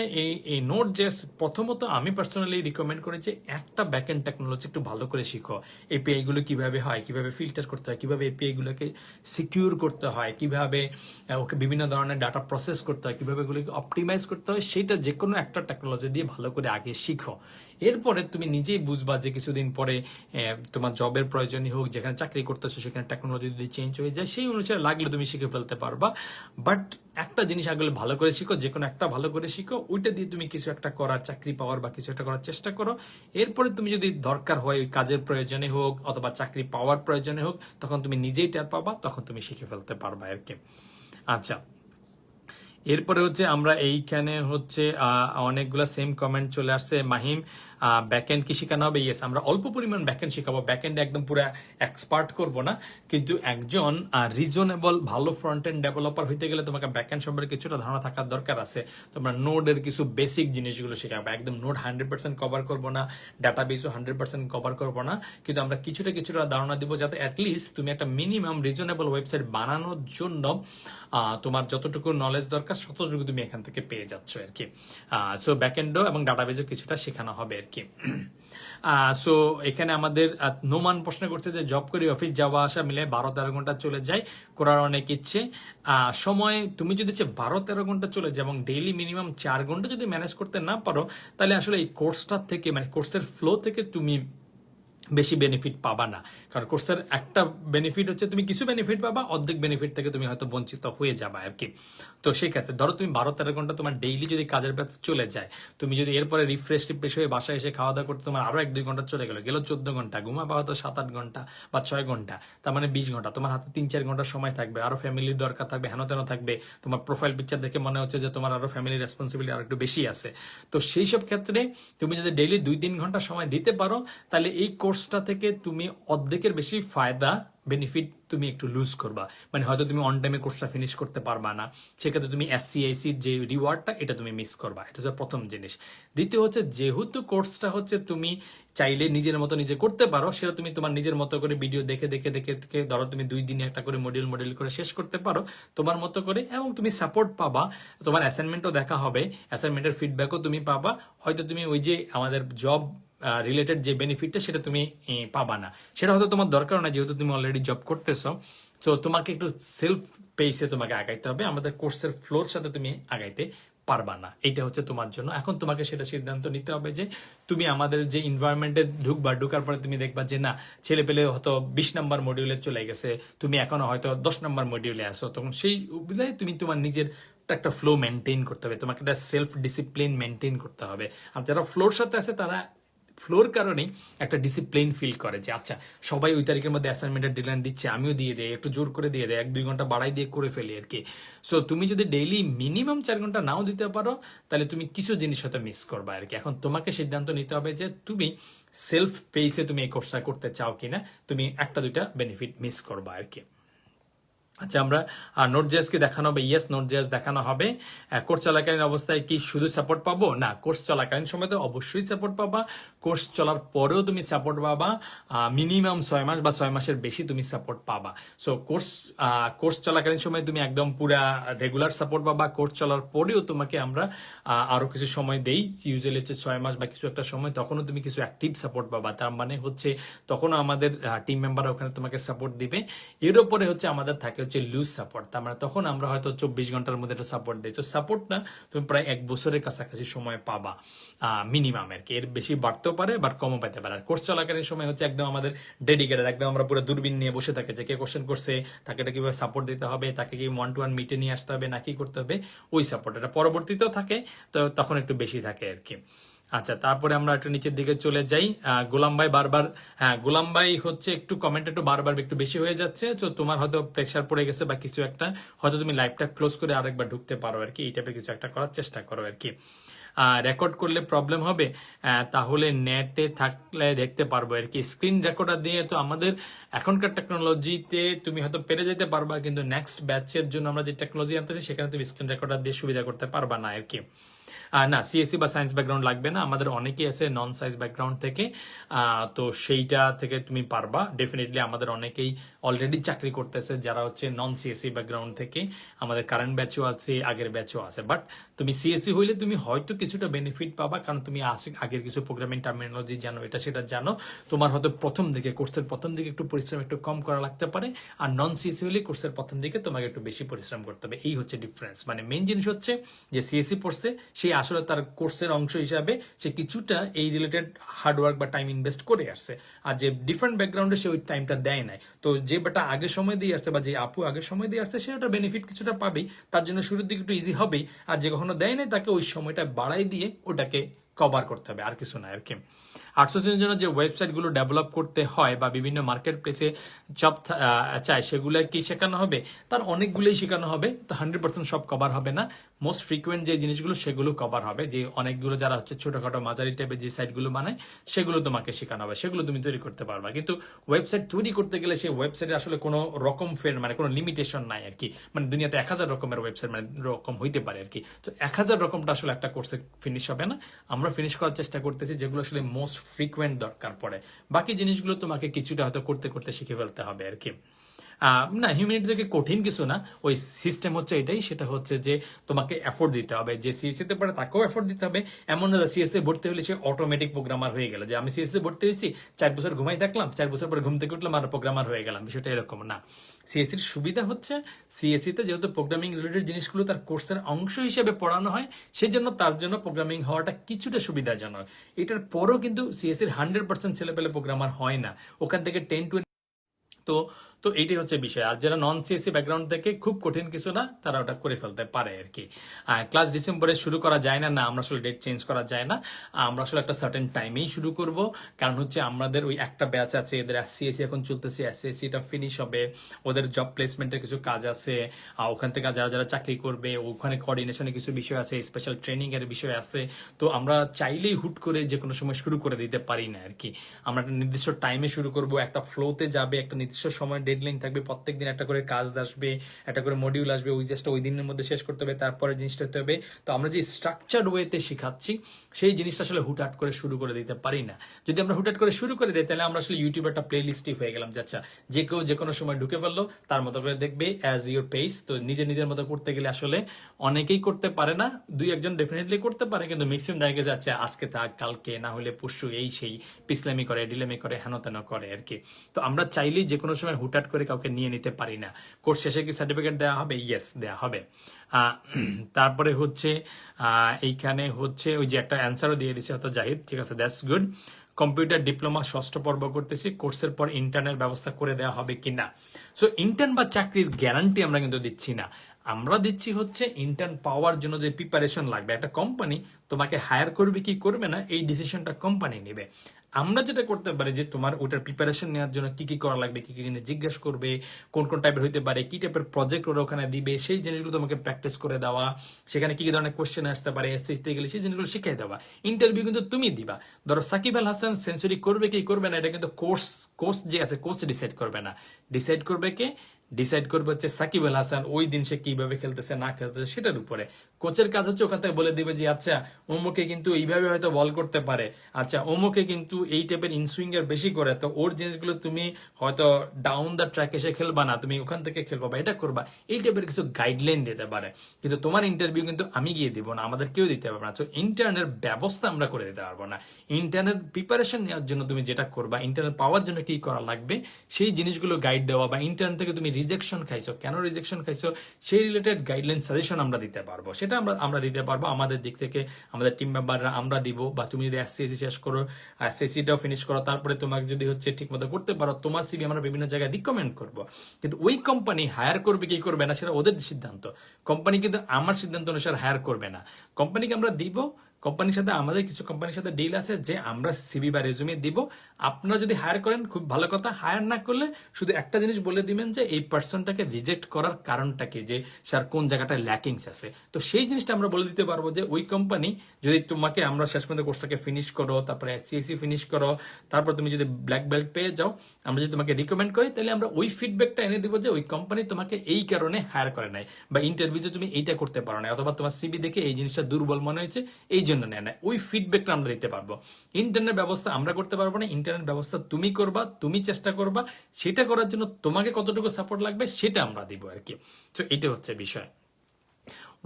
এই নোট জেস, প্রথমত আমি পার্সোনালি রিকমেন্ড করি যে একটা ব্যাকএন্ড টেকনোলজি একটু ভালো করে শিখো। এপিআই গুলো কিভাবে হয়, কিভাবে ফিল্টার করতে হয়, কিভাবে এপিআই গুলোকে সিকিউর করতে হয়, কিভাবে ওকে বিভিন্ন ধরনের ডাটা প্রসেস করতে হয়, কিভাবে এগুলোকে অপটিমাইজ করতে হয়, সেটা যে কোনো একটা টেকনোলজি দিয়ে ভালো করে আগে শিখো। এরপরে তুমি নিজেই বুঝবা যে কিছুদিন পরে তোমার জবের প্রয়োজনই হোক, যেখানে চাকরি করতেছো সেখানে টেকনোলজি যদি চেঞ্জ হয়ে যায় সেই অনুসারে লাগলে তুমি শিখে ফেলতে পারবা। বাট একটা জিনিস আগে ভালো করে শিখো, যে কোনো একটা ভালো করে শিখো, ওইটা দিয়ে তুমি কিছু একটা করার, চাকরি পাওয়ার বা কিছু একটা করার চেষ্টা করো। এরপরে তুমি যদি দরকার হয় ওই কাজের প্রয়োজনে হোক অথবা চাকরি পাওয়ার প্রয়োজনে হোক, তখন তুমি নিজেই টের পাবা, তখন তুমি শিখে ফেলতে পারবা আর কি। আচ্ছা, এরপরে হচ্ছে আমরা এইখানে হচ্ছে অনেকগুলা সেম কমেন্ট চলে আসছে। মাহিম, ব্যাকএন্ড কি শেখানো হবে? ইয়েস, আমরা অল্প পরিমাণ ব্যাকএন্ড শেখাবো, ব্যাকএন্ডে একদম পুরো এক্সপার্ট করব না, কিন্তু একজন রিজনেবল ভালো ফ্রন্ট এন্ড ডেভেলপার হইতে গেলে তোমাকে ব্যাকএন্ড সম্পর্কে কিছুটা ধারণা থাকার দরকার আছে। তোমরা নোডের কিছু বেসিক জিনিসগুলো শেখাবো, একদম নোড 100% কভার করবো না, ডাটাবেসও 100% কভার করবো না, কিন্তু আমরা কিছুটা ধারণা দিব, যাতে অ্যাটলিস্ট তুমি একটা মিনিমাম রিজনেবল ওয়েবসাইট বানানোর জন্য তোমার যতটুকু নলেজ দরকার ততটুকু তুমি এখান থেকে পেয়ে যাচ্ছ আর কি। সো ব্যাকএন্ডও এবং ডাটাবেসও কিছুটা শেখানো হবে আর কি। সো এখানে আমাদের নোমান প্রশ্ন করছে যে জব করি অফিস যাওয়া আসা মিলে 12-13 ঘন্টা চলে যায়, করার অনেক ইচ্ছে। সময় তুমি যদি 12-13 ঘন্টা চলে যায় এবং ডেইলি মিনিমাম 4 ঘন্টা যদি ম্যানেজ করতে না পারো, তাহলে আসলে এই কোর্সটার থেকে, মানে কোর্সের ফ্লো থেকে তুমি বেশি বেনিফিট পাবা না। কারণ কোর্সের একটা বেনিফিট হচ্ছে তুমি কিছু বেনিফিট পাবা, অর্ধেক বেনিফিট থেকে তুমি হয়তো বঞ্চিত হয়ে যাবা আর কি। তো সেই ক্ষেত্রে ধরো তুমি 12-13 ঘন্টা তোমার ডেইলি যদি কাজের ব্যাপারে চলে যায়, তুমি যদি এরপরে রিফ্রেশ হয়ে বাসায় এসে খাওয়া দাওয়া করতে তোমার আরো 1-2 ঘন্টা চলে গেল 14 ঘন্টা, ঘুমাবা হয়তো 7-8 ঘন্টা বা 6 ঘন্টা, তার মানে 20 ঘন্টা, তোমার হাতে 3-4 ঘন্টা সময় থাকবে, আরো ফ্যামিলির দরকার থাকবে, হেন তেন থাকবে, তোমার প্রোফাইল পিকচার দেখে মনে হচ্ছে যে তোমার আরো ফ্যামিলি রেসপন্সিবিলিটি আর একটু বেশি আছে। তো সেই সব ক্ষেত্রে তুমি যদি ডেইলি 2-3 ঘন্টা সময় দিতে পারো, তাহলে এই কোর্সটা থেকে তুমি অর্ধেকের বেশি ফায়দা, বেনিফিট তুমি একটু লুজ করবা। মানে হয়তো তুমি অন টাইমে কোর্সটা ফিনিশ করতে পারবা না, সেক্ষেত্রে তুমি এসসিআইসির যে রিওয়ার্ডটা এটা তুমি মিস করবা। এটা হচ্ছে প্রথম জিনিস। দ্বিতীয় হচ্ছে, যেহেতু কোর্সটা হচ্ছে তুমি চাইলে নিজের মতো নিজে করতে পারো, সেটা তুমি তোমার নিজের মতো করে ভিডিও দেখে দেখে দেখে দেখে ধরো তুমি 2 দিনে একটা করে মডিউল করে শেষ করতে পারো তোমার মতো করে, এবং তুমি সাপোর্ট পাবা, তোমার অ্যাসাইনমেন্টও দেখা হবে, অ্যাসাইনমেন্টের ফিডব্যাকও তুমি পাবা। হয়তো তুমি ওই যে আমাদের জব রিলেটেড যে বেনিফিটটা সেটা তুমি পাবা না, সেটা হয়তো তোমার দরকার না, যেহেতু তুমি অলরেডি জব করতেছো। তো তোমাকে একটু সেলফ পেসে তোমাকে আগাইতে হবে, আমাদের কোর্সের ফ্লোর সাথে তুমি আগাইতে পারবা না। এইটা হচ্ছে তোমার জন্য। এখন তোমাকে সেটা সিদ্ধান্ত নিতে হবে যে তুমি আমাদের যে এনভায়রনমেন্টে ঢুকার পরে তুমি দেখবা যে না, ছেলে পেলে হয়তো 20 নম্বর মডিউলে চলে গেছে, তুমি এখনো হয়তো 10 নম্বর মডিউলে আসো, তখন সেই অনুযায়ী তুমি তোমার নিজের একটা ফ্লো মেনটেন করতে হবে, তোমাকে একটা সেলফ ডিসিপ্লিন মেনটেন করতে হবে। আর যারা ফ্লোর সাথে আছে তারা ফ্লোর কারণেই একটা ডিসিপ্লিন ফিল করে যে আচ্ছা সবাই ওই তারিখের মধ্যে অ্যাসাইনমেন্টের ডেডলাইন দিচ্ছে, আমিও দিয়ে দেয়, একটু জোর করে দিয়ে দেয়, 1-2 ঘন্টা বাড়াই দিয়ে করে ফেলি আর কি। সো তুমি যদি ডেইলি মিনিমাম 4 ঘন্টা নাও দিতে পারো, তাহলে তুমি কিছু জিনিস হয়তো মিস করবা আর কি। এখন তোমাকে সিদ্ধান্ত নিতে হবে যে তুমি সেলফ পেসে তুমি এই কোর্সটা করতে চাও কিনা, তুমি 1-2টা বেনিফিট মিস করবা আর কি। আচ্ছা, আমরা নোট.js কে দেখানো হবে, ইয়েস নোট.js দেখানো হবে। কোর্স চলাকালীন অবস্থায় কি শুধু সাপোর্ট পাবো? না, কোর্স চলাকালীন সময় তো অবশ্যই সাপোর্ট পাবা। কোর্স চলার পরেও তুমি সাপোর্ট পাবা, মিনিমাম 6 মাস বা 6 মাসের বেশি তুমি সাপোর্ট পাবা। সো কোর্স চলাকালীন সময় তুমি একদম পুরা রেগুলার সাপোর্ট পাবা। কোর্স চলার পরেও তোমাকে আমরা আরো কিছু সময় দেই, ইউজুয়ালি হচ্ছে 6 মাস বা কিছু একটা সময়, তখনও তুমি কিছু অ্যাক্টিভ সাপোর্ট পাবা। তার মানে হচ্ছে তখনও আমাদের টিম মেম্বার ওখানে তোমাকে সাপোর্ট দিবে। এর উপরে হচ্ছে আমাদের থাকে হচ্ছে লুজ সাপোর্ট, তার মানে তখন আমরা হয়তো 24 ঘন্টার মধ্যে একটা সাপোর্ট দিই। তো সাপোর্ট না, তুমি প্রায় 1 বছরের কাছাকাছি সময় পাবা মিনিমাম আর কি। এর বেশি বাড়তেও পারে বাট কমও পেতে পারে। আর কোর্স চলাকালীন সময় হচ্ছে একদম আমাদের ডেডিকেটেড, একদম আমরা পুরো দূরবীন নিয়ে বসে থাকে যে কে কোশ্চেন করছে, তাকে এটা কিভাবে সাপোর্ট দিতে হবে, তাকে কি 1-to-1 মিটে নিয়ে আসতে হবে, না কি করতে হবে, ওই সাপোর্ট। এটা পরবর্তীতেও থাকে, তো তখন একটু বেশি থাকে আর কি। আচ্ছা, তারপরে আমরা একটু নিচের দিকে চলে যাই। গোলাম ভাই বারবার, হ্যাঁ গোলাম ভাই হচ্ছে একটু কমেন্ট একটু বারবার একটু বেশি হয়ে যাচ্ছে, তো তোমার হয়তো প্রেশার পড়ে গেছে বা কিছু একটা, হয়তো তুমি লাইভটা ক্লোজ করে আরেকবার ঢুকতে পারো আর কি। এই টাইপের কিছু একটা করার চেষ্টা করো আর কি। রেকর্ড করলে প্রবলেম হবে, তাহলে নেটে থাকলে দেখতে পারবো আর কি। স্ক্রিন রেকর্ডার দিয়ে তো আমাদের এখনকার টেকনোলজিতে তুমি হয়তো পেরে যেতে পারবা, কিন্তু নেক্সট ব্যাচের জন্য আমরা যে টেকনোলজি আনতেছি সেখানে তুমি স্ক্রিন রেকর্ডার দিয়ে সুবিধা করতে পারবা না আর কি। না, সিএসসি বা সায়েন্স ব্যাকগ্রাউন্ড লাগবে না, আমাদের অনেকেই আছে নন সায়েন্স ব্যাকগ্রাউন্ড থেকে, তো সেইটা থেকে তুমি পারবা ডেফিনেটলি। আমাদের অনেকেই অলরেডি চাকরি করতেছে যারা হচ্ছে নন সিএসসি ব্যাকগ্রাউন্ড থেকে, আমাদের কারেন্ট ব্যাচও আছে, আগের ব্যাচও আছে। বাট তুমি সিএসসি হইলে তুমি হয়তো কিছুটা বেনিফিট পাবা, কারণ তুমি আগের কিছু প্রোগ্রামিং টার্মিনোলজি জানো, এটা সেটা জানো। তোমার হয়তো প্রথম দিকে, কোর্সের প্রথম দিকে একটু পরিশ্রম একটু কম করা লাগতে পারে, আর নন সিএসসি হলে কোর্সের প্রথম দিকে তোমাকে একটু বেশি পরিশ্রম করতে হবে। এই হচ্ছে ডিফারেন্স। মানে মেইন জিনিস হচ্ছে যে সিএসসি পড়ছে সেই আসলে তার কোর্সের অংশ হিসাবে সে কিছুটা এই রিলেটেড হার্ডওয়ার্ক বা টাইম ইনভেস্ট করে আসছে, আর যে ডিফারেন্ট ব্যাকগ্রাউন্ডে সে ওই টাইমটা দেয় নাই। তো যে বেটা আগে সময় দিয়ে আসছে বা যে আপু আগে সময় দিয়ে আসছে, সে একটা বেনিফিট কিছুটা পাবেই, তার জন্য শুরুর দিকে একটু ইজি হবেই। আর যে কখনো দেয় নাই তাকে ওই সময়টা বাড়াই দিয়ে ওটাকে কভার করতে হবে, আর কিছু না আর কি। আউটসোর্সিংয়ের জন্য যে ওয়েবসাইটগুলো ডেভেলপ করতে হয় বা বিভিন্ন মার্কেট প্লেসে জব চায়, সেগুলো কি শেখানো হবে? তার অনেকগুলোই শেখানো হবে, তো 100% সব কভার হবে না। মোস্ট ফ্রিকুয়েন্ট যে জিনিসগুলো সেগুলো কভার হবে, যে অনেকগুলো যারা হচ্ছে ছোটখাটো মাঝারি টাইপের যে সাইটগুলো বানায় সেগুলো তোমাকে শেখানো হবে, সেগুলো তুমি তৈরি করতে পারবা। কিন্তু ওয়েবসাইট তৈরি করতে গেলে সেই ওয়েবসাইটে আসলে কোনো রকম মানে কোনো লিমিটেশন নাই আর কি। মানে দুনিয়াতে 1000 রকমের ওয়েবসাইট মানে রকম হইতে পারে আর কি। তো 1000 রকমটা আসলে একটা কোর্সে ফিনিশ হবে না। আমরা ফিনিশ করার চেষ্টা করতেছি যেগুলো আসলে মোস্ট ফ্রিকুয়েন্ট দরকার পড়ে। বাকি জিনিসগুলো তোমাকে কিছুটা হয়তো করতে করতে শিখে ফেলতে হবে আর কি। না, হিউম্যানিটি থেকে কঠিন কিছু না, ওই সিস্টেম হচ্ছে এটাই, সেটা হচ্ছে যে তোমাকে এফোর্ট দিতে হবে। যে সিএসসি তে পারে তাকেও এফোর্ট দিতে হবে। এমন না সিএসসি ভর্তি হলে সে অটোমেটিক প্রোগ্রামার হয়ে গেল, যে আমি সিএসসি ভর্তি হয়েছি 4 বছর ঘুমাই থাকলাম, 4 বছর পরে ঘুম থেকে উঠলাম আর প্রোগ্রামার হয়ে গেলাম, বিষয়টা এরকম না। সিএসসির সুবিধা হচ্ছে সিএসসি তে যেহেতু প্রোগ্রামিং রিলেটেড জিনিসগুলো তার কোর্সের অংশ হিসেবে পড়ানো হয়, সেই জন্য তার জন্য প্রোগ্রামিং হওয়াটা কিছুটা সুবিধাজনক। এটার পরও কিন্তু সিএসসির 100% ছেলেপেলে প্রোগ্রামার হয় না, ওখান থেকে 10-20। তো তো এইটাই হচ্ছে বিষয়। আর যারা নন সিএসসি ব্যাকগ্রাউন্ড থেকে খুব কঠিন কিছু না, তারা ওটা করে ফেলতে পারে আর কি। ক্লাস ডিসেম্বরে শুরু করা যায় না, না আমরা আসলে ডেট চেঞ্জ করা যায় না, আমরা আসলে একটা সার্টেন টাইমেই শুরু করব। কারণ হচ্ছে আমাদের ওই একটা ব্যাচ আছে, এদের সিএসসি এখন চলতেছে, এসএসসি টা ফিনিশ হবে, ওদের জব প্লেসমেন্টের কিছু কাজ আছে, ওখান থেকে যারা যারা চাকরি করবে ওখানে কোঅর্ডিনেশনের কিছু বিষয় আছে, স্পেশাল ট্রেনিং এর বিষয় আছে। তো আমরা চাইলেই হুট করে যে কোনো সময় শুরু করে দিতে পারি না আর কি। আমরা একটা নির্দিষ্ট টাইমে শুরু করব, একটা ফ্লোতে যাবে, একটা নির্দিষ্ট সময় ডেডলাইন থাকবে, প্রত্যেকদিন একটা করে কাজ আসবে, একটা করে মডিউল আসবে, ওই জাস্টটা ওই দিনের মধ্যে শেষ করতে হবে, তারপরে জিনিসটা হতে হবে। তো আমরা যে স্ট্রাকচার্ড ওয়েতে শেখাচ্ছি সেই জিনিসটা আসলে হুটহাট করে শুরু করে দিতে পারি না। যদি আমরা হুটহাট করে শুরু করে দিই তাহলে আমরা আসলে ইউটিউবে একটা প্লে লিস্টই হয়ে গেলাম, যে আচ্ছা যে কেউ যে কোনো সময় ঢুকে পড়লো, তার মতো করে দেখবে অ্যাজ ইউর পেস। তো নিজের নিজের মতো করতে গেলে আসলে অনেকেই করতে পারে না, 2-1 ডেফিনেটলি করতে পারে, কিন্তু ম্যাক্সিমাম জায়গায় যাচ্ছে আজকে থাক কালকে না হলে পরশু, এই সেই পিছলামি করে, ডিলেমি করে, হেন তেন করে আর কি। তো আমরা চাইলেই যে কোনো সময় হুটহাট করে কাউকে নিয়ে নিতে পারি না। কোর্স শেষে কি সার্টিফিকেট দেওয়া হবে? ইয়েস, দেওয়া হবে। তারপরে হচ্ছে এইখানে হচ্ছে ওই যে একটা অ্যান্সারও দিয়ে দিচ্ছে হয়তো জাহিদ, ঠিক আছে, দ্যাটস গুড। কম্পিউটার ডিপ্লোমা 6ষ্ঠ পর্ব করতেছি, কোর্সের পর ইন্টার্নের ব্যবস্থা করে দেওয়া হবে কিনা। সো ইন্টার্ন বা চাকরির গ্যারান্টি আমরা কিন্তু দিচ্ছি না, আমরা দিচ্ছি হচ্ছে ইন্টার্ন পাওয়ার জন্য যে প্রিপারেশন লাগবে। একটা কোম্পানি তোমাকে হায়ার করবে কি করবে না এই ডিসিশনটা কোম্পানি নেবে। আমরা যেটা করতে পারি যে তোমার ওটার প্রিপারেশন নেওয়ার জন্য কি কি করা লাগবে, কি কি জিনিস জিজ্ঞেস করবে, কোন কোন টাইপের হইতে পারে, কি টাইপের প্রজেক্ট ওরা ওখানে দিবে, সেই জিনিসগুলো তোমাকে প্র্যাকটিস করে দেওয়া, সেখানে কি কি ধরনের কোশ্চেন আসতে পারে এসএসসি গেলে সেই জিনিসগুলো শিখিয়ে দেওয়া। ইন্টারভিউ কিন্তু তুমি দিবা। ধরো সাকিব আল হাসান সেঞ্চুরি করবে কি করবে না, এটা কিন্তু কোর্স যে আছে কোর্স ডিসাইড করবে না, ডিসাইড করবে কে? ডিসাইড করবে হচ্ছে সাকিব আল হাসান ওই দিন সে কিভাবে খেলতেছে না খেলতেছে সেটার উপরে। কোচের কাজ হচ্ছে ওখান থেকে বলে দিবে যে আচ্ছা অমুকে কিন্তু এইভাবে হয়তো বল করতে পারে, আচ্ছা অমুকে কিন্তু এই টাইপের ইনসুইং এর বেশি করে, তো ওর জিনিসগুলো তুমি হয়তো ডাউন দ্য ট্র্যাক এসে খেলবা না, তুমি ওখান থেকে খেলবা বা এটা করবা, এই টাইপের কিছু গাইডলাইন দিতে পারে। কিন্তু তোমার ইন্টারভিউ কিন্তু আমি গিয়ে দিব না, আমাদের কেউ দিতে পারবে না। তো ইন্টারনের ব্যবস্থা আমরা করে দিতে পারবো না। ইন্টারনের প্রিপারেশন নেওয়ার জন্য তুমি যেটা করবা, ইন্টারনেট পাওয়ার জন্য কি করা লাগবে সেই জিনিসগুলো গাইড দেওয়া, বা ইন্টারনেট থেকে তুমি রিজেকশন খাইছো, কেন রিজেকশন খাইছো সেই রিলেটেড গাইডলাইন সাজেশন আমরা দিতে পারবো। সেটা আমরা দিতে পারবো আমাদের দিক থেকে, আমাদের টিম মেম্বাররা আমরা দিব। বা তুমি যদি এসসিএসসি শেষ করো, এসএসসিটাও ফিনিশ করো, তারপরে তোমাকে যদি হচ্ছে ঠিক মতো করতে পারো, তোমার সিভি আমরা বিভিন্ন জায়গায় রিকমেন্ড করবো। কিন্তু ওই কোম্পানি হায়ার করবে কি করবে না সেটা ওদের সিদ্ধান্ত। কোম্পানি কিন্তু আমার সিদ্ধান্ত অনুসারে হায়ার করবে না। কোম্পানিকে আমরা দিব, কোম্পানির সাথে আমাদের কিছু কোম্পানির সাথে ডিল আছে যে আমরা সিভি বা রেজুমে দিব, আপনারা যদি হায়ার করেন খুব ভালো কথা, হায়ার না করলে শুধু একটা জিনিস বলে দিবেন যে এই পার্সনটাকে রিজেক্ট করার কারণটা কি, যে স্যার কোন জায়গাটায় ল্যাকিংস আছে। তো সেই জিনিসটা আমরা বলে দিতে পারবো যে ওই কোম্পানি যদি তোমাকে, আমরা শেষ পর্যন্ত কোর্সটাকে ফিনিশ করো, তারপরে এসসিএসসি ফিনিশ করো, তারপর তুমি যদি ব্ল্যাক বেল্ট পেয়ে যাও, আমরা যদি তোমাকে রিকমেন্ড করি, তাহলে আমরা ওই ফিডব্যাকটা এনে দিব যে ওই কোম্পানি তোমাকে এই কারণে হায়ার করে নাই, বা ইন্টারভিউতে তুমি এইটা করতে পারো না, অথবা তোমার সিভি দেখে এই জিনিসটা দুর্বল মনে হয়েছে এই জন্য নেয় না। ওই ফিডব্যাকটা আমরা দিতে পারবো। ইন্টারনেট ব্যবস্থা আমরা করতে পারবো না, ইন্টারনেট ব্যবস্থা তুমি করবা, তুমি চেষ্টা করবা, সেটা করার জন্য তোমাকে কতটুকু সাপোর্ট লাগবে সেটা আমরা দিব আর কি। তো এটা হচ্ছে বিষয়।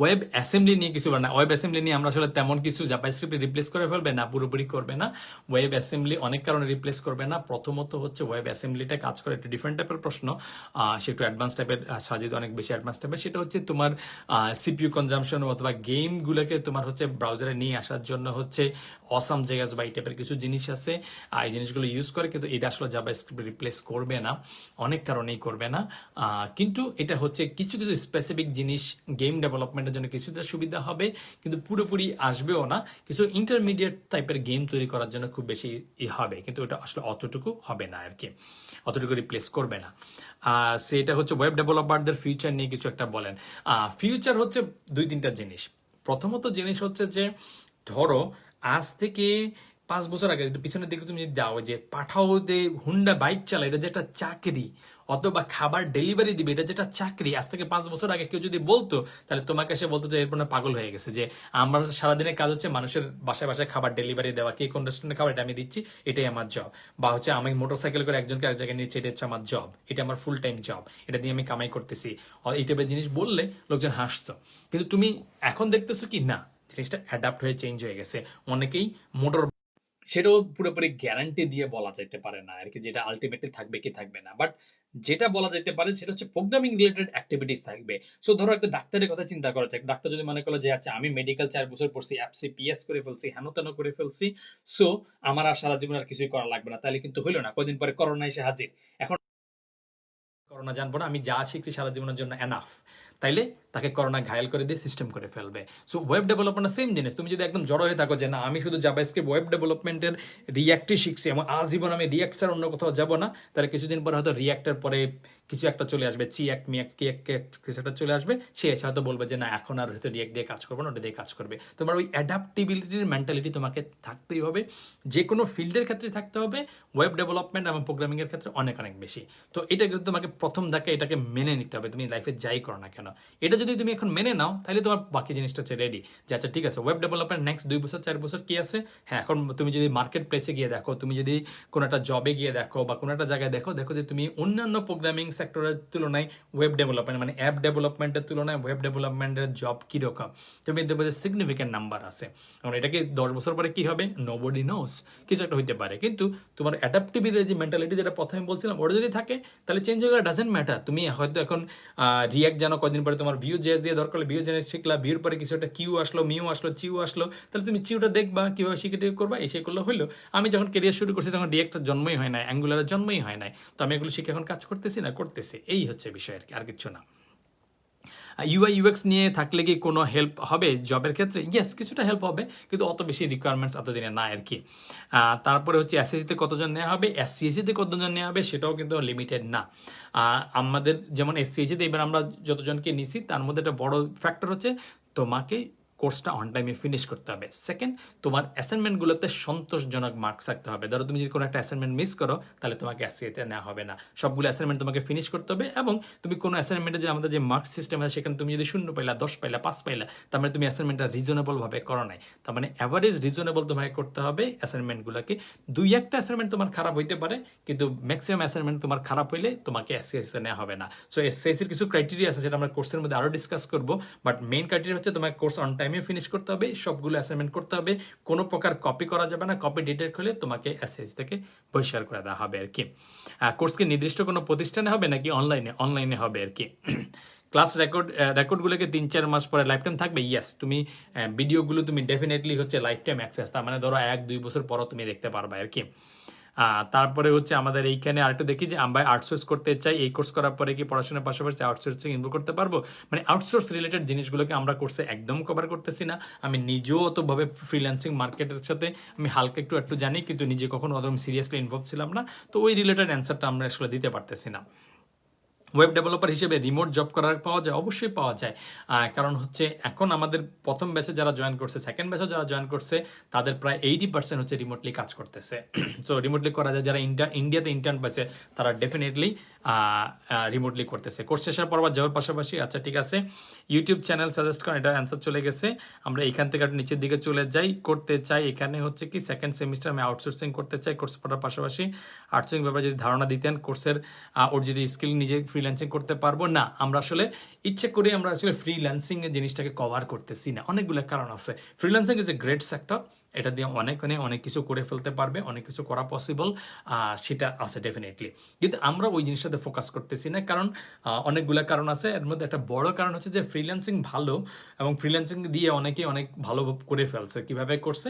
ওয়েব অ্যাসেম্বলি নিয়ে কিছু না, ওয়েব অ্যাসেম্বলি নিয়ে আমরা আসলে তেমন কিছু জাভাস্ক্রিপ্ট রিপ্লেস করে ফেলবে না, পুরোপুরি করবে না। ওয়েব অ্যাসেম্বলি অনেক কারণে রিপ্লেস করবে না। প্রথমত হচ্ছে ওয়েব অ্যাসেম্বলিটা কাজ করে একটু ডিফারেন্ট টাইপের প্রশ্ন, সে একটু অ্যাডভান্স টাইপের, সাজিদ অনেক বেশি অ্যাডভান্স টাইপের। সেটা হচ্ছে তোমার সিপিইউ কনজাম্পশন অথবা গেমগুলোকে তোমার হচ্ছে ব্রাউজারে নিয়ে আসার জন্য হচ্ছে অসাম জায়গাস বা এই টাইপের কিছু জিনিস আছে, এই জিনিসগুলো ইউজ করে, কিন্তু এটা আসলে জাভাস্ক্রিপ্ট রিপ্লেস করবে না, অনেক কারণেই করবে না। কিন্তু এটা হচ্ছে কিছু কিছু স্পেসিফিক জিনিস গেম ডেভেলপমেন্টের জন্য কিছুটা সুবিধা হবে, কিন্তু পুরোপুরি আসবেও না। কিছু ইন্টারমিডিয়েট টাইপের গেম তৈরি করার জন্য খুব বেশি হবে, কিন্তু এটা আসলে অতটুকু হবে না আর কি, অতটুকু রিপ্লেস করবে না। সেটা হচ্ছে ওয়েব ডেভেলপারদের ফিউচার নিয়ে কিছু একটা বলেন। ফিউচার হচ্ছে দুই তিনটা জিনিস। প্রথমত জিনিস হচ্ছে যে ধরো আজ থেকে 5 বছর আগে একটু পিছনের দিকে তুমি যদি যাও, যে পাঠাও যে হুন্ডা বাইক চালায় এটা যেটা চাকরি, অথবা খাবার ডেলিভারি দিবে এটা যেটা চাকরি, আজ থেকে 5 বছর আগে কেউ যদি বলতো, তাহলে তোমাকে সে বলতো যে এরপর পাগল হয়ে গেছে, যে আমার সারাদিনের কাজ হচ্ছে মানুষের বাসায় বাসায় খাবার ডেলিভারি দেওয়া, কে কোন রেস্টুরেন্টে খাবার এটা আমি দিচ্ছি, এটাই আমার জব। বা হচ্ছে আমি মোটরসাইকেল করে একজনকে এক জায়গায় নিচ্ছি, এটা হচ্ছে আমার জব, এটা আমার ফুল টাইম জব, এটা দিয়ে আমি কামাই করতেছি, এই টাইপের জিনিস বললে লোকজন হাসতো। কিন্তু তুমি এখন দেখতেছো কি না, জিনিসটা অ্যাডাপ্ট হয়ে চেঞ্জ হয়ে গেছে। অনেকেই মোটর, সেটাও পুরোপুরি গ্যারান্টি দিয়ে বলা যেতে পারে না আর কি, যেটা আলটিমেটলি থাকবে কি থাকবে না, বাট যেটা বলা যেতে পারে সেটা হচ্ছে প্রোগ্রামিং রিলেটেড অ্যাক্টিভিটিস থাকবে। সো ধরো একটা ডাক্তারের কথা চিন্তা করা যায়, ডাক্তার যদি মনে করলো যে আচ্ছা আমি মেডিকেল 4 বছর পড়ছি, এফসি পিএস করে ফেলছি, হেন তেন করে ফেলছি, সো আমার আর সারা জীবন আর কিছুই করা লাগবে না, তাহলে কিন্তু হইলো না। কদিন পরে করোনা এসে হাজির, এখন করোনা জানবো না, আমি যা শিখছি সারা জীবনের জন্য এনাফ, তাইলে তাকে করোনা ঘায়াল করে দিয়ে সিস্টেম করে ফেলবে। সো ওয়েব ডেভেলপমেন্ট সেম জিনিস। তুমি যদি একদম জড়ো হয়ে থাকো যে না আমি শুধু জাভাস্ক্রিপ্ট ওয়েব ডেভেলপমেন্টের রিয়াক্টই শিখছি, আমার আজীবন আমি রিয়াক্ট ছাড়া অন্য কোথাও যাব না, তাহলে কিছুদিন পরে হয়তো রিয়াক্টের পরে কিছু একটা চলে আসবে, চিয়াক্ট মিয়াক্ট কি কিছু একটা চলে আসবে, সে এসে হয়তো বলবে যে না এখন আর হয়তো রিয়াক্ট দিয়ে কাজ করবো না, ওটা দিয়ে কাজ করবে। তোমার ওই অ্যাডাপ্টিবিলিটির মেন্টালিটি তোমাকে থাকতেই হবে, যে কোনো ফিল্ডের ক্ষেত্রে থাকতে হবে, ওয়েব ডেভেলপমেন্ট এবং প্রোগ্রামিং এর ক্ষেত্রে অনেক অনেক বেশি। তো এটা কিন্তু তোমাকে প্রথম ধাক্কা এটাকে মেনে নিতে হবে, তুমি লাইফে যাই করো না কেন। এটা যদি তুমি এখন মেনে নাও, তাহলে তোমার বাকি জিনিসটা হচ্ছে রেডি, যে আচ্ছা ঠিক আছে ওয়েব ডেভেলপমেন্ট নেক্সট 2 বছর 4 বছর কি আছে। হ্যাঁ, এখন তুমি যদি মার্কেট প্লেসে গিয়ে দেখো, তুমি যদি কোনো একটা জবে গিয়ে দেখো বা কোনো একটা জায়গায় দেখো, দেখো যে তুমি অন্যান্য প্রোগ্রামিং সেক্টরের তুলনায় ওয়েব ডেভেলপমেন্ট মানে অ্যাপ ডেভেলপমেন্টের তুলনায় ওয়েব ডেভেলপমেন্টের জব কিরকম, তুমি দেখবে যে সিগনিফিকেন্ট নাম্বার আছে। এখন এটা কি 10 বছর পরে কি হবে, নোবডি নোস, কিছু একটা হইতে পারে। কিন্তু তোমার অ্যাডাপ্টিভিটির যে মেন্টালিটি যেটা প্রথমে বলছিলাম, ওটা যদি থাকে তাহলে চেঞ্জ হয়ে গেলে ডাজেন্ট ম্যাটার। তুমি হয়তো এখন রিয়াক্ট জানো, কদিন পরে তোমার ভিউ জেএস দিয়ে দরকার হলে ভিউ জেএস শিখলা, ভিউর পরে কিছু একটা কিউ আসলো, মিউ আসলো, চিউ আসলো, তাহলে তুমি চিউটা দেখবা কিভাবে শিখে করবা, এসে করলে হইলো। আমি যখন কেরিয়ার শুরু করছি তখন রিয়াক্টের জন্মই হয় না, অ্যাঙ্গুলারের জন্মই হয় নাই, তো আমি এগুলো শিখে এখন কাজ করতেছি না, করতেছি, এই হচ্ছে বিষয় আর কি, আর কিছু না। ইউআই ইউএক্স নিয়ে থাকলে কি কোনো হেল্প হবে জবের ক্ষেত্রে? ইয়েস, কিছুটা হেল্প হবে, কিন্তু অত বেশি রিকোয়ারমেন্টস এতদিনে না আর কি। তারপরে হচ্ছে এসএসসিতে কতজন নেওয়া হবে, এসসিএসসিতে কতজন নেওয়া হবে সেটাও কিন্তু লিমিটেড না। আমাদের যেমন এসসিএসসিতে এবার আমরা যতজনকে নিছি তার মধ্যে একটা বড় ফ্যাক্টর হচ্ছে তোমাকে কোর্সটা অন টাইমে ফিনিশ করতে হবে। সেকেন্ড, তোমার অ্যাসাইনমেন্টগুলোতে সন্তোষজনক মার্কস রাখতে হবে। ধরো তুমি যদি কোনো একটা অ্যাসাইনমেন্ট মিস করো, তাহলে তোমাকে এসসিএতে নেওয়া হবে না। সবগুলো অ্যাসাইনমেন্ট তোমাকে ফিনিশ করতে হবে, এবং তুমি কোনো অ্যাসাইনমেন্টে যে আমাদের যে মার্কস সিস্টেম আছে সেখানে তুমি যদি 0 পাইলা, 10 পাইলা, 5 পাইলা, তার মানে তুমি অ্যাসাইনমেন্টটা রিজনেবল ভাবে করো নাই। তার মানে অ্যাভারেজ রিজনেবল তোমাকে করতে হবে অ্যাসাইনমেন্টগুলোকে। দুই একটা অ্যাসাইনমেন্ট তোমার খারাপ হইতে পারে, কিন্তু ম্যাক্সিমাম অ্যাসাইনমেন্ট তোমার খারাপ হইলে তোমাকে এসসিএসতে নেওয়া হবে না। সো এসসিএসির কিছু ক্রাইটেরিয়া আছে, যেটা আমরা কোর্সের মধ্যে আরো ডিসকাস করব, বাট মেইন ক্রাইটেরিয়া হচ্ছে তোমার কোর্স অন টাইমে ফিনিশ করতে হবে, সবগুলো অ্যাসাইনমেন্ট করতে হবে, কোনো প্রকার কপি করা যাবে না। কপি ডিটেক্ট হলে তোমাকে এসসিএসি থেকে বহিষ্কার করে দেওয়া হবে আর কি। কোর্স কি নির্দিষ্ট কোনো প্রতিষ্ঠানে হবে নাকি অনলাইনে হবে আর কি। ক্লাস রেকর্ডগুলোকে 3-4 মাস পরে লাইফ টাইম থাকবে। ইয়েস, তুমি ভিডিওগুলো তুমি ডেফিনেটলি হচ্ছে লাইফ টাইম অ্যাক্সেস, তার মানে ধরো 1-2 বছর পরও তুমি দেখতে পারবে আর কি। তারপরে হচ্ছে আমাদের এইখানে আরেকটু দেখি যে আমরা আউটসোর্স করতে চাই, এই কোর্স করার পরে কি পড়াশোনার পাশাপাশি আউটসোর্সিং ইনভলভ করতে পারবো? মানে আউটসোর্স রিলেটেড জিনিসগুলোকে আমরা কোর্সে একদম কভার করতেছি না। আমি নিজেও অতভাবে ফ্রিল্যান্সিং মার্কেটের সাথে আমি হালকা একটু জানি, কিন্তু নিজে কখনো অত সিরিয়াসলি ইনভলভ ছিলাম না, তো ওই রিলেটেড অ্যান্সারটা আমরা আসলে দিতে পারতেছি না। ওয়েব ডেভেলপার হিসেবে রিমোট জব করার পাওয়া যায়, অবশ্যই পাওয়া যায়। কারণ হচ্ছে এখন আমাদের প্রথম ব্যাচে যারা জয়েন করছে, সেকেন্ড ব্যাচে যারা জয়েন করছে, তাদের প্রায় 80% হচ্ছে রিমোটলি কাজ করতেছে। সো রিমোটলি করা যায়। যারা ইন্ডিয়াতে ইন্টার্ন পাইছে তারা ডেফিনেটলি রিমোটলি করতেছে। কোর্স শেষের পর আবার যাওয়ার পাশাপাশি, আচ্ছা ঠিক আছে, ইউটিউব চ্যানেল সাজেস্ট করেন, এটা অ্যান্সার চলে গেছে। আমরা এখান থেকে একটু নিচের দিকে চলে যাই। করতে চাই এখানে হচ্ছে কি সেকেন্ড সেমিস্টার আমি আউটসোর্সিং করতে চাই কোর্স পড়ার পাশাপাশি। আউটসোর্সিং ব্যাপারে যদি ধারণা দিতেন, কোর্সের ওর যদি স্কিল নিজে ফ্রিল্যান্সিং করতে পারবো না, আমরা আসলে ইচ্ছে করে আমরা আসলে ফ্রিল্যান্সিং এর জিনিসটাকে কভার করতেছি না। অনেকগুলো কারণ আছে। Freelancing is a great sector, এটা দিয়ে অনেক কিছু করে ফেলতে পারবে, অনেক কিছু করা পসিবল, সেটা আছে ডেফিনেটলি। কিন্তু আমরা ওই জিনিসটাতে ফোকাস করতেছি না, কারণ অনেকগুলো কারণ আছে। এর মধ্যে একটা বড় কারণ হচ্ছে যে ফ্রিল্যান্সিং ভালো, এবং ফ্রিল্যান্সিং দিয়ে অনেকেই অনেক ভালো করে ফেলছে। কিভাবে করছে?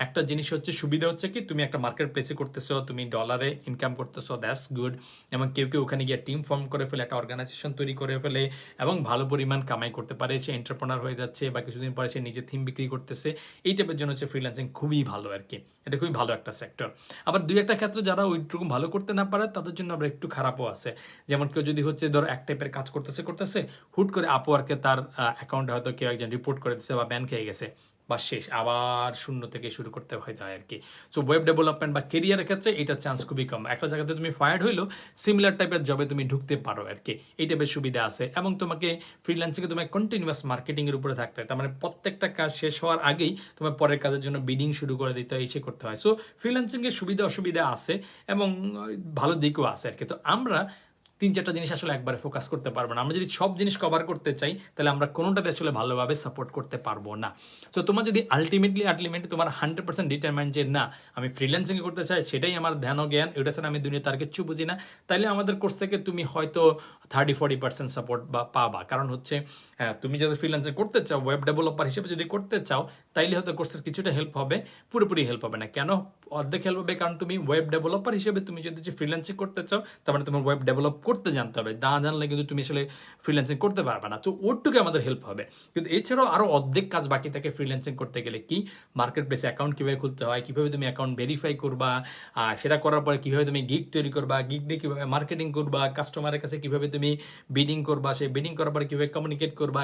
একটা জিনিস হচ্ছে, সুবিধা হচ্ছে কি, তুমি একটা মার্কেট প্লেসে করতেছো, তুমি ডলারে ইনকাম করতেছো, দ্যাটস গুড। এবং কেউ ওখানে গিয়ে টিম ফর্ম করে ফেলে, একটা অর্গানাইজেশন তৈরি করে ফেলে, এবং ভালো পরিমাণ কামাই করতে পারে, সে এন্টারপ্রেনার হয়ে যাচ্ছে, বা কিছুদিন পরে সে নিজে থিম বিক্রি করতেছে। এই টাইপের জন্য হচ্ছে ফ্রিল্যান্সিং খুবই ভালো আর কি। এটা খুবই ভালো একটা সেক্টর। আবার দুই একটা ক্ষেত্রে যারা ওইটুকু ভালো করতে না পারে, তাদের জন্য আবার একটু খারাপও আছে। যেমন কেউ যদি হচ্ছে ধরো এক টাইপের কাজ করতেছে, হুট করে আপওয়ার্কে তার অ্যাকাউন্টে হয়তো কেউ একজন রিপোর্ট করে দিচ্ছে বা ব্যান খেয়ে গেছে, বা শেষ, আবার শূন্য থেকে শুরু করতে হয় আর কি। সো ওয়েব ডেভেলপমেন্ট বা কেরিয়ারের ক্ষেত্রে এটা চান্স খুবই কম। একটা জায়গাতে তুমি ফায়ার্ড হইলো, সিমিলার টাইপের জবে তুমি ঢুকতে পারো আর কি। এই টাইপের সুবিধা আছে। এবং তোমাকে ফ্রিল্যান্সিংয়ে তোমাকে কন্টিনিউয়াস মার্কেটিং এর উপরে থাকতে হয়, তার মানে প্রত্যেকটা কাজ শেষ হওয়ার আগেই তোমার পরের কাজের জন্য বিডিং শুরু করে দিতে হয়, এসে করতে হয়। সো ফ্রিল্যান্সিং এর সুবিধা অসুবিধা আছে, এবং ভালো দিকও আছে আর কি। তো আমরা 3-4টা জিনিস আসলে একবারে ফোকাস করতে পারবো না। আমরা যদি সব জিনিস কভার করতে চাই, তাহলে আমরা কোনোটাতে আসলে ভালোভাবে সাপোর্ট করতে পারবো না। তো তোমার যদি আলটিমেটলি তোমার 100% ডিটারমাইন্ড যে না, আমি ফ্রিল্যান্সিং করতে চাই, সেটাই আমার ধ্যান ও জ্ঞান, এটা ছাড়া আমি দুনিয়াতে আর কিচ্ছু বুঝি না, তাইলে আমাদের কোর্স থেকে তুমি হয়তো 30-40% সাপোর্ট বা পাবা। কারণ হচ্ছে তুমি যদি ফ্রিল্যান্সিং করতে চাও, ওয়েব ডেভেলপার হিসেবে যদি করতে চাও, তাইলে হয়তো কোর্সের কিছুটা হেল্প হবে, পুরোপুরি হেল্প হবে না। কেন অর্ধেক হেল্প হবে? কারণ তুমি ওয়েব ডেভেলপার হিসেবে তুমি যদি ফ্রিল্যান্সিং করতে চাও, তার মানে তোমার ওয়েব ডেভেলপ করতে জানতে হবে। না জানলে কিন্তু তুমি আসলে ফ্রিল্যান্সিং করতে পারবে না। তো ওরটুকু আমাদের হেল্প হবে। কিন্তু এছাড়াও আরো অর্ধেক কাজ বাকি থাকে ফ্রিল্যান্সিং করতে গেলে। কি? মার্কেট প্লেসে অ্যাকাউন্ট কিভাবে খুলতে হয়, কিভাবে তুমি অ্যাকাউন্ট ভেরিফাই করবা, সেটা করার পরে কিভাবে তুমি গিগ তৈরি করবা, গিগ দিয়ে কিভাবে মার্কেটিং করবা, কাস্টমারের কাছে কিভাবে তুমি বিডিং করবা, সেই বিডিং করার পরে কিভাবে কমিউনিকেট করবা,